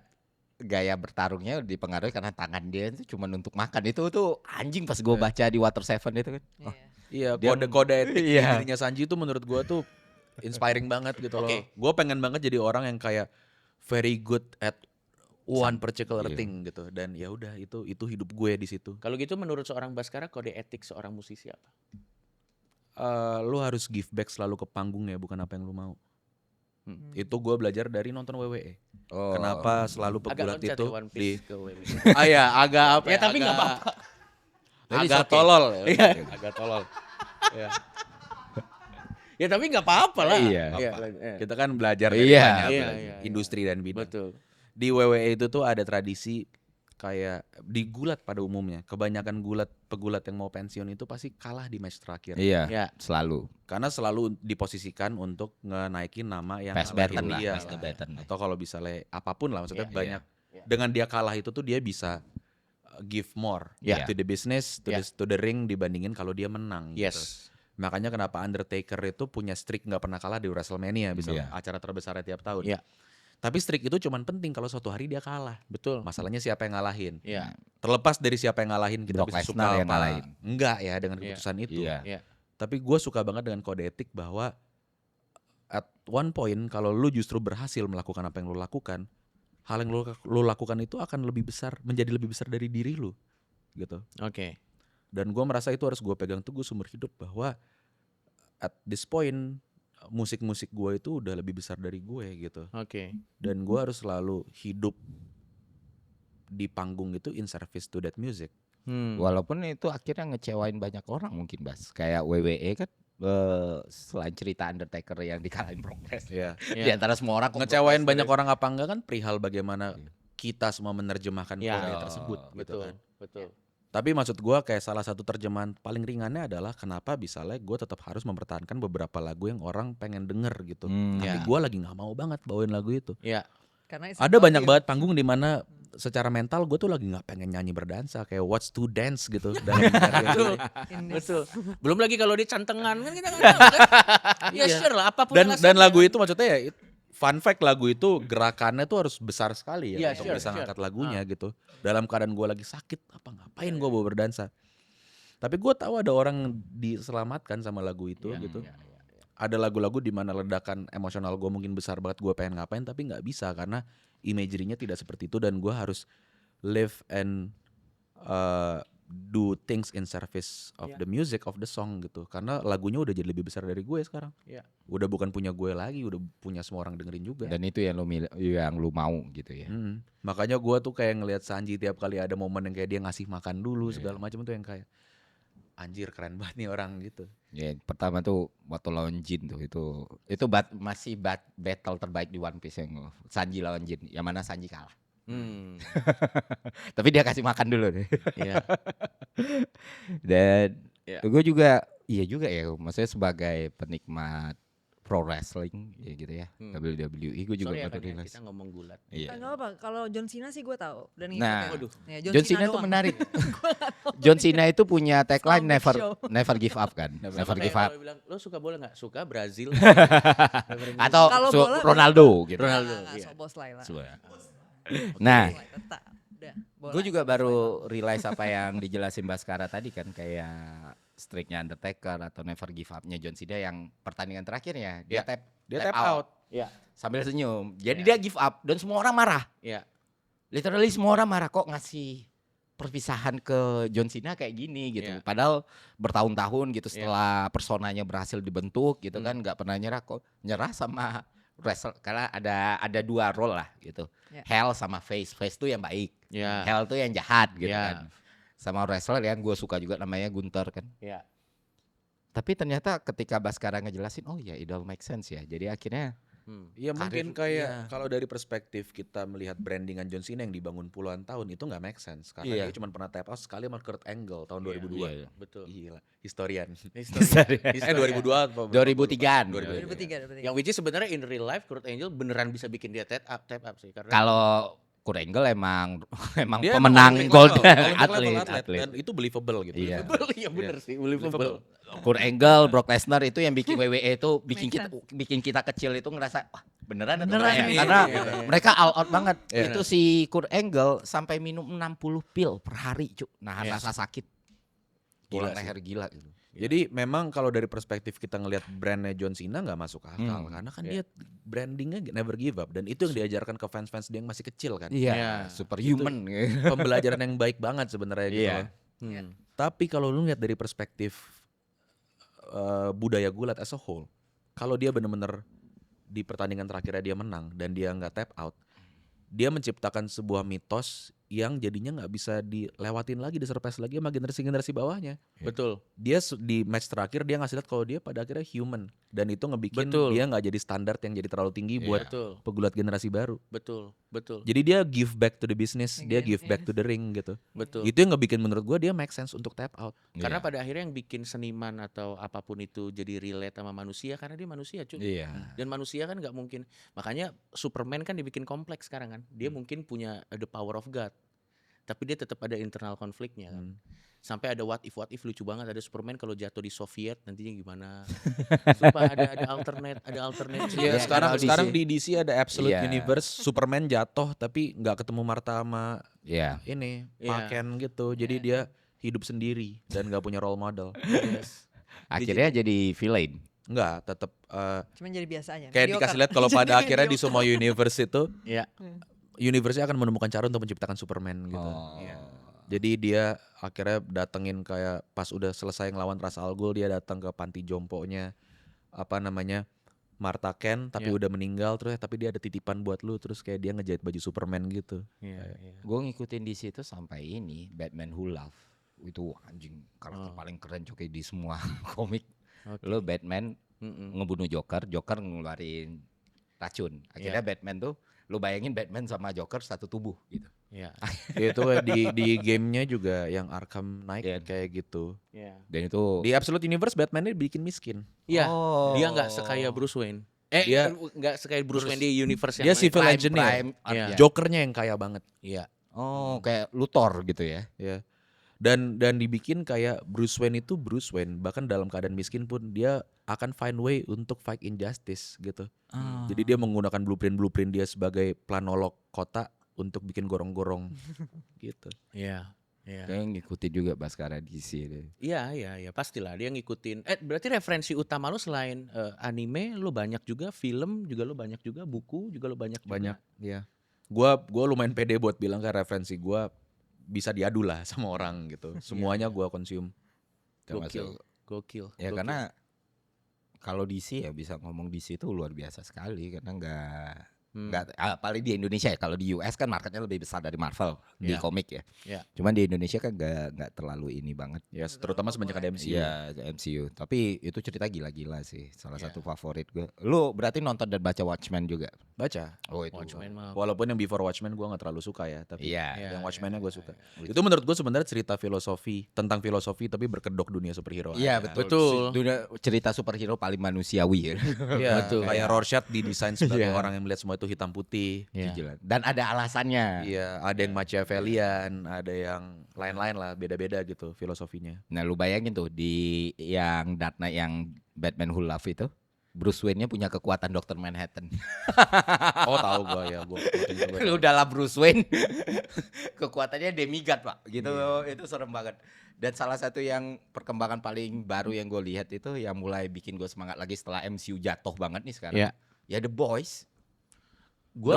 gaya bertarungnya dipengaruhi karena tangan dia itu cuma untuk makan. Itu tuh anjing pas gue baca di Water Seven itu kan. Iya. Iya, Dia- kode etik Iya. dirinya Sanji tuh menurut gue tuh inspiring banget gitu loh. Oke. Gue pengen banget jadi orang yang kayak very good at one particular Iya. thing gitu. Dan ya udah itu hidup gue di situ. Kalau gitu menurut seorang Baskara kode etik seorang musisi apa? Lu harus give back selalu ke panggung ya, bukan apa yang lu mau. Itu gue belajar dari nonton WWE. Oh. Kenapa selalu pegulat loncat itu ya One Piece ke WWE. ya agak apa Ya, tapi nggak apa-apa. Agak oke. tolol ya. Iya. Agak tolol. Ya. Ya tapi nggak apa-apa lah. Iya. Iya. Kita kan belajar dari Iya. banyak Iya, belajar. iya, iya. Industri dan bidang. Betul. Di WWE itu tuh ada tradisi kayak di gulat pada umumnya. Kebanyakan pegulat yang mau pensiun itu pasti kalah di match terakhir. Iya, Ya. selalu. Karena selalu diposisikan untuk ngenaikin nama yang Past ngalahin baton lah, dia. past baton. Atau kalau misalnya apapun lah maksudnya Iya. banyak. Iya. Dengan dia kalah itu tuh dia bisa give more Iya. to the business, Iya. to the ring dibandingin kalau dia menang. gitu. Yes. Makanya kenapa Undertaker itu punya streak nggak pernah kalah di WrestleMania, bisa Iya. acara terbesarnya tiap tahun. Iya. Tapi streak itu cuman penting kalau suatu hari dia kalah. Betul. Masalahnya siapa yang ngalahin. Iya. Terlepas dari siapa yang ngalahin kita Brock bisa Lesnar suka yang apa ngalahin. enggak ya dengan Iya. keputusan itu. Iya. Iya. Tapi gue suka banget dengan kode etik bahwa at one point kalau lu justru berhasil melakukan apa yang lu lakukan, hal yang lu lakukan itu akan lebih besar, menjadi lebih besar dari diri lu, gitu. Oke. Dan gue merasa itu harus gue pegang teguh seumur hidup bahwa at this point musik-musik gue itu udah lebih besar dari gue gitu. Oke. Dan gue harus selalu hidup di panggung itu in service to that music. Walaupun itu akhirnya ngecewain banyak orang mungkin Bas. Kayak WWE kan selain cerita Undertaker yang dikalahin Brock Lesnar. Ya. Di antara semua orang kok Brock Ngecewain Lesnar banyak ya? orang apa enggak kan perihal bagaimana kita semua menerjemahkan Ya. kode tersebut gitu Betul. kan. Betul. Tapi maksud gue kayak salah satu terjemahan paling ringannya adalah kenapa misalnya gue tetap harus mempertahankan beberapa lagu yang orang pengen denger gitu. Tapi Ya. gue lagi nggak mau banget bawain lagu itu. Iya. Karena it's Ada about banyak you. banget panggung di mana secara mental gue tuh lagi nggak pengen nyanyi berdansa kayak What's to Dance gitu. Dan Betul. In this- Betul. Belum lagi kalau dia cantengan kan kita nggak tahu kan. Ya Iya. sure lah apapun dan alasannya lagu kan. itu maksudnya ya fun fact lagu itu gerakannya tuh harus besar sekali ya Iya, untuk sure, bisa sure. ngangkat lagunya gitu. Dalam keadaan gue lagi sakit apa ngapain gue bawa berdansa. Tapi gue tahu ada orang diselamatkan sama lagu itu Iya, gitu. iya, iya, iya. Ada lagu-lagu di mana ledakan emosional gue mungkin besar banget gue pengen ngapain tapi nggak bisa karena imagery-nya tidak seperti itu dan gue harus live and do things in service of Iya. the music of the song gitu. Karena lagunya udah jadi lebih besar dari gue sekarang. Iya. Udah bukan punya gue lagi, udah punya semua orang dengerin juga. Dan itu yang lu mau gitu ya. Makanya gue tuh kayak ngelihat Sanji tiap kali ada momen yang kayak dia ngasih makan dulu segala macam tuh yang kayak anjir keren banget nih orang gitu. Ya, pertama tuh waktu lawan Jin tuh itu masih battle terbaik di One Piece yang Sanji lawan Jin. Yang mana Sanji kalah. Tapi dia kasih makan dulu deh. Iya. Dan Iya. gue juga iya juga ya, maksudnya sebagai penikmat pro wrestling ya gitu ya. WWE gue juga Sorry ya baru kan ya, realize. kita ngomong gulat. Iya. Nggak apa, kalau John Cena sih gue tahu dan Nah, ngikutin. Ya, John Cena tuh doang. menarik. Gua nggak tahu. John Cena itu punya tagline Stomach show. never give up kan. Sama Never kayak give up. kalau bilang, lo suka bola nggak? Suka Brazil. Atau Kalau bola Ronaldo gitu. Ronaldo, Nggak, iya. sobos lah lah. Nah, Tetap. Udah, bola. gue juga baru realize apa yang dijelasin Baskara tadi kan, kayak streaknya Undertaker atau never give up-nya John Cena yang pertandingan terakhirnya dia Ya. Dia tap out. Iya. sambil senyum. Jadi Ya. dia give up dan semua orang marah. Iya. Literally semua orang marah, kok ngasih perpisahan ke John Cena kayak gini gitu. Iya. Padahal bertahun-tahun gitu setelah personanya berhasil dibentuk gitu Hmm. kan, nggak pernah nyerah, kok nyerah sama wrestle karena ada dua role lah gitu. Ya. Hell sama face. Face tuh yang baik. Iya. Hell tuh yang jahat gitu Ya. kan. Sama wrestler yang gue suka juga namanya Gunther kan. Iya. Tapi ternyata ketika Baskara ngejelasin, oh ya it all make sense ya. Jadi akhirnya Iya mungkin Karir, kayak iya. kalau dari perspektif kita melihat brandingan John Cena yang dibangun puluhan tahun itu nggak make sense karena Iya. dia cuma pernah tap out sekali sama Kurt Angle tahun Iya, 2002. iya. Betul. Gila, historian. Historia. 2002 apa? 2003-an. 2003. Yang which is sebenarnya in real life Kurt Angle beneran bisa bikin dia tap up sih karena Kalau Kurt Angle emang Dia pemenang Olympic gold level, Olympic atlet, level dan itu believable gitu. Iya. Iya bener sih, believable. Kurt Angle, Brock Lesnar itu yang bikin WWE itu Make bikin kita kecil itu ngerasa wah beneran atau Beneran enggak ya? nih. Karena Iya. mereka all out banget. Iya. Itu si Kurt Angle sampai minum 60 pil per hari, Cuk. Nahan Iya. rasa sakit. Gila Tulang sih. leher gila gitu. Jadi memang kalau dari perspektif kita ngelihat brandnya John Cena nggak masuk akal karena kan dia brandingnya never give up dan itu yang diajarkan ke fans-fans dia yang masih kecil kan. Iya, Iya. superhuman. Pembelajaran yang baik banget sebenarnya gitu. Iya. loh. Hmm. Tapi kalau lu lihat dari perspektif budaya gulat as a whole, kalau dia bener-bener di pertandingan terakhirnya dia menang dan dia nggak tap out, dia menciptakan sebuah mitos yang jadinya nggak bisa dilewatin lagi, disurpass lagi sama generasi-generasi bawahnya. Betul. Dia di match terakhir dia ngasih lihat kalau dia pada akhirnya human dan itu ngebikin Betul. dia nggak jadi standar yang jadi terlalu tinggi buat Betul. pegulat generasi baru. Betul. Betul. Jadi dia give back to the business, dia Again, give back to the ring gitu. Betul. Itu yang ngebikin menurut gua dia make sense untuk tap out. Karena pada akhirnya yang bikin seniman atau apapun itu jadi relate sama manusia karena dia manusia cuy. Iya. Dan manusia kan nggak mungkin, makanya Superman kan dibikin kompleks sekarang kan. Dia mungkin punya the power of God, tapi dia tetap ada internal konfliknya kan. Sampai ada what if lucu banget, ada Superman kalau jatuh di Soviet nantinya gimana. Sumpah ada alternate Iya, Ya, sekarang kalau sekarang DC. di DC ada Absolute Iya. Universe, Superman jatuh tapi nggak ketemu Martha sama Iya. ini, Iya. Maken gitu. Jadi dia hidup sendiri dan nggak punya role model. Yes. Akhirnya jadi villain. Nggak, tetap Cuman jadi biasa aja. kayak Mediocre. dikasih lihat kalau Jadi pada akhirnya di mediocre. semua universe itu Iya. universe-nya akan menemukan cara untuk menciptakan Superman gitu. Oh. Iya. Jadi dia akhirnya datengin kayak pas udah selesai ngelawan Ra's al Ghul, dia datang ke panti jomponya apa namanya Martha Kent tapi Iya. udah meninggal terus tapi dia ada titipan buat lu terus kayak dia ngejahit baju Superman gitu. Iya, iya. Gue ngikutin di situ sampai ini Batman Who Love itu anjing karakter Oh. paling keren coy di semua komik. Oke. Lo Batman Mm-mm. ngebunuh Joker ngeluarin racun. Akhirnya Batman tuh lo bayangin Batman sama Joker satu tubuh gitu. Iya. Itu di gamenya juga yang Arkham Knight Iya. kayak gitu. Iya. Dan itu Di Absolute Universe Batman-nya bikin miskin. Iya. Oh. Dia nggak sekaya Bruce Wayne. Dia- Nggak sekaya Bruce Wayne di universe Dia yang civil lain. engineer. Iya. Jokernya yang kaya banget. Iya. Oh, kayak Luthor gitu ya. Ya. Dan dibikin kayak Bruce Wayne itu Bruce Wayne bahkan dalam keadaan miskin pun dia akan find way untuk fight injustice gitu. Jadi dia menggunakan blueprint dia sebagai planolog kota untuk bikin gorong-gorong gitu. Iya. Iya. Kayak ngikutin juga Baskara DC deh. Iya, pastilah dia ngikutin. Berarti referensi utama lu selain anime, lu banyak juga film, juga lu banyak juga buku, juga lu banyak juga. Banyak, ya. Gua lumayan pede buat bilang kan referensi gua bisa diadu lah sama orang gitu. Semuanya gue consume. Termasuk Gokil. ya karena kalau DC ya bisa ngomong DC itu luar biasa sekali karena nggak apalagi di Indonesia ya. Kalau di US kan marketnya lebih besar dari Marvel di Iya. komik ya. Iya. Cuman di Indonesia kan nggak terlalu ini banget. Ya terutama semenjak ada MCU. Iya MCU. Tapi itu cerita gila-gila sih. Salah satu favorit gue. Lu berarti nonton dan baca Watchmen juga? Baca. Oh itu. Watchmen mah. Walaupun yang Before Watchmen gue gak terlalu suka ya. Tapi Iya. yang Watchmen-nya gue suka. Itu menurut gue sebenarnya cerita filosofi. Tentang filosofi tapi berkedok dunia superhero. Iya aja. betul. Dunia cerita superhero paling manusiawi ya. Iya, Betul. kayak Rorschach didesain sebagai Iya. orang yang melihat semua itu hitam putih. Iya. Gila. Dan ada alasannya. Iya, ada yang Machiavellian, ada yang lain-lain lah, beda-beda gitu filosofinya. Nah lu bayangin tuh di yang Dark Knight yang Batman Who Laughs itu, Bruce Wayne-nya punya kekuatan Dr. Manhattan. Oh tahu gue ya, gue. Lu dalam Bruce Wayne kekuatannya demigod pak, gitu. Itu serem banget. Dan salah satu yang perkembangan paling baru yang gue lihat itu yang mulai bikin gue semangat lagi setelah MCU jatuh banget nih sekarang. Iya. Ya The Boys. Gue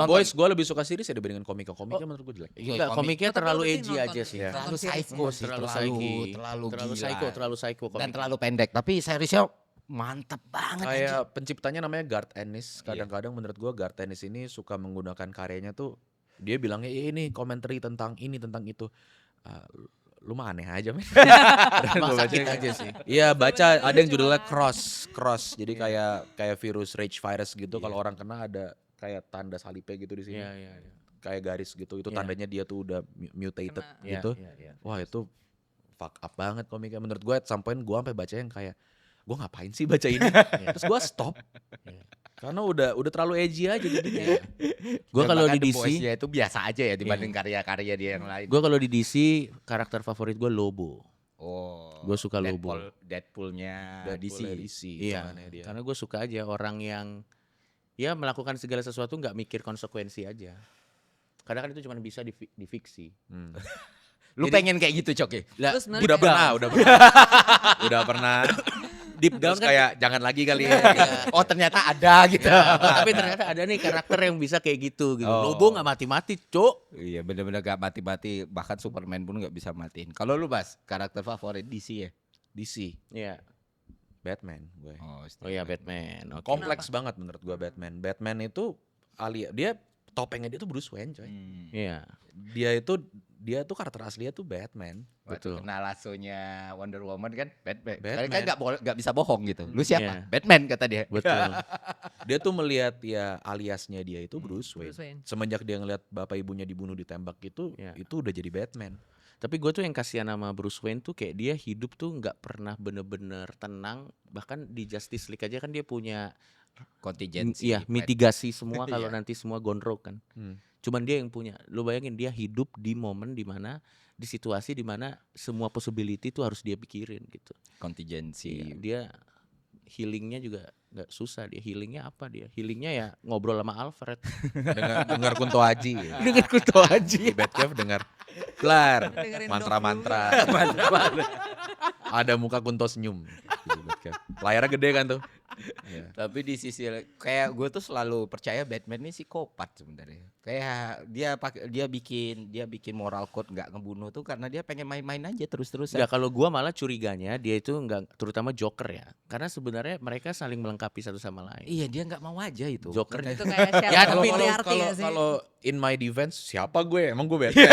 lebih suka series ya dibandingin komiknya menurut gue jelek. Enggak, komiknya Tetap terlalu rutin edgy nonton. aja sih. Iya. Terlalu Nonton series. psycho sih, terlalu gila. terlalu psycho Dan komik. terlalu pendek. Tapi seriesnya mantap banget. Kayak penciptanya namanya Garth Ennis. Kadang-kadang menurut gue Garth Ennis ini suka menggunakan karyanya tuh. Dia bilangnya ini komentari tentang ini tentang itu. Lu mah aneh aja men. Emang sakit aja sih. Iya baca ada yang judulnya cross. Jadi kayak virus rage virus gitu. Kalau orang kena ada kayak tanda salibnya gitu di sini. Iya. Kayak garis gitu. Itu Iya. tandanya dia tuh udah mutated Kena. gitu. Iya. Wah itu fuck up banget komiknya. Menurut gue at some point gue sampai baca yang kayak gue ngapain sih baca ini? Terus gue stop. Iya. Karena udah terlalu edgy aja jadinya. Gue kalau di The DC, Boys-nya itu biasa aja ya dibanding karya-karya dia yang lain. gue kalau di DC karakter favorit gue Lobo. Oh, Gua suka Lobo. Deadpool-nya Deadpool-nya DC. Iya, hitungannya dia. karena gue suka aja orang yang ya melakukan segala sesuatu nggak mikir konsekuensi aja. Kadang kan itu cuma bisa di fiksi. Hmm. Lu pengen kayak gitu Cok ya? Lah, Terus sebenarnya Udah kayak- pernah. Udah pernah. deep down Terus kan kayak jangan lagi kali ya. Oh ternyata ada gitu. tapi ternyata ada nih karakter yang bisa kayak gitu. Oh. Lobo nggak mati-mati, Cuk. Iya bener-bener gak mati-mati. Bahkan Superman pun gak bisa matiin. Kalau lu Bas, karakter favorit DC ya? DC, Iya. Batman gue. Oh iya Batman. Oke. Kompleks banget menurut gue Batman. Batman itu dia topengnya dia tuh Bruce Wayne coy. Iya. Dia tuh karakter aslinya tuh Batman. Betul. Kena lasonya Wonder Woman kan Batman. Batman. Kan gak bisa bohong gitu. Lu siapa? Iya. Batman kata dia. Betul. Dia tuh melihat ya aliasnya dia itu Bruce Wayne. Bruce Wayne. Semenjak dia ngeliat bapak ibunya dibunuh ditembak itu, Iya. itu udah jadi Batman. Tapi gue tuh yang kasihan sama Bruce Wayne tuh kayak dia hidup tuh nggak pernah bener-bener tenang. Bahkan di Justice League aja kan dia punya Kontingensi. iya mitigasi semua kalau Iya. nanti semua gondrong kan. Hmm. Cuman dia yang punya. Lu bayangin dia hidup di momen dimana di situasi dimana semua possibility tuh harus dia pikirin gitu. Kontingensi. Iya, dia healingnya juga nggak susah. Dia healingnya apa dia? Healingnya ya ngobrol sama Alfred. dengar Kunto Aji. Ya. Dengan Kunto Aji. Di Batcave dengar Kelar Dengerin mantra-mantra. Ada muka Kunto senyum. Di Batcave. Layarnya gede kan tuh. Iya. Tapi di sisi kayak gue tuh selalu percaya Batman ini psikopat sebenarnya. Kayak dia bikin moral code nggak ngebunuh tuh karena dia pengen main-main aja terus-terusan. Enggak, kalau gua malah curiganya dia itu enggak, terutama Joker ya. Karena sebenarnya mereka saling melengkapi satu sama lain. Iya dia nggak mau aja itu. Joker Itu kayak Ya, Sherlock tapi Moriarty nggak sih? Kalau in my defense siapa gue? Emang gue Batman.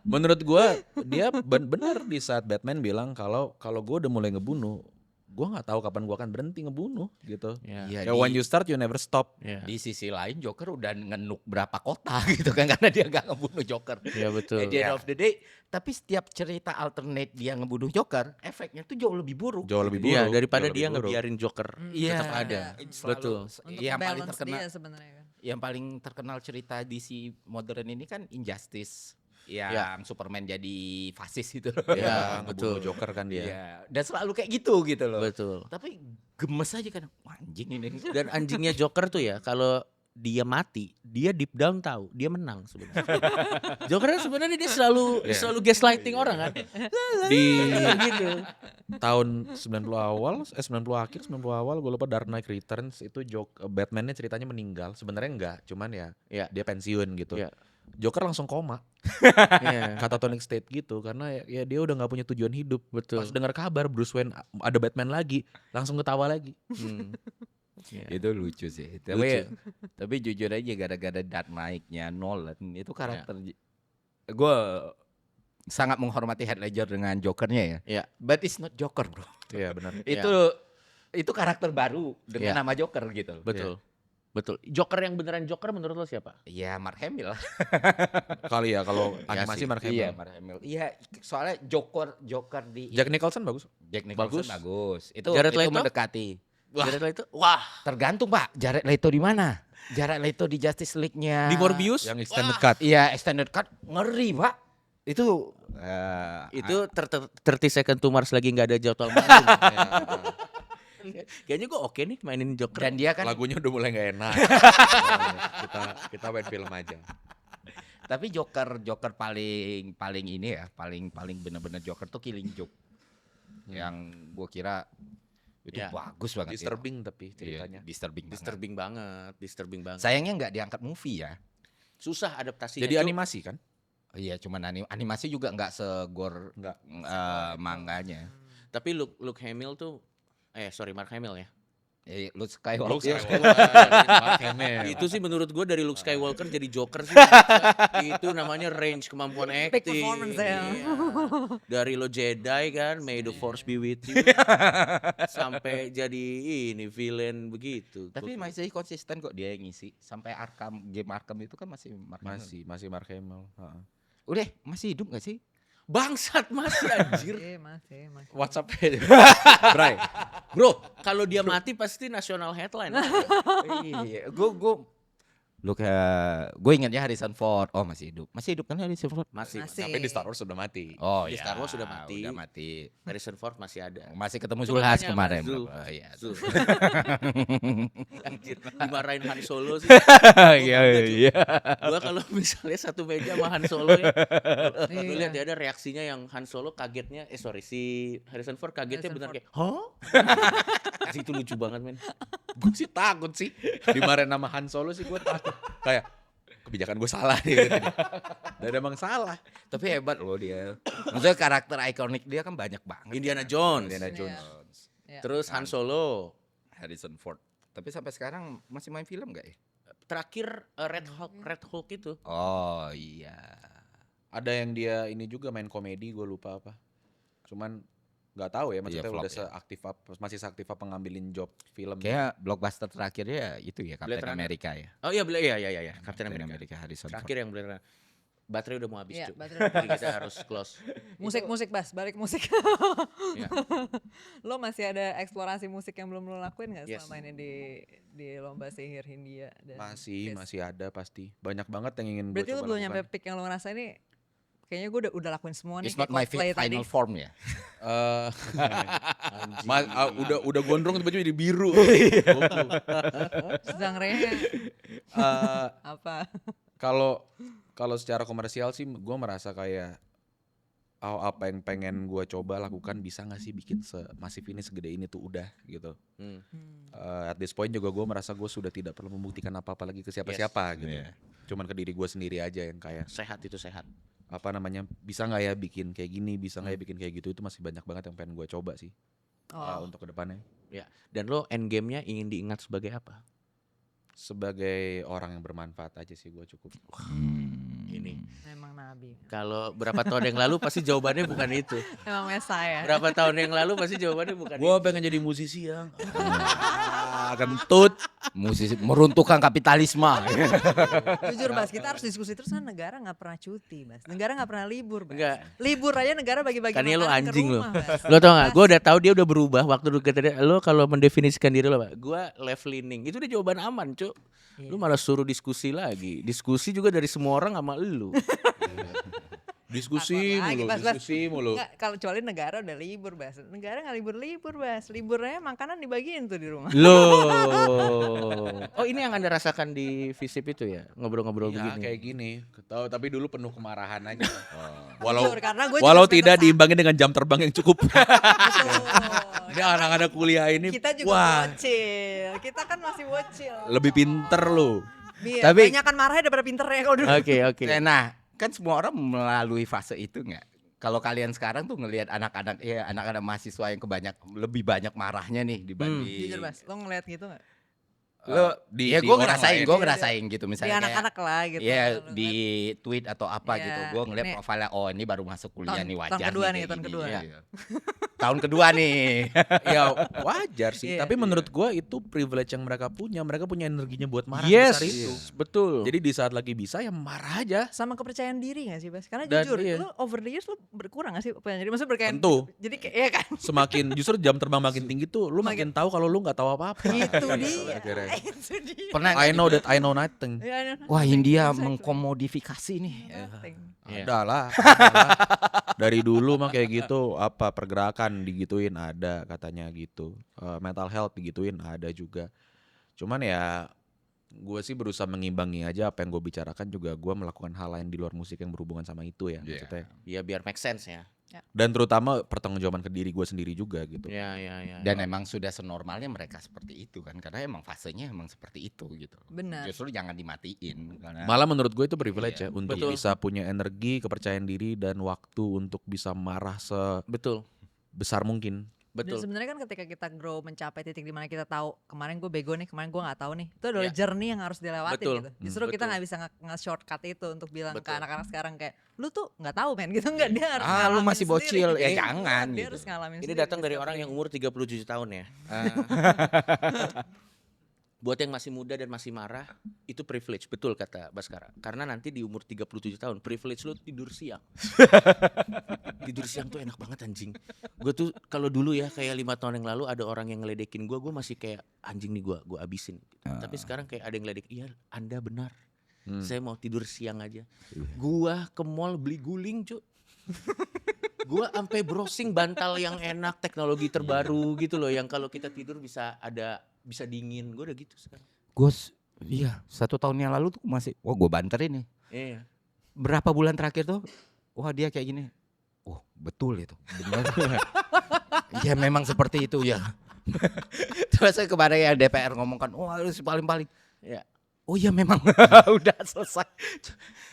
Menurut gue dia benar di saat Batman bilang kalau gue udah mulai ngebunuh, gue nggak tahu kapan gue akan berhenti ngebunuh gitu. Ya. Iya, Ya when you start you never stop. Ya. Di sisi lain Joker udah ngenuk berapa kota gitu kan karena dia nggak ngebunuh Joker. Iya betul. At the end of the day, tapi setiap cerita alternate dia ngebunuh Joker, efeknya tuh jauh lebih buruk. Jauh lebih buruk. Iya, daripada jauh lebih dia buruk. ngebiarin Joker. Iya, tetap ada. Betul. Untuk Yang paling balance terkenal, dia sebenarnya kan. yang paling terkenal cerita DC modern ini kan Injustice, yang Ya. Superman jadi fasis itu. Ya, betul. ngebunuh Joker kan dia. Iya, dan selalu kayak gitu loh. Betul. Tapi gemes aja kan, wah, anjing ini. Dan anjingnya Joker tuh ya, kalau dia mati, dia deep down tahu dia menang sebenarnya. Joker kan sebenarnya dia selalu Iya. selalu gaslighting orang kan. Di gitu. tahun 90 awal, 90 akhir, 90 awal gue lupa Dark Knight Returns itu Batman-nya ceritanya meninggal. Sebenarnya enggak, cuman ya Ya. dia pensiun gitu. Ya. Joker langsung koma. Iya. Catatonic state gitu karena ya dia udah nggak punya tujuan hidup. Betul. Pas dengar kabar Bruce Wayne ada Batman lagi, langsung ketawa lagi. Hmm. Iya. Itu lucu sih. Tapi jujur aja gara-gara Dark Knight-nya Nolan itu karakter gue sangat menghormati Heath Ledger dengan Jokernya ya. Iya. But it's not Joker, bro. Iya benar. Itu karakter baru dengan Iya. nama Joker gitu. Betul. Betul. Joker yang beneran Joker menurut lo siapa? Iya, Mark Hamill lah. Kali ya kalau Iya animasi sih. Mark Hamill. Iya, Mark Hamill. Iya, soalnya Joker di Jack Nicholson bagus. Jack Nicholson bagus. Itu Jared Leto? mendekati. Jared Leto? Wah. Tergantung, Pak. Jared Leto di mana? Jared Leto di Justice League-nya. Di Morbius? Yang extended cut. Iya, extended cut ngeri, Pak. Itu Itu 30 Second to Mars lagi nggak ada jadwal manggung. Kayaknya gue oke nih mainin Joker. dan dia kan Lagunya udah mulai nggak enak. kita main film aja. tapi Joker paling ini ya, paling benar-benar Joker tuh Killing Joke. Yang gue kira itu Ya. bagus banget. Disturbing tapi Iya, ceritanya. disturbing banget. Disturbing banget. Sayangnya nggak diangkat movie ya. Susah adaptasinya. Jadi Cuk. animasi kan? Iya, cuman animasi juga nggak segor Nggak. manganya. Tapi Luke Hamill tuh Mark Hamill ya. Luke Skywalker. Luke Skywalker. Mark Hamill. Itu sih menurut gue dari Luke Skywalker jadi Joker sih. Itu namanya range kemampuan acting. Peak performance ya. Iya. Dari lo Jedi kan, May the Force be with you. Sampai jadi ini villain begitu. Tapi masih konsisten kok dia yang ngisi sampai game Arkham itu kan masih Mark Hamill. Masih Mark Hamill. Heeh. Udah, masih hidup gak sih? Bangsat masih anjir. Masih. WhatsApp Bray. Bro, kalau dia mati pasti national headline. Iya, gue ingatnya Harrison Ford. Oh, masih hidup kan Harrison Ford? Masih. Masih. Tapi di Star Wars sudah mati. Oh, Di iya. Star Wars sudah mati. Udah mati. Harrison Ford masih ada. Masih ketemu Itu Zulhas makanya kemarin. Zul. Oh, iya. Zul. Anjir, dimarahin Han Solo sih. Iya. Gua kalau misalnya satu meja sama Han Solo ya. Lu Iya. lihat ya ada reaksinya yang Han Solo kagetnya. Si Harrison Ford kagetnya Harrison benar Ford. kayak, "Hah?" Asli itu lucu banget, men. Gue sih takut sih. Dimarahin nama Han Solo sih gue takut. Kayak kebijakan gue salah nih. Dan emang salah. Tapi hebat loh dia. Maksudnya karakter ikonik dia kan banyak banget. Indiana Jones. Indiana Iya. Jones. Iya. Terus Han Solo. Harrison Ford. Tapi sampai sekarang masih main film gak ya? Terakhir Red Hulk itu. Oh iya. Ada yang dia ini juga main komedi, gue lupa apa. Cuman nggak tahu ya maksudnya flop udah ya. masih seaktif apa ngambilin job film. Kayak blockbuster terakhirnya itu ya Blade Captain Runner. America ya. Oh iya, iya. Captain America. Harrison Terakhir yang beneran. Baterai udah mau habis, Iya, Cuk. baterai Jadi kita harus close. Musik Bas, balik musik. Iya. Lo masih ada eksplorasi musik yang belum lo lakuin gak Yes. selama ini di lomba sihir Hindia dan Fizz? Masih ada pasti. Banyak banget yang ingin gue Berarti lo coba belum nyampe lakukan. peak yang lo ngerasa ini. Kayaknya gue udah lakuin semua nih. It's not my kayak Coldplay final tadi. form ya. Anjing. Udah gondrong tiba-tiba jadi biru. Sedang rehe Eh, apa? Kalau secara komersial sih gue merasa kayak apa yang pengen gue coba lakukan bisa nggak sih bikin semasif ini segede ini tuh udah gitu. Hmm. At this point juga gue merasa gue sudah tidak perlu membuktikan apa-apa lagi ke siapa-siapa gitu. Iya. Cuman ke diri gue sendiri aja yang kayak Sehat itu sehat. apa namanya bisa nggak ya bikin kayak gini, bisa nggak ya bikin kayak gitu, itu masih banyak banget yang pengen gue coba sih untuk kedepannya. Ya. Dan lo end game-nya ingin diingat sebagai apa? Sebagai orang yang bermanfaat aja sih gue cukup. Ini. Emang nabi. Kalau berapa tahun yang lalu pasti jawabannya bukan itu. Emang Messiah. Berapa tahun yang lalu pasti jawabannya bukan Gue itu. pengen jadi musisi yang kentut. Musisi meruntuhkan kapitalisme. Jujur Bas, kita harus diskusi terus kan negara gak pernah cuti Bas. Negara gak pernah libur Bas. Enggak. Libur aja negara bagi-bagi Kan lo makanan ke anjing lo. rumah, Bas. Lo tau gak? Gue udah tahu dia udah berubah waktu lu kata dia, lo kalau mendefinisikan diri lo, Pak. Gue left leaning. Itu udah jawaban aman, Cuk. Lu malah suruh diskusi lagi. Diskusi juga dari semua orang sama lu. Diskusi Takut lagi, mulu, Bas. diskusi mulu. Nggak, kalau kecuali negara udah libur Bas. Negara gak libur-libur Bas. Liburnya makanan dibagiin tuh di rumah. Loh. Oh, ini yang Anda rasakan di Visip itu ya? Ngobrol-ngobrol Ya begini. kayak gini. Tahu tapi dulu penuh kemarahan aja. Jujur, karena gue Walau juga tidak semester diimbangi dengan jam terbang yang cukup. Betul. Ini anak-anak kuliah ini Kita juga wah bocil. Kita kan masih bocil. lebih pinter lu. Iya, Tapi- banyakan marahnya daripada pinternya kalau dulu. Oke. Nah, kan semua orang melalui fase itu nggak? Kalau kalian sekarang tuh ngelihat anak-anak mahasiswa yang lebih banyak marahnya nih dibanding Jujur Bas, lo ngeliat gitu gak? lo di gue orang ngerasain, lain. gitu Di misalnya anak-anak lah gitu. Iya Lo di ngeliat. tweet atau apa Iya, gitu, gue ngeliat ini profilnya, oh ini baru masuk kuliah tahun- nih, tahun wajar kedua nih, kayak tahun gini. kedua. Iya. Tahun kedua nih. Ya wajar sih, Iya. tapi menurut gua itu privilege yang mereka punya energinya buat marah Yes. besar itu. Betul. Jadi di saat lagi bisa ya marah aja. Sama kepercayaan diri gak sih Bas? Karena Dan jujur, iya. lo over the years lo berkurang gak sih kepercayaan diri? Maksudnya berkaitan, Tentu. jadi kayak, iya kan? Semakin justru jam terbang makin tinggi tuh lu makin tahu kalau lu nggak tahu apa-apa. Itu Iya, dia. akhirnya. Itu dia. Pernah I know that I know nothing. Iya, Wah, India exactly. mengkomodifikasi nih. Nothing. Iya. Ada lah. Dari dulu mah kayak gitu, apa pergerakan digituin ada katanya gitu. Mental health digituin ada juga. Cuman ya gue sih berusaha mengimbangi aja apa yang gue bicarakan, juga gue melakukan hal lain di luar musik yang berhubungan sama itu ya. Iya. Maksudnya. Ya biar make sense ya. Dan terutama pertanggungjawaban ke diri gue sendiri juga gitu. Ya. Dan emang sudah senormalnya mereka seperti itu kan, karena emang fasenya emang seperti itu gitu. Benar. Justru jangan dimatiin karena Malah menurut gue itu privilege Iya, ya untuk betul. bisa punya energi, kepercayaan diri dan waktu untuk bisa marah Betul. sebesar mungkin. Dan Betul. sebenarnya kan ketika kita grow mencapai titik di mana kita tahu kemarin gue bego nih, kemarin gue nggak tahu nih, itu adalah Ya. journey yang harus dilewatin Betul. gitu. Justru kita Betul. nggak bisa nge-shortcut itu untuk bilang ke Betul. anak-anak sekarang kayak lu tuh nggak tahu men gitu, nggak, dia harus lu ngalamin masih sendiri. bocil, ya Iya, jangan dia gitu. harus ngalamin Ini sendiri, datang dari orang discovery. yang umur 37 tahun ya. Buat yang masih muda dan masih marah, itu privilege, betul kata Baskara. Karena nanti di umur 37 tahun, privilege lu tidur siang. Tidur siang tuh enak banget anjing. Gue tuh kalau dulu ya kayak 5 tahun yang lalu ada orang yang ngeledekin gue masih kayak anjing nih gue abisin. Tapi sekarang kayak ada yang ngeledek, iya Anda benar. Saya mau tidur siang aja. Gua ke mall beli guling, Cuk. Gua sampai browsing bantal yang enak, teknologi terbaru gitu loh, yang kalau kita tidur bisa dingin. Gue udah gitu sekarang. Iya, 1 tahun yang lalu tuh masih, wah gue banterin nih. Iya. Berapa bulan terakhir tuh, wah dia kayak gini. Oh betul itu, benar. Ya memang seperti itu ya. Terus kemarin ya DPR ngomongkan, wah harus paling-paling. Ya. Oh iya memang, udah selesai.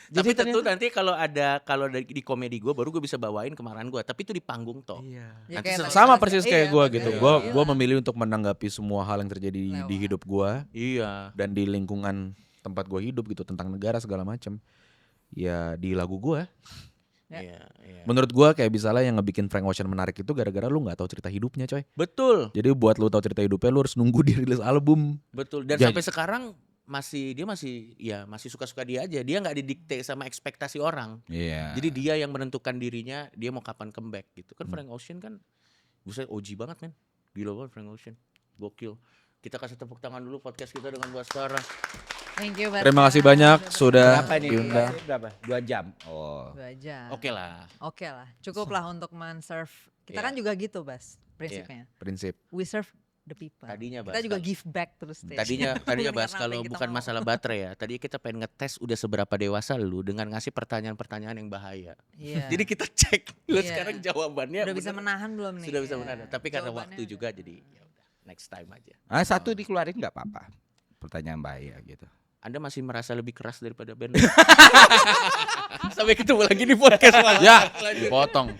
Tapi tentu ternyata- nanti kalau di komedi gue baru gue bisa bawain kemarahan gue. Tapi itu di panggung toh. Iya. Ya, Nanti kayak selesai. Sama tadi- persis iya, kayak gue betul. gitu. Iya. Gue memilih untuk menanggapi semua hal yang terjadi di Lewat. hidup gue Iya. dan di lingkungan tempat gue hidup gitu, tentang negara segala macam. Ya di lagu gue. Ya. Iya. Menurut gue kayak misalnya yang ngebikin Frank Ocean menarik itu gara-gara lu nggak tahu cerita hidupnya, coy. Betul. Jadi buat lu tahu cerita hidupnya, lu harus nunggu dia rilis album. Betul. Dan Ya, sampai sekarang dia masih suka-suka dia aja. Dia nggak didikte sama ekspektasi orang. Iya. Jadi dia yang menentukan dirinya, dia mau kapan comeback gitu. Kan Frank Ocean kan buset OG banget men. Gila banget Frank Ocean. Gokil. Kita kasih tepuk tangan dulu podcast kita dengan Baskara. Thank you Baskara. Terima kasih banyak sudah berapa nih? diundang. Berapa? 2 jam. Oh. 2 jam. Oke lah. Oke lah, cukup lah untuk men-serve. Kita Iya. kan juga gitu Bas, prinsipnya. Prinsip. We serve the people. Tadinya, kita Bas, juga kalau- give back terus deh. Tadinya Karena Bas apa kalau yang kita bukan mau. masalah baterai ya. Tadi kita pengen ngetes udah seberapa dewasa lu dengan ngasih pertanyaan-pertanyaan yang bahaya. Iya. Jadi kita cek lu Iya. sekarang jawabannya udah bisa bener. menahan belum nih? Sudah bisa Iya. menahan. Tapi karena Jawabannya waktu udah. juga jadi ya udah next time aja. Satu dikeluarin nggak apa-apa. Pertanyaan bahaya gitu. Anda masih merasa lebih keras daripada band? Sampai ketemu lagi di podcast. Ya, dipotong.